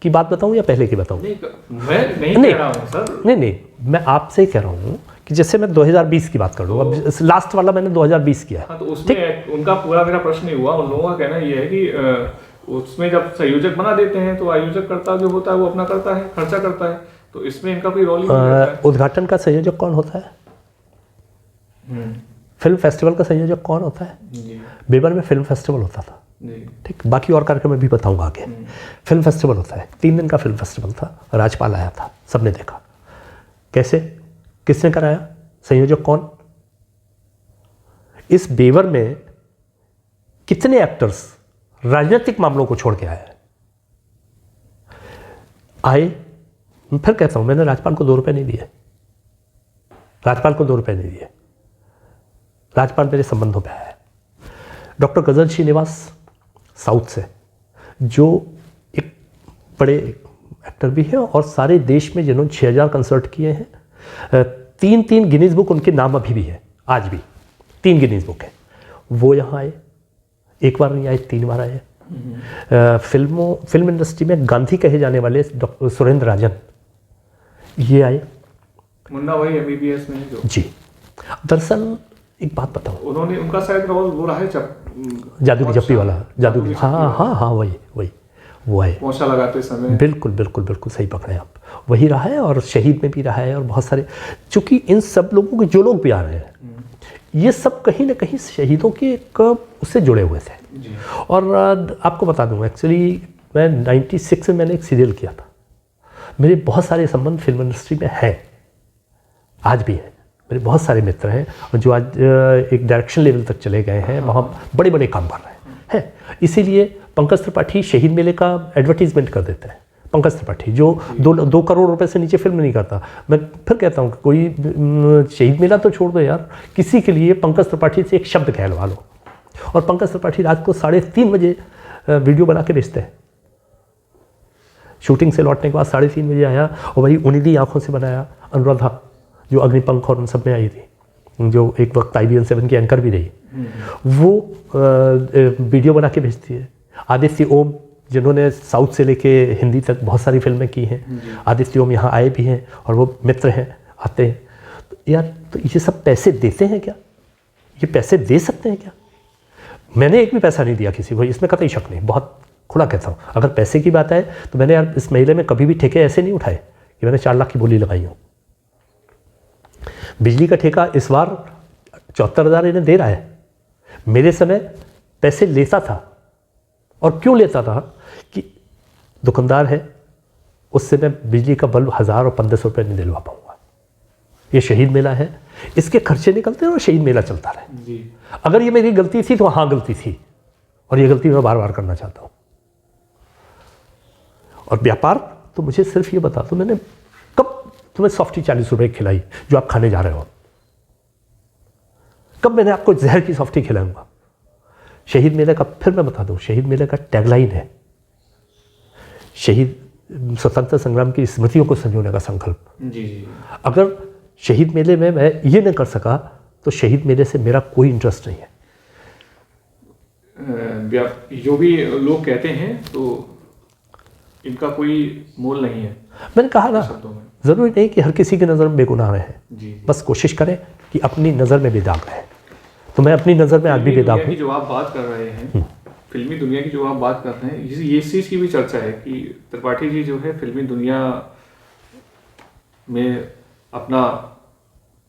की बात बताऊं या पहले की बताऊं? मैं नहीं कह रहा हूं सर। नहीं, मैं आपसे ही कह रहा हूं कि जैसे मैं 2020 की बात कर लूँ, अब लास्ट वाला मैंने 2020 किया है। हाँ, तो उसमें उनका पूरा मेरा प्रश्न नहीं हुआ। उन लोगों का कहना ये है कि उसमें जब संयोजक बना देते हैं तो आयोजक करता जो होता है वो अपना करता है, खर्चा करता है, तो इसमें इनका कोई रोल नहीं होता है। उद्घाटन का संयोजक कौन होता है? फिल्म फेस्टिवल का संयोजक कौन होता है? बेबर में फिल्म फेस्टिवल होता था, ठीक। बाकी और कार्यक्रम में भी बताऊंगा आगे। फिल्म फेस्टिवल होता है, 3 दिन का फिल्म फेस्टिवल था, राज्यपाल आया था, सबने देखा। कैसे, किसने कराया, संयोजक कौन? इस बेवर में कितने एक्टर्स राजनीतिक मामलों को छोड़ के आए? फिर कहता हूं, मैंने राज्यपाल को 2 रुपए नहीं दिए, राज्यपाल मेरे संबंधों पे आया है। डॉक्टर गजल श्रीनिवास साउथ से, जो एक बड़े एक्टर भी हैं और सारे देश में जिन्होंने 6000 कंसर्ट किए हैं, 3 गिनीज बुक उनके नाम अभी भी है, आज भी 3 गिनीज बुक है। वो यहाँ आए, एक बार नहीं आए, 3 बार आए। फिल्म इंडस्ट्री में गांधी कहे जाने वाले डॉक्टर सुरेंद्र राजन, ये आए। मुन्ना भाई MBBS में जो जी। दरअसल एक बात बताऊं, उन्होंने, उनका शायद रोल वो रहा है जादू की झप्पी वाला, जादू की, हाँ वही वो है, पोछा लगाते समय। बिल्कुल सही पकड़े आप, वही रहा है। और शहीद में भी रहा है, और बहुत सारे, चूंकि इन सब लोगों के जो लोग भी आ रहे हैं ये सब कहीं ना कहीं शहीदों के उससे जुड़े हुए थे। और आपको बता दूं, एक्चुअली मैं 96 में मैंने एक सीरियल किया था। मेरे बहुत सारे संबंध फिल्म इंडस्ट्री में हैं, आज भी हैं। मेरे बहुत सारे मित्र हैं जो आज एक डायरेक्शन लेवल तक चले गए हैं, वहाँ बड़े बड़े काम कर रहे हैं। इसीलिए पंकज त्रिपाठी शहीद मेले का एडवर्टीजमेंट कर देते हैं। पंकज त्रिपाठी जो 2 करोड़ रुपए से नीचे फिल्म नहीं करता। मैं फिर कहता हूँ कि कोई शहीद मेला तो छोड़ दो यार, किसी के लिए पंकज त्रिपाठी से एक शब्द कहलवा लो। और पंकज त्रिपाठी रात को 3:30 बजे वीडियो बना के भेजते हैं। शूटिंग से लौटने के बाद 3:30 बजे आया और वही उन्हीं आंखों से बनाया अनुराधा, जो अग्निपंख और उन सब में आई थी, जो एक वक्त IBN 7 की एंकर भी रही, वो वीडियो बना के भेजती है। आदित्य ओम, जिन्होंने साउथ से लेके हिंदी तक बहुत सारी फिल्में की हैं, आदित्य ओम यहाँ आए भी हैं और वो मित्र हैं, आते हैं। तो यार, तो ये सब पैसे देते हैं क्या? ये पैसे दे सकते हैं क्या? मैंने एक भी पैसा नहीं दिया किसी को, इसमें कतई शक नहीं, बहुत खुला कहता हूँ। अगर पैसे की बात आए तो मैंने यार इस महीने में कभी भी ठेके ऐसे नहीं उठाए कि मैंने 4 लाख की बोली लगाई हूँ। बिजली का ठेका इस बार 74,000 इन्हें दे रहा है। मेरे समय पैसे लेता था, और क्यों लेता था कि दुकानदार है, उससे मैं बिजली का बल्ब 1000 और 1500 रुपये नहीं दिलवा पाऊंगा। ये शहीद मेला है, इसके खर्चे निकलते हैं और शहीद मेला चलता रहे जी। अगर ये मेरी गलती थी तो हाँ गलती थी, और ये गलती मैं बार बार करना चाहता हूँ। और व्यापार तो मुझे सिर्फ ये बता दो, मैंने कब तुम्हें सॉफ्टी 40 रुपये खिलाई जो आप खाने जा रहे हो? कब मैंने आपको जहर की सॉफ्टी खिलाऊंगा? शहीद मेले का, फिर मैं बता दूं, शहीद मेले का टैगलाइन है शहीद स्वतंत्रता संग्राम की स्मृतियों को संजोने का संकल्प। जी। अगर शहीद मेले में मैं ये नहीं कर सका तो शहीद मेले से मेरा कोई इंटरेस्ट नहीं है। जो भी लोग कहते हैं तो इनका कोई मोल नहीं है। मैंने कहा ना, जरूरी नहीं कि हर किसी की नज़र में बेगुनाह रहे, बस कोशिश करें कि अपनी नज़र में बेदाग रहे। तो मैं अपनी नज़र में आज भी बेदाग हूँ। जो आप बात कर रहे हैं, फिल्मी दुनिया की जो आप बात कर रहे हैं, ये इस चीज़ की भी चर्चा है कि त्रिपाठी जी जो है फिल्मी दुनिया में अपना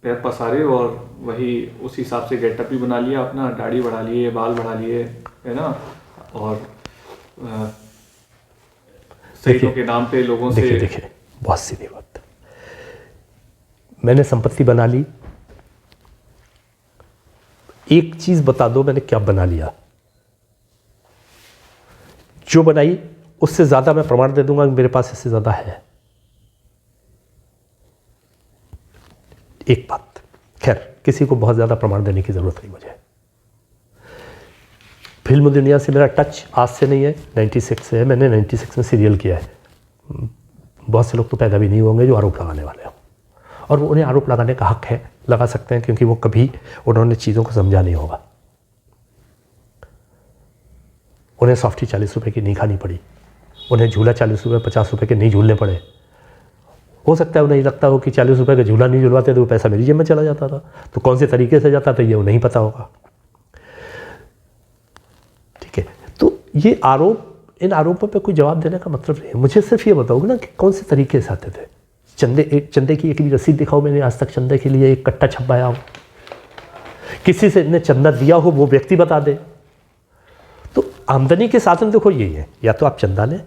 पैर पसारे और वही उस हिसाब से गेटअप भी बना लिया, अपना दाढ़ी बढ़ा लिए, बाल बढ़ा लिए, है ना, और शहीदों के नाम पे लोगों से। देखिए बहुत सीधी बात, मैंने संपत्ति बना ली। एक चीज बता दो मैंने क्या बना लिया? जो बनाई उससे ज्यादा मैं प्रमाण दे दूंगा कि मेरे पास इससे ज्यादा है। एक बात, खैर किसी को बहुत ज्यादा प्रमाण देने की जरूरत नहीं मुझे। फिल्म दुनिया से मेरा टच आज से नहीं है, 96 से है। मैंने 96 में सीरियल किया है। बहुत से लोग तो पैदा भी नहीं होंगे जो आरोप लगाने वाले हों, और वो उन्हें आरोप लगाने का हक है, लगा सकते हैं, क्योंकि वो कभी उन्होंने चीज़ों को समझा नहीं होगा। उन्हें सॉफ्टी 40 रुपये की नहीं खानी पड़ी, उन्हें झूला 40 रुपये 50 रुपये के नहीं झूलने पड़े। हो सकता है उन्हें लगता हो कि 40 रुपये का झूला नहीं झुलवाते तो वो पैसा मेरी जेब में चला जाता था, तो कौन से तरीके से जाता था ये वो नहीं पता होगा। ठीक है, तो ये आरोप, इन आरोपों पे कोई जवाब देने का मतलब नहीं है। मुझे सिर्फ ये बताओगे ना कि कौन से तरीके से आते थे। चंदे की एक भी रसीद दिखाओ, मैंने आज तक चंदे के लिए एक कट्टा छपाया हो, किसी से ने चंदा दिया हो वो व्यक्ति बता दे। तो आमदनी के साधन देखो यही है, या तो आप चंदा लें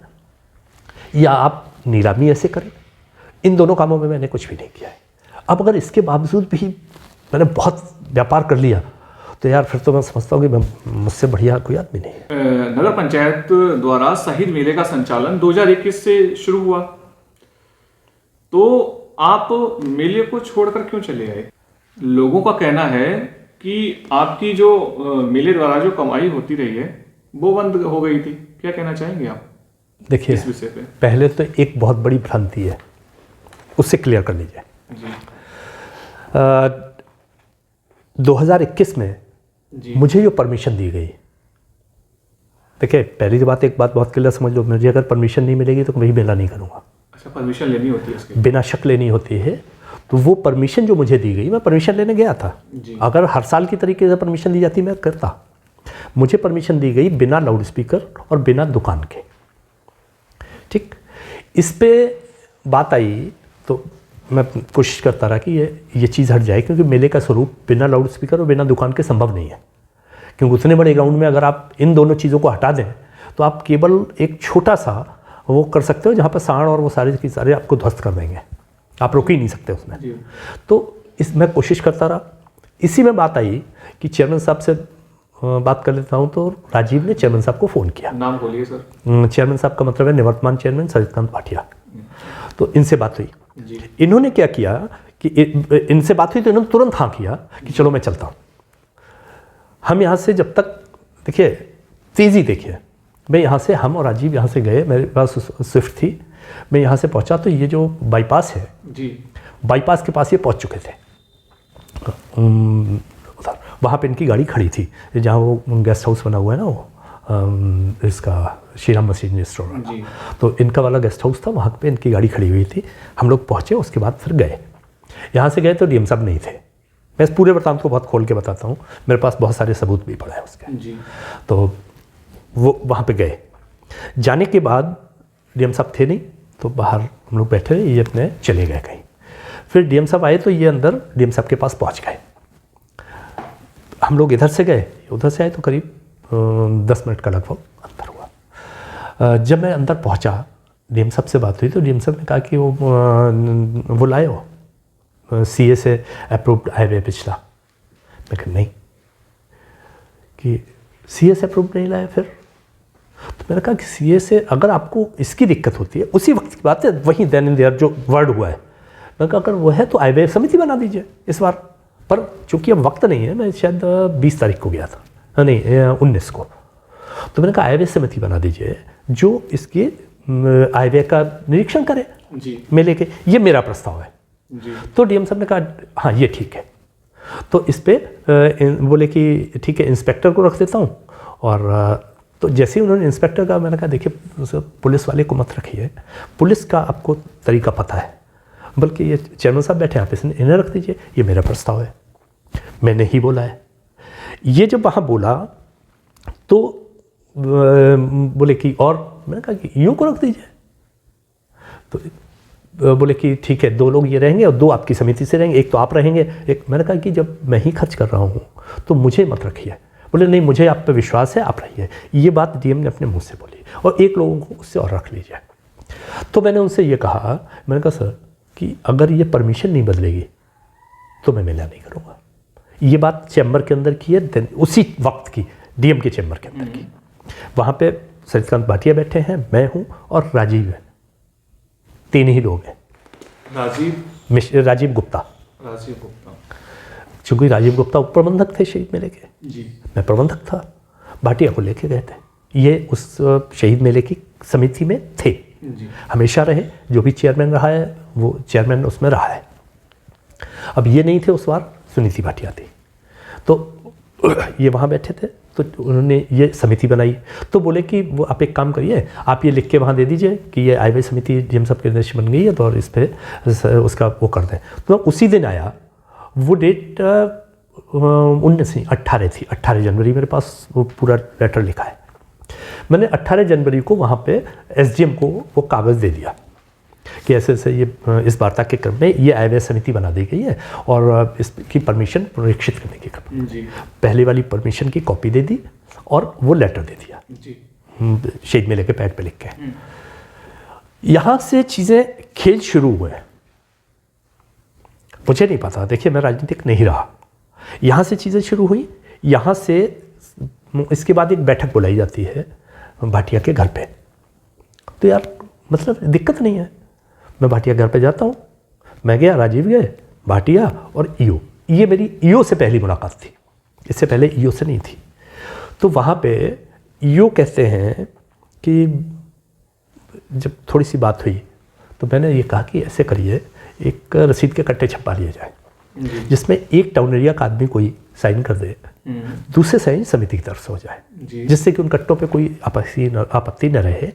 या आप नीलामी ऐसे करें। इन दोनों कामों में मैंने कुछ भी नहीं किया है। अब अगर इसके बावजूद भी मैंने बहुत व्यापार कर लिया तो यार फिर तो मैं समझता हूँ कि मुझसे बढ़िया कोई आदमी नहीं है। नगर पंचायत द्वारा शहीद मेले का संचालन 2021 से शुरू हुआ, तो आप मेले को छोड़कर क्यों चले आए? लोगों का कहना है कि आपकी जो मेले द्वारा जो कमाई होती रही है वो बंद हो गई थी। क्या कहना चाहेंगे आप देखिए इस विषय पे? पहले तो एक बहुत बड़ी भ्रांति है, उससे क्लियर कर लीजिए। 2021 में मुझे जो परमिशन दी गई, देखिए पहली बात, एक बात बहुत क्लियर समझ लो, मुझे अगर परमिशन नहीं मिलेगी तो कभी मेला नहीं करूँगा। अच्छा, परमिशन लेनी होती है इसके? बिना शक लेनी होती है। तो वो परमिशन जो मुझे दी गई, मैं परमिशन लेने गया था। अगर हर साल की तरीके से परमिशन दी जाती मैं करता। मुझे परमिशन दी गई बिना लाउड स्पीकर और बिना दुकान के। ठीक, इस पे बात आई तो मैं कोशिश करता रहा कि ये चीज़ हट जाए, क्योंकि मेले का स्वरूप बिना लाउड स्पीकर और बिना दुकान के संभव नहीं है। क्योंकि उतने बड़े ग्राउंड में अगर आप इन दोनों चीज़ों को हटा दें तो आप केवल एक छोटा सा वो कर सकते हो जहाँ पर सांड और वो सारे की सारे आपको ध्वस्त कर देंगे, आप रोक ही नहीं सकते उसमें। तो मैं कोशिश करता रहा। इसी में बात आई कि चेयरमैन साहब से बात कर लेता हूँ, तो राजीव ने चेयरमैन साहब को फ़ोन किया। नाम बोलिए सर। चेयरमैन साहब का मतलब है निवर्तमान चेयरमैन सरितकांत भाटिया। तो इनसे बात हुई। इन्होंने क्या किया कि इनसे बात हुई तो इन्होंने तुरंत हाँ किया कि चलो मैं चलता हूँ। हम यहाँ से जब तक देखिए तेज़ी देखिए, मैं यहाँ से, हम और राजीव यहाँ से गए, मेरे पास स्विफ्ट थी, मैं यहाँ से पहुँचा तो ये जो बाईपास है जी, बाईपास के पास ये पहुँच चुके थे। उधर वहाँ पे इनकी गाड़ी खड़ी थी, जहाँ वो गेस्ट हाउस बना हुआ है ना, वो इसका श्री राम मसीह स्टोर जी, तो इनका वाला गेस्ट हाउस था, वहाँ पे इनकी गाड़ी खड़ी हुई थी। हम लोग पहुँचे, उसके बाद फिर गए, यहाँ से गए तो डीएम साहब नहीं थे। मैं इस पूरे वृत्तांत को बहुत खोल के बताता हूँ, मेरे पास बहुत सारे सबूत भी पड़े हैं उसके। जी, तो वो वहाँ पे गए, जाने के बाद डीएम साहब थे नहीं, तो बाहर हम लोग बैठे, ये अपने चले गए कहीं। फिर डीएम साहब आए तो ये अंदर डीएम साहब के पास पहुँच गए। हम लोग इधर से गए, उधर से आए तो करीब 10 मिनट का लगभग अंतर हुआ। जब मैं अंदर पहुँचा, डीएम साहब से बात हुई तो डीएम साहब ने कहा कि वो लाए हो सीए से अप्रूव्ड हाईवे पिछला। मैं कहा नहीं, कि सीए से अप्रूव्ड नहीं लाया। फिर तो मैंने कहा कि सीए से अगर आपको इसकी दिक्कत होती है, उसी वक्त की बात है, वहीं देन एंड देयर जो वर्ड हुआ है, मैंने कहा अगर वो है तो हाईवे समिति बना दीजिए इस बार। पर चूंकि अब वक्त नहीं है, मैं शायद 20 तारीख को गया था, नहीं 19 को, तो मैंने कहा हाईवे समिति बना दीजिए जो इसके हाईवे का निरीक्षण करे जी, मेले के। ये मेरा प्रस्ताव है। जी, तो डीएम साहब ने कहा हाँ ये ठीक है। तो इस पे बोले कि ठीक है इंस्पेक्टर को रख देता हूँ। और तो जैसे ही उन्होंने इंस्पेक्टर का, मैंने कहा देखिए पुलिस वाले को मत रखिए, पुलिस का आपको तरीका पता है, बल्कि ये चेयरमैन साहब बैठे हैं, आप इन्हें रख दीजिए, ये मेरा प्रस्ताव है, मैंने ही बोला है। ये जब वहाँ बोला तो बोले कि और, मैंने कहा कि यूँ को रख दीजिए। तो बोले कि ठीक है 2 लोग ये रहेंगे और 2 आपकी समिति से रहेंगे, एक तो आप रहेंगे एक। मैंने कहा कि जब मैं ही खर्च कर रहा हूँ तो मुझे मत रखिए। बोले नहीं मुझे आप पे विश्वास है, आप रहिए। ये बात डीएम ने अपने मुंह से बोली, और 1 लोगों को उससे और रख लीजिए। तो मैंने उनसे ये कहा, मैंने कहा सर कि अगर ये परमिशन नहीं बदलेगी तो मैं मेला नहीं करूँगा। ये बात चैम्बर के अंदर की है, उसी वक्त की, डीएम के चैम्बर के अंदर की। वहाँ पे सरितकांत भाटिया बैठे हैं, मैं हूँ और राजीव है, 3 ही लोग हैं। राजीव गुप्ता, चूँकि राजीव गुप्ता उप प्रबंधक थे शहीद मेले के, जी, मैं प्रबंधक था, भाटिया को लेके गए थे। ये उस शहीद मेले की समिति में थे, जी, हमेशा रहे, जो भी चेयरमैन रहा है वो चेयरमैन उसमें रहा है। अब ये नहीं थे उस बार, सुनीति भाटिया थी। तो ये वहाँ बैठे थे, तो उन्होंने ये समिति बनाई। तो बोले कि वो आप एक काम करिए, आप ये लिख के वहाँ दे दीजिए कि ये हाईवे समिति डीएम साहब के निर्देश बन गई है, तो और इस पर उसका वो कर दें। तो उसी दिन आया, वो डेट 19 नहीं 18 थी, 18 जनवरी मेरे पास वो पूरा लेटर लिखा है। मैंने 18 जनवरी को वहाँ पे एसडीएम को वो कागज़ दे दिया कि ऐसे ऐसे ये इस वार्ता के क्रम में ये हाईवे समिति बना दी गई है और इसकी परमिशन पुनरीक्षित करने के क्रम में। जी, पहले वाली परमिशन की कॉपी दे दी और वो लेटर दे दिया जी, शहीद मेले के पैड पे लिख के। यहाँ से चीज़ें खेल शुरू हुए। मुझे नहीं पता, देखिए मैं राजनीतिक नहीं रहा, यहाँ से चीज़ें शुरू हुई। यहाँ से इसके बाद एक बैठक बुलाई जाती है भाटिया के घर पे। तो यार मतलब दिक्कत नहीं है, मैं भाटिया घर पे जाता हूँ, मैं गया, राजीव गए, भाटिया और ईओ। ये मेरी ईओ से पहली मुलाकात थी, इससे पहले ईओ से नहीं थी। तो वहाँ पे ईओ कहते हैं कि जब थोड़ी सी बात हुई तो मैंने ये कहा कि ऐसे करिए, एक रसीद के कट्टे छपा लिए जाए जिसमें एक टाउन एरिया का आदमी कोई साइन कर दे, दूसरे साइन समिति की तरफ से हो जाए, जिससे कि उन कट्टों पे कोई आपत्ति न रहे,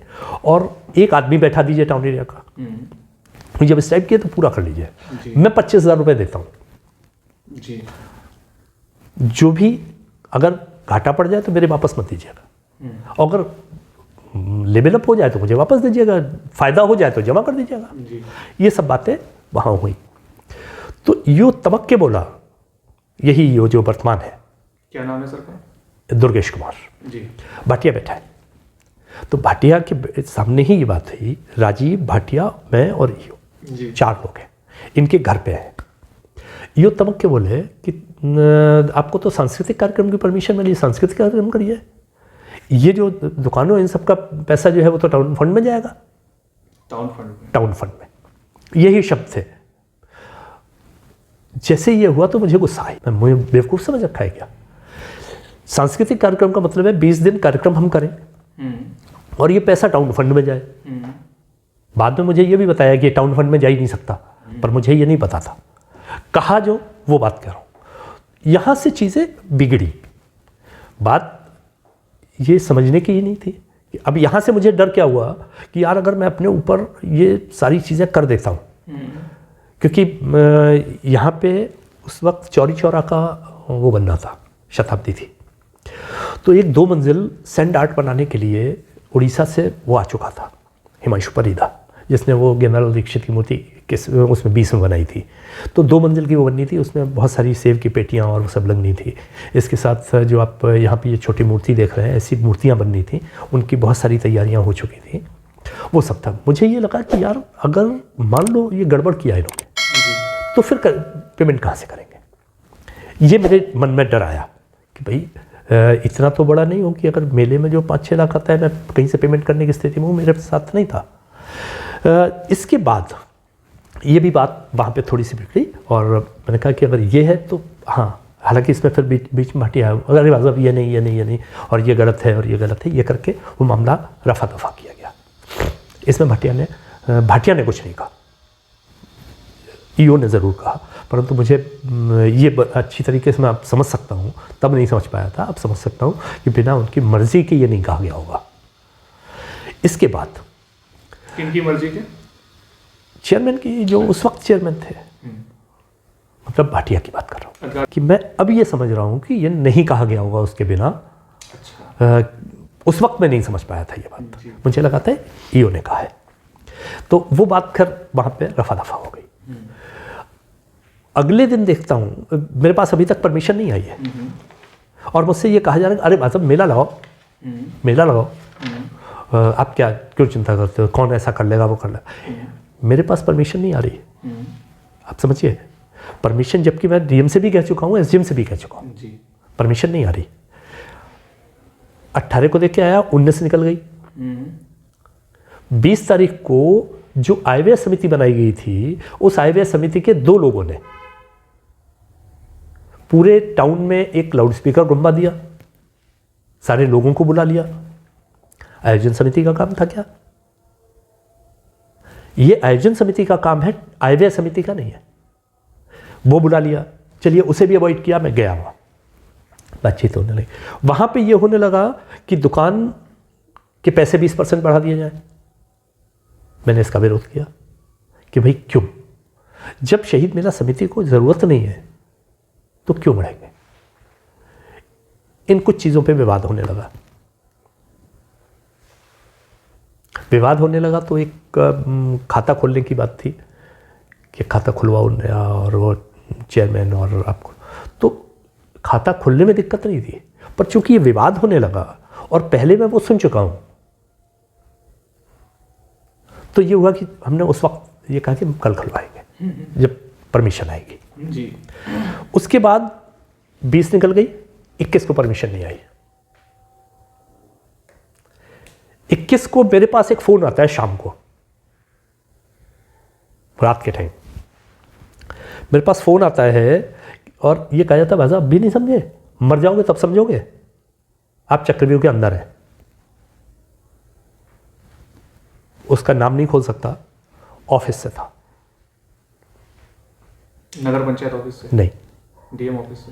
और एक आदमी बैठा दीजिए टाउन एरिया का। जब इस टाइप किए तो पूरा कर लीजिए। मैं 25,000 रुपये देता हूँ जी, जो भी अगर घाटा पड़ जाए तो मेरे वापस मत दीजिएगा, अगर लेवल अप हो जाए तो मुझे वापस दीजिएगा, फ़ायदा हो जाए तो जमा कर दीजिएगा। ये सब बातें वहाँ हुई। तो यो तबक के बोला, यही यो जो वर्तमान है, क्या नाम है सर का? दुर्गेश कुमार जी, भाटिया बैठा है। तो भाटिया के सामने ही ये बात हुई, राजीव, भाटिया, मैं और यो, जी, 4 लोग हैं, इनके घर पे है। यो तबक के बोले कि आपको तो सांस्कृतिक कार्यक्रम की परमिशन मिली, सांस्कृतिक कार्यक्रम करिए, ये जो दुकानों इन सब का पैसा जो है वो तो टाउन फंड में जाएगा। टाउन फंड में? टाउन फंड में, यही शब्द थे। जैसे ये हुआ तो मुझे गुस्सा आई, मैं मुझे बेवकूफ़ समझ रखा है क्या। सांस्कृतिक कार्यक्रम का मतलब है 20 दिन कार्यक्रम हम करें और ये पैसा टाउन फंड में जाए। बाद में मुझे ये भी बताया कि टाउन फंड में जा ही नहीं सकता, पर मुझे ये नहीं पता था। कहा जो वो बात कह रहा हूँ। यहाँ से चीज़ें बिगड़ी। बात ये समझने की ही नहीं थी कि अब यहाँ से मुझे डर क्या हुआ कि यार अगर मैं अपने ऊपर ये सारी चीज़ें कर देता हूँ, क्योंकि यहाँ पे उस वक्त चौरी चौरा का वो बनना था, शताब्दी थी, तो एक 2 मंजिल सैंड आर्ट बनाने के लिए उड़ीसा से वो आ चुका था हिमांशु परिदा, जिसने वो गेंदालाल दीक्षित की मूर्ति उसमें 20 में बनाई थी। तो 2 मंजिल की वो बननी थी, उसमें बहुत सारी सेब की पेटियाँ और वो सब लगनी थी। इसके साथ जो आप यहाँ पे ये छोटी मूर्ति देख रहे हैं, ऐसी मूर्तियाँ बननी थी, उनकी बहुत सारी तैयारियाँ हो चुकी थी, वो सब था। मुझे ये लगा कि यार अगर मान लो ये गड़बड़ किया इन्होंने तो फिर पेमेंट कहाँ से करेंगे। ये मेरे मन में डर आया कि भाई इतना तो बड़ा नहीं हो कि अगर मेले में जो 5-6 लाख आता है मैं कहीं से पेमेंट करने की स्थिति में हूँ, मेरे साथ नहीं था। इसके बाद ये भी बात वहाँ पे थोड़ी सी बिगड़ी और मैंने कहा कि अगर ये है तो हाँ, हालांकि इसमें फिर बीच में भाटिया है, अगर मतलब ये नहीं और ये गलत है और ये गलत है, ये करके वो मामला रफा दफा किया गया। इसमें भाटिया ने कुछ नहीं कहा, ईओ ने ज़रूर कहा, परंतु मुझे ये अच्छी तरीके से मैं अब समझ सकता हूँ, तब नहीं समझ पाया था, अब समझ सकता हूँ कि बिना उनकी मर्ज़ी के ये नहीं कहा गया होगा। इसके बाद किनकी मर्जी के? चेयरमैन की, जो उस वक्त चेयरमैन थे, मतलब भाटिया की बात कर रहा हूँ, कि मैं अब ये समझ रहा हूँ कि ये नहीं कहा गया होगा उसके बिना। अच्छा। उस वक्त मैं नहीं समझ पाया था ये बात, मुझे लगा था ईओ ने कहा है। तो वो बात खैर वहाँ पे रफा दफा हो गई। अगले दिन देखता हूँ मेरे पास अभी तक परमिशन नहीं आई है और मुझसे ये कहा जा रहा है अरे भाई साहब मेला लगाओ, आप क्या क्यों चिंता करते हो, कौन ऐसा कर लेगा वो कर लेगा। मेरे पास परमिशन नहीं आ रही, आप समझिए। परमिशन जबकि मैं डीएम से भी कह चुका हूँ, एसडीएम से भी कह चुका हूँ, परमिशन नहीं आ रही। 18 को देख के आया, 19 निकल गई। 20 तारीख को जो आयव्यय समिति बनाई गई थी, उस आयव्यय समिति के 2 लोगों ने पूरे टाउन में एक लाउड स्पीकर घुमा दिया, सारे लोगों को बुला लिया। आयोजन समिति का काम था क्या? ये आयोजन समिति का काम है, आयव्यय समिति का नहीं है। वो बुला लिया, चलिए उसे भी अवॉइड किया, मैं गया वहाँ, बातचीत होने लगी। वहाँ पे ये होने लगा कि दुकान के पैसे 20% बढ़ा दिए जाए। मैंने इसका विरोध किया कि भाई क्यों, जब शहीद मेला समिति को ज़रूरत नहीं है तो क्यों बढ़ाएंगे। इन कुछ चीज़ों पे विवाद होने लगा। तो एक खाता खोलने की बात थी कि खाता खुलवाओ नया, और वो चेयरमैन और आपको, तो खाता खुलने में दिक्कत नहीं थी, पर चूंकि ये विवाद होने लगा और पहले मैं वो सुन चुका हूँ, तो ये हुआ कि हमने उस वक्त ये कहा कि कल खुलवाएंगे जब परमिशन आएगी जी। उसके बाद 20 निकल गई, 21 को परमिशन नहीं आई। 21 को मेरे पास एक फ़ोन आता है शाम को, रात के टाइम मेरे पास फ़ोन आता है और ये कहा जाता है भाई साहब अभी नहीं समझे, मर जाओगे तब समझोगे, आप चक्रव्यूह के अंदर हैं। उसका नाम नहीं खोल सकता, ऑफिस से था, नगर पंचायत ऑफिस से नहीं, डीएम ऑफिस से,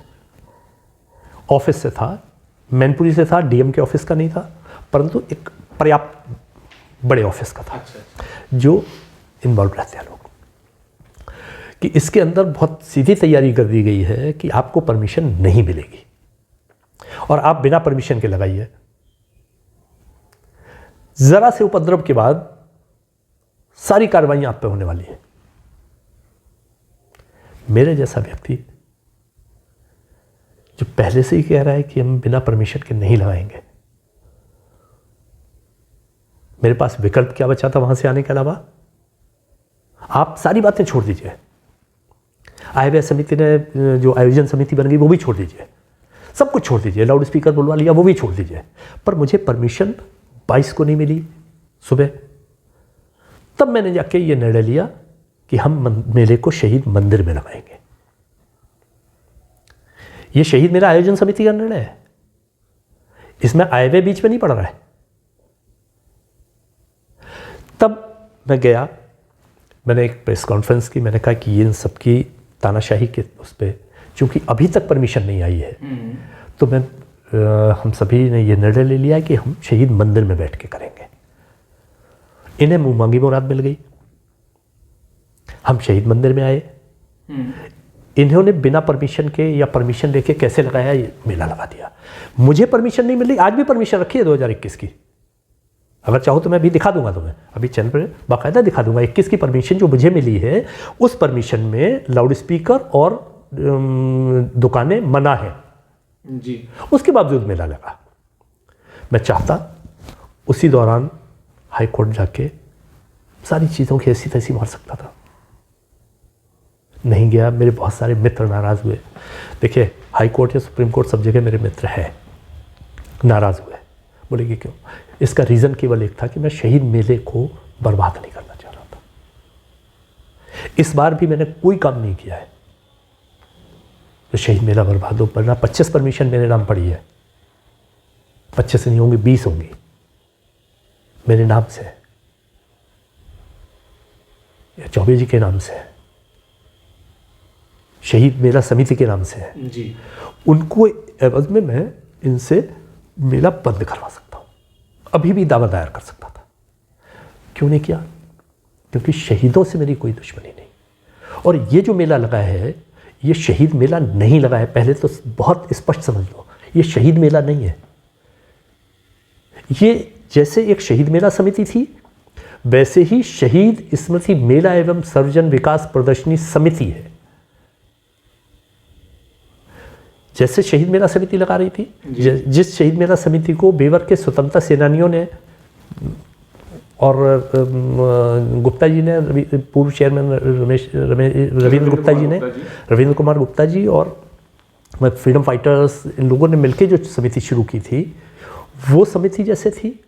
ऑफिस से था, मैनपुरी से था, डीएम के ऑफिस का नहीं था, परंतु एक पर्याप्त बड़े ऑफिस का था। अच्छा। जो इन्वॉल्व रहते हैं लोग, कि इसके अंदर बहुत सीधी तैयारी कर दी गई है कि आपको परमिशन नहीं मिलेगी और आप बिना परमिशन के लगाइए। जरा से उपद्रव के बाद सारी कार्रवाइयां आप पे होने वाली है। मेरे जैसा व्यक्ति जो पहले से ही कह रहा है कि हम बिना परमिशन के नहीं लगाएंगे, मेरे पास विकल्प क्या बचा था वहां से आने के अलावा? आप सारी बातें छोड़ दीजिए, आयव्यय समिति ने जो आयोजन समिति बन गई वो भी छोड़ दीजिए, सब कुछ छोड़ दीजिए, लाउड स्पीकर बुलवा लिया वो भी छोड़ दीजिए, पर मुझे परमिशन 22 को नहीं मिली सुबह। तब मैंने जाके ये निर्णय लिया कि हम मेले को शहीद मंदिर में लगाएंगे। ये शहीद मेरा आयोजन समिति का निर्णय है, इसमें आए हुए बीच में नहीं पड़ रहा है। तब मैं गया, मैंने एक प्रेस कॉन्फ्रेंस की, मैंने कहा कि इन सबकी तानाशाही के उस पर, चूँकि अभी तक परमिशन नहीं आई है, तो हम सभी ने ये निर्णय ले लिया कि हम शहीद मंदिर में बैठ के करेंगे। इन्हें मुँह मांगी मुराद मिल गई, हम शहीद मंदिर में आए। इन्होंने बिना परमिशन के या परमिशन लेके कैसे लगाया, ये मेला लगा दिया। मुझे परमिशन नहीं मिली, आज भी परमिशन रखी है 2021 की, अगर चाहो तो मैं अभी दिखा दूंगा तुम्हें, अभी चैनल पर बाकायदा दिखा दूंगा। 21 की परमिशन जो मुझे मिली है, उस परमिशन में लाउड स्पीकर और दुकानें मना है जी। उसके बावजूद मेला लगा। मैं चाहता उसी दौरान हाई कोर्ट जाके सारी चीज़ों की ऐसी तैसी मार सकता था, नहीं गया। मेरे बहुत सारे मित्र नाराज़ हुए। देखिए, हाई कोर्ट या सुप्रीम कोर्ट सब जगह मेरे मित्र हैं, नाराज़ हुए, बोले कि क्यों? इसका रीज़न केवल एक था कि मैं शहीद मेले को बर्बाद नहीं करना चाह रहा था। इस बार भी मैंने कोई काम नहीं किया है तो शहीद मेला बर्बाद हो, वरना 25 परमिशन मेरे नाम पड़ी है। 25 नहीं होंगी, 20 होंगी मेरे नाम से या चौबे जी के नाम से, शहीद मेला समिति के नाम से है जी। उनको एवज में मैं इनसे मेला बंद करवा सकता हूँ, अभी भी दावा दायर कर सकता था। क्यों नहीं किया? क्योंकि शहीदों से मेरी कोई दुश्मनी नहीं। और ये जो मेला लगा है, ये शहीद मेला नहीं लगा है, पहले तो बहुत स्पष्ट समझ लो, ये शहीद मेला नहीं है। ये जैसे एक शहीद मेला समिति थी, वैसे ही शहीद स्मृति मेला एवं सर्वजन विकास प्रदर्शनी समिति है। जैसे शहीद मेला समिति लगा रही थी, जिस शहीद मेला समिति को बेवर के स्वतंत्रता सेनानियों ने और गुप्ता जी ने, पूर्व चेयरमैन रविंद्र गुप्ता जी ने, रविंद्र कुमार गुप्ता जी और फ्रीडम फाइटर्स, इन लोगों ने मिलकर जो समिति शुरू की थी, वो समिति जैसे थी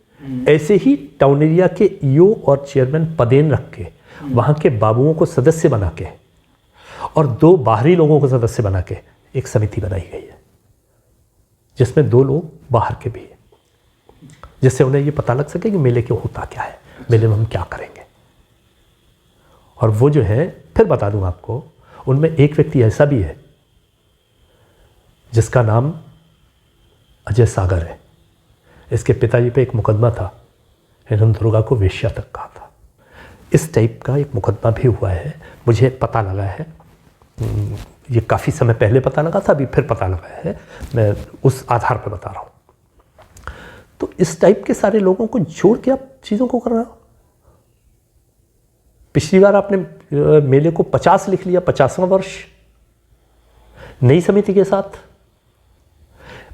ऐसे ही टाउन एरिया के ईओ और चेयरमैन पदेन रख के, वहाँ के बाबुओं को सदस्य बना के और 2 बाहरी लोगों को सदस्य बना के एक समिति बनाई गई है, जिसमें 2 लोग बाहर के भी हैं, जिससे उन्हें ये पता लग सके कि मेले के होता क्या है, मेले में हम क्या करेंगे। और वो जो है, फिर बता दूं आपको, उनमें एक व्यक्ति ऐसा भी है जिसका नाम अजय सागर है। इसके पिताजी पे एक मुकदमा था, हिरन दुर्गा को वेश्या तक कहा था। इस टाइप का एक मुकदमा भी हुआ है, मुझे पता लगा है। ये काफ़ी समय पहले पता लगा था, अभी फिर पता लगा है, मैं उस आधार पर बता रहा हूँ। तो इस टाइप के सारे लोगों को जोड़ के आप चीज़ों को कर रहे हो। पिछली बार आपने मेले को 50 लिख लिया, 50वां वर्ष नई समिति के साथ।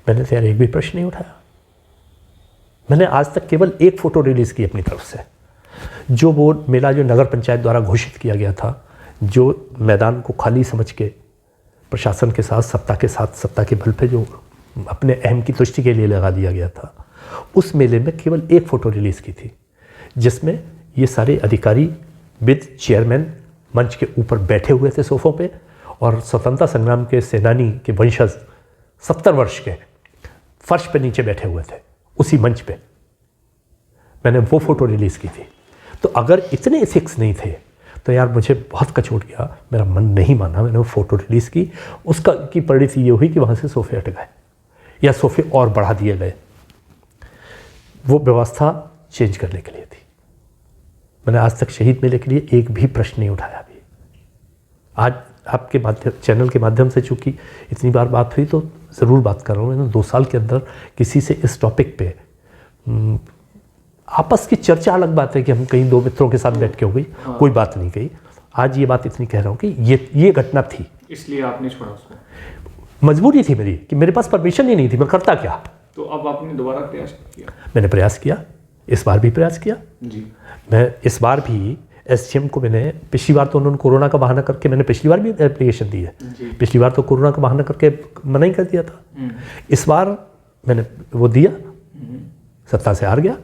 मैंने तो यार एक भी प्रश्न नहीं उठाया। मैंने आज तक केवल एक फ़ोटो रिलीज़ की अपनी तरफ से, जो वो मेला जो नगर पंचायत द्वारा घोषित किया गया था, जो मैदान को खाली समझ के प्रशासन के साथ, सत्ता के बल पे जो अपने अहम की तुष्टि के लिए लगा दिया गया था, उस मेले में केवल एक फ़ोटो रिलीज़ की थी, जिसमें ये सारे अधिकारी विद चेयरमैन मंच के ऊपर बैठे हुए थे सोफ़ों पे, और स्वतंत्रता संग्राम के सेनानी के वंशज 70 वर्ष के फर्श पे नीचे बैठे हुए थे उसी मंच पे। मैंने वो फ़ोटो रिलीज़ की थी। तो अगर इतने एथिक्स नहीं थे तो यार मुझे बहुत कचोट गया, मेरा मन नहीं माना, मैंने वो फ़ोटो रिलीज़ की। उसका की परिणति ये हुई कि वहाँ से सोफ़े हट गए या सोफ़े और बढ़ा दिए गए। वो व्यवस्था चेंज करने के लिए थी। मैंने आज तक शहीद मेले के लिए एक भी प्रश्न नहीं उठाया। अभी आज आपके चैनल के माध्यम से चूँकि इतनी बार बात हुई तो ज़रूर बात कर रहा हूँ। मैंने 2 साल के अंदर किसी से इस टॉपिक पे आपस की चर्चा अलग बात है कि हम कहीं 2 मित्रों के साथ बैठ के हो गई, कोई बात नहीं कही। आज ये बात इतनी कह रहा हूँ कि ये घटना थी, इसलिए आपने छोड़ा उसको। मजबूरी थी मेरी कि मेरे पास परमिशन ही नहीं थी, मैं करता क्या। तो अब आपने दोबारा प्रयास किया? मैंने प्रयास किया, इस बार भी प्रयास किया जी। मैं इस बार भी एसडीएम को मैंने, पिछली बार तो उन्होंने कोरोना का बहाना करके, मैंने पिछली बार भी एप्लीकेशन दी है, पिछली बार तो कोरोना का बहाना करके मना ही कर दिया था। इस बार मैंने वो दिया, सत्ता से हार गया।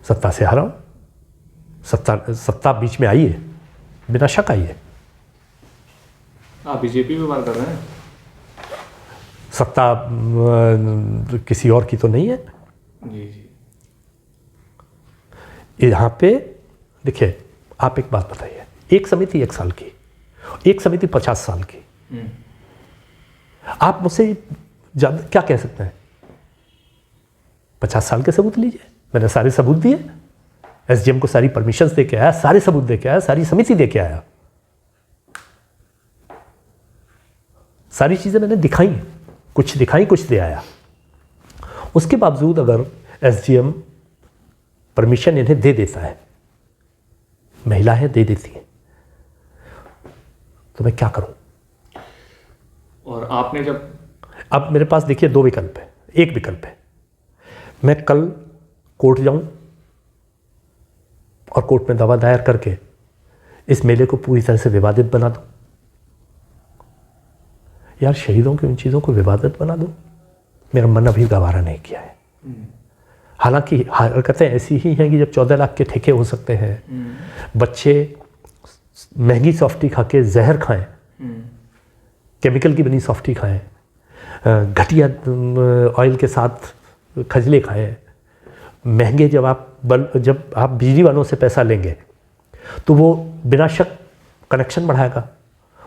सत्ता से हारा हूँ। सत्ता बीच में आई है, बिना शक आई है। आप बीजेपी में बात कर रहे हैं? सत्ता किसी और की तो नहीं है। जी जी। यहाँ पे देखिए, आप एक बात बताइए, एक समिति 1 साल की, एक समिति 50 साल की, आप मुझसे ज़्यादा क्या कह सकते हैं? 50 साल के सबूत लीजिए, मैंने सारे सबूत दिए, एसडीएम को सारी परमिशंस दे के आया, सारे सबूत दे के आया, सारी समिति दे के आया, सारी चीज़ें मैंने दिखाई, कुछ दिखाई कुछ दे आया। उसके बावजूद अगर एसडीएम परमिशन इन्हें दे देता है, महिलाएं दे देती हैं, तो मैं क्या करूं? और आपने जब, अब मेरे पास देखिए 2 विकल्प है। एक विकल्प है, मैं कल कोर्ट जाऊं और कोर्ट में दावा दायर करके इस मेले को पूरी तरह से विवादित बना दूं। यार, शहीदों की उन चीज़ों को विवादित बना दूं, मेरा मन अभी गवारा नहीं किया है। हालांकि हरकतें ऐसी ही हैं कि जब 14 लाख के ठेके हो सकते हैं, बच्चे महंगी सॉफ्टी खा के जहर खाएं, केमिकल की बनी सॉफ्टी खाएं, घटिया ऑयल के साथ खजले खाएं, महंगे, जब आप बिजली वालों से पैसा लेंगे तो वो बिना शक कनेक्शन बढ़ाएगा,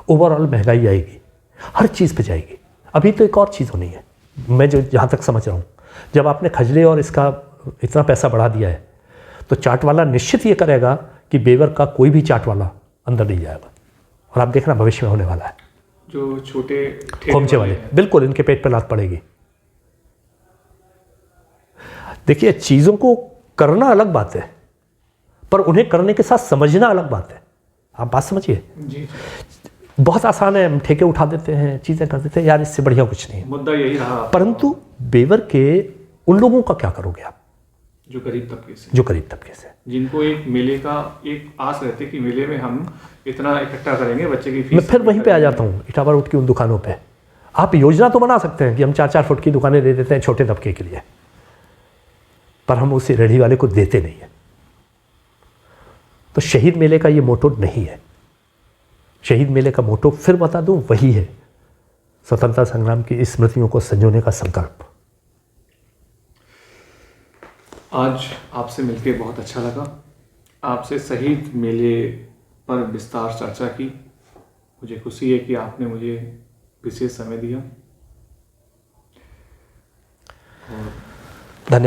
ओवरऑल महंगाई आएगी, हर चीज़ पे जाएगी। अभी तो एक और चीज़ होनी है, मैं जो जहाँ तक समझ रहा हूँ, जब आपने खजले और इसका इतना पैसा बढ़ा दिया है तो चाट वाला निश्चित ये करेगा कि बेवर का कोई भी चाट वाला अंदर नहीं जाएगा, और आप देखना भविष्य में होने वाला है। जो छोटे खोमचे वाले, बिल्कुल इनके पेट पर लात पड़ेगी। देखिए, चीज़ों को करना अलग बात है, पर उन्हें करने के साथ समझना अलग बात है। आप बात समझिए। जी। बहुत आसान है, हम ठेके उठा देते हैं, चीज़ें कर देते हैं, यार इससे बढ़िया कुछ नहीं है। मुद्दा यही रहा। परंतु बेवर के उन लोगों का क्या करोगे आप, जो गरीब तबके से, जिनको एक मेले का एक आस रहती है कि मेले में हम इतना इकट्ठा करेंगे, बच्चे की फीस। मैं फिर वहीं पे आ जाता हूँ, इटावा रोड की उन दुकानों पे आप योजना तो बना सकते हैं कि हम 4-4 फुट की दुकानें दे देते हैं छोटे तबके के लिए, पर हम उसे रेहड़ी वाले को देते नहीं है। तो शहीद मेले का ये मोटो नहीं है। शहीद मेले का मोटो फिर बता दूं, वही है, स्वतंत्रता संग्राम की स्मृतियों को संजोने का संकल्प। आज आपसे मिलकर बहुत अच्छा लगा। आपसे शहीद मेले पर विस्तार चर्चा की। मुझे खुशी है कि आपने मुझे विशेष समय दिया। धन्यवाद।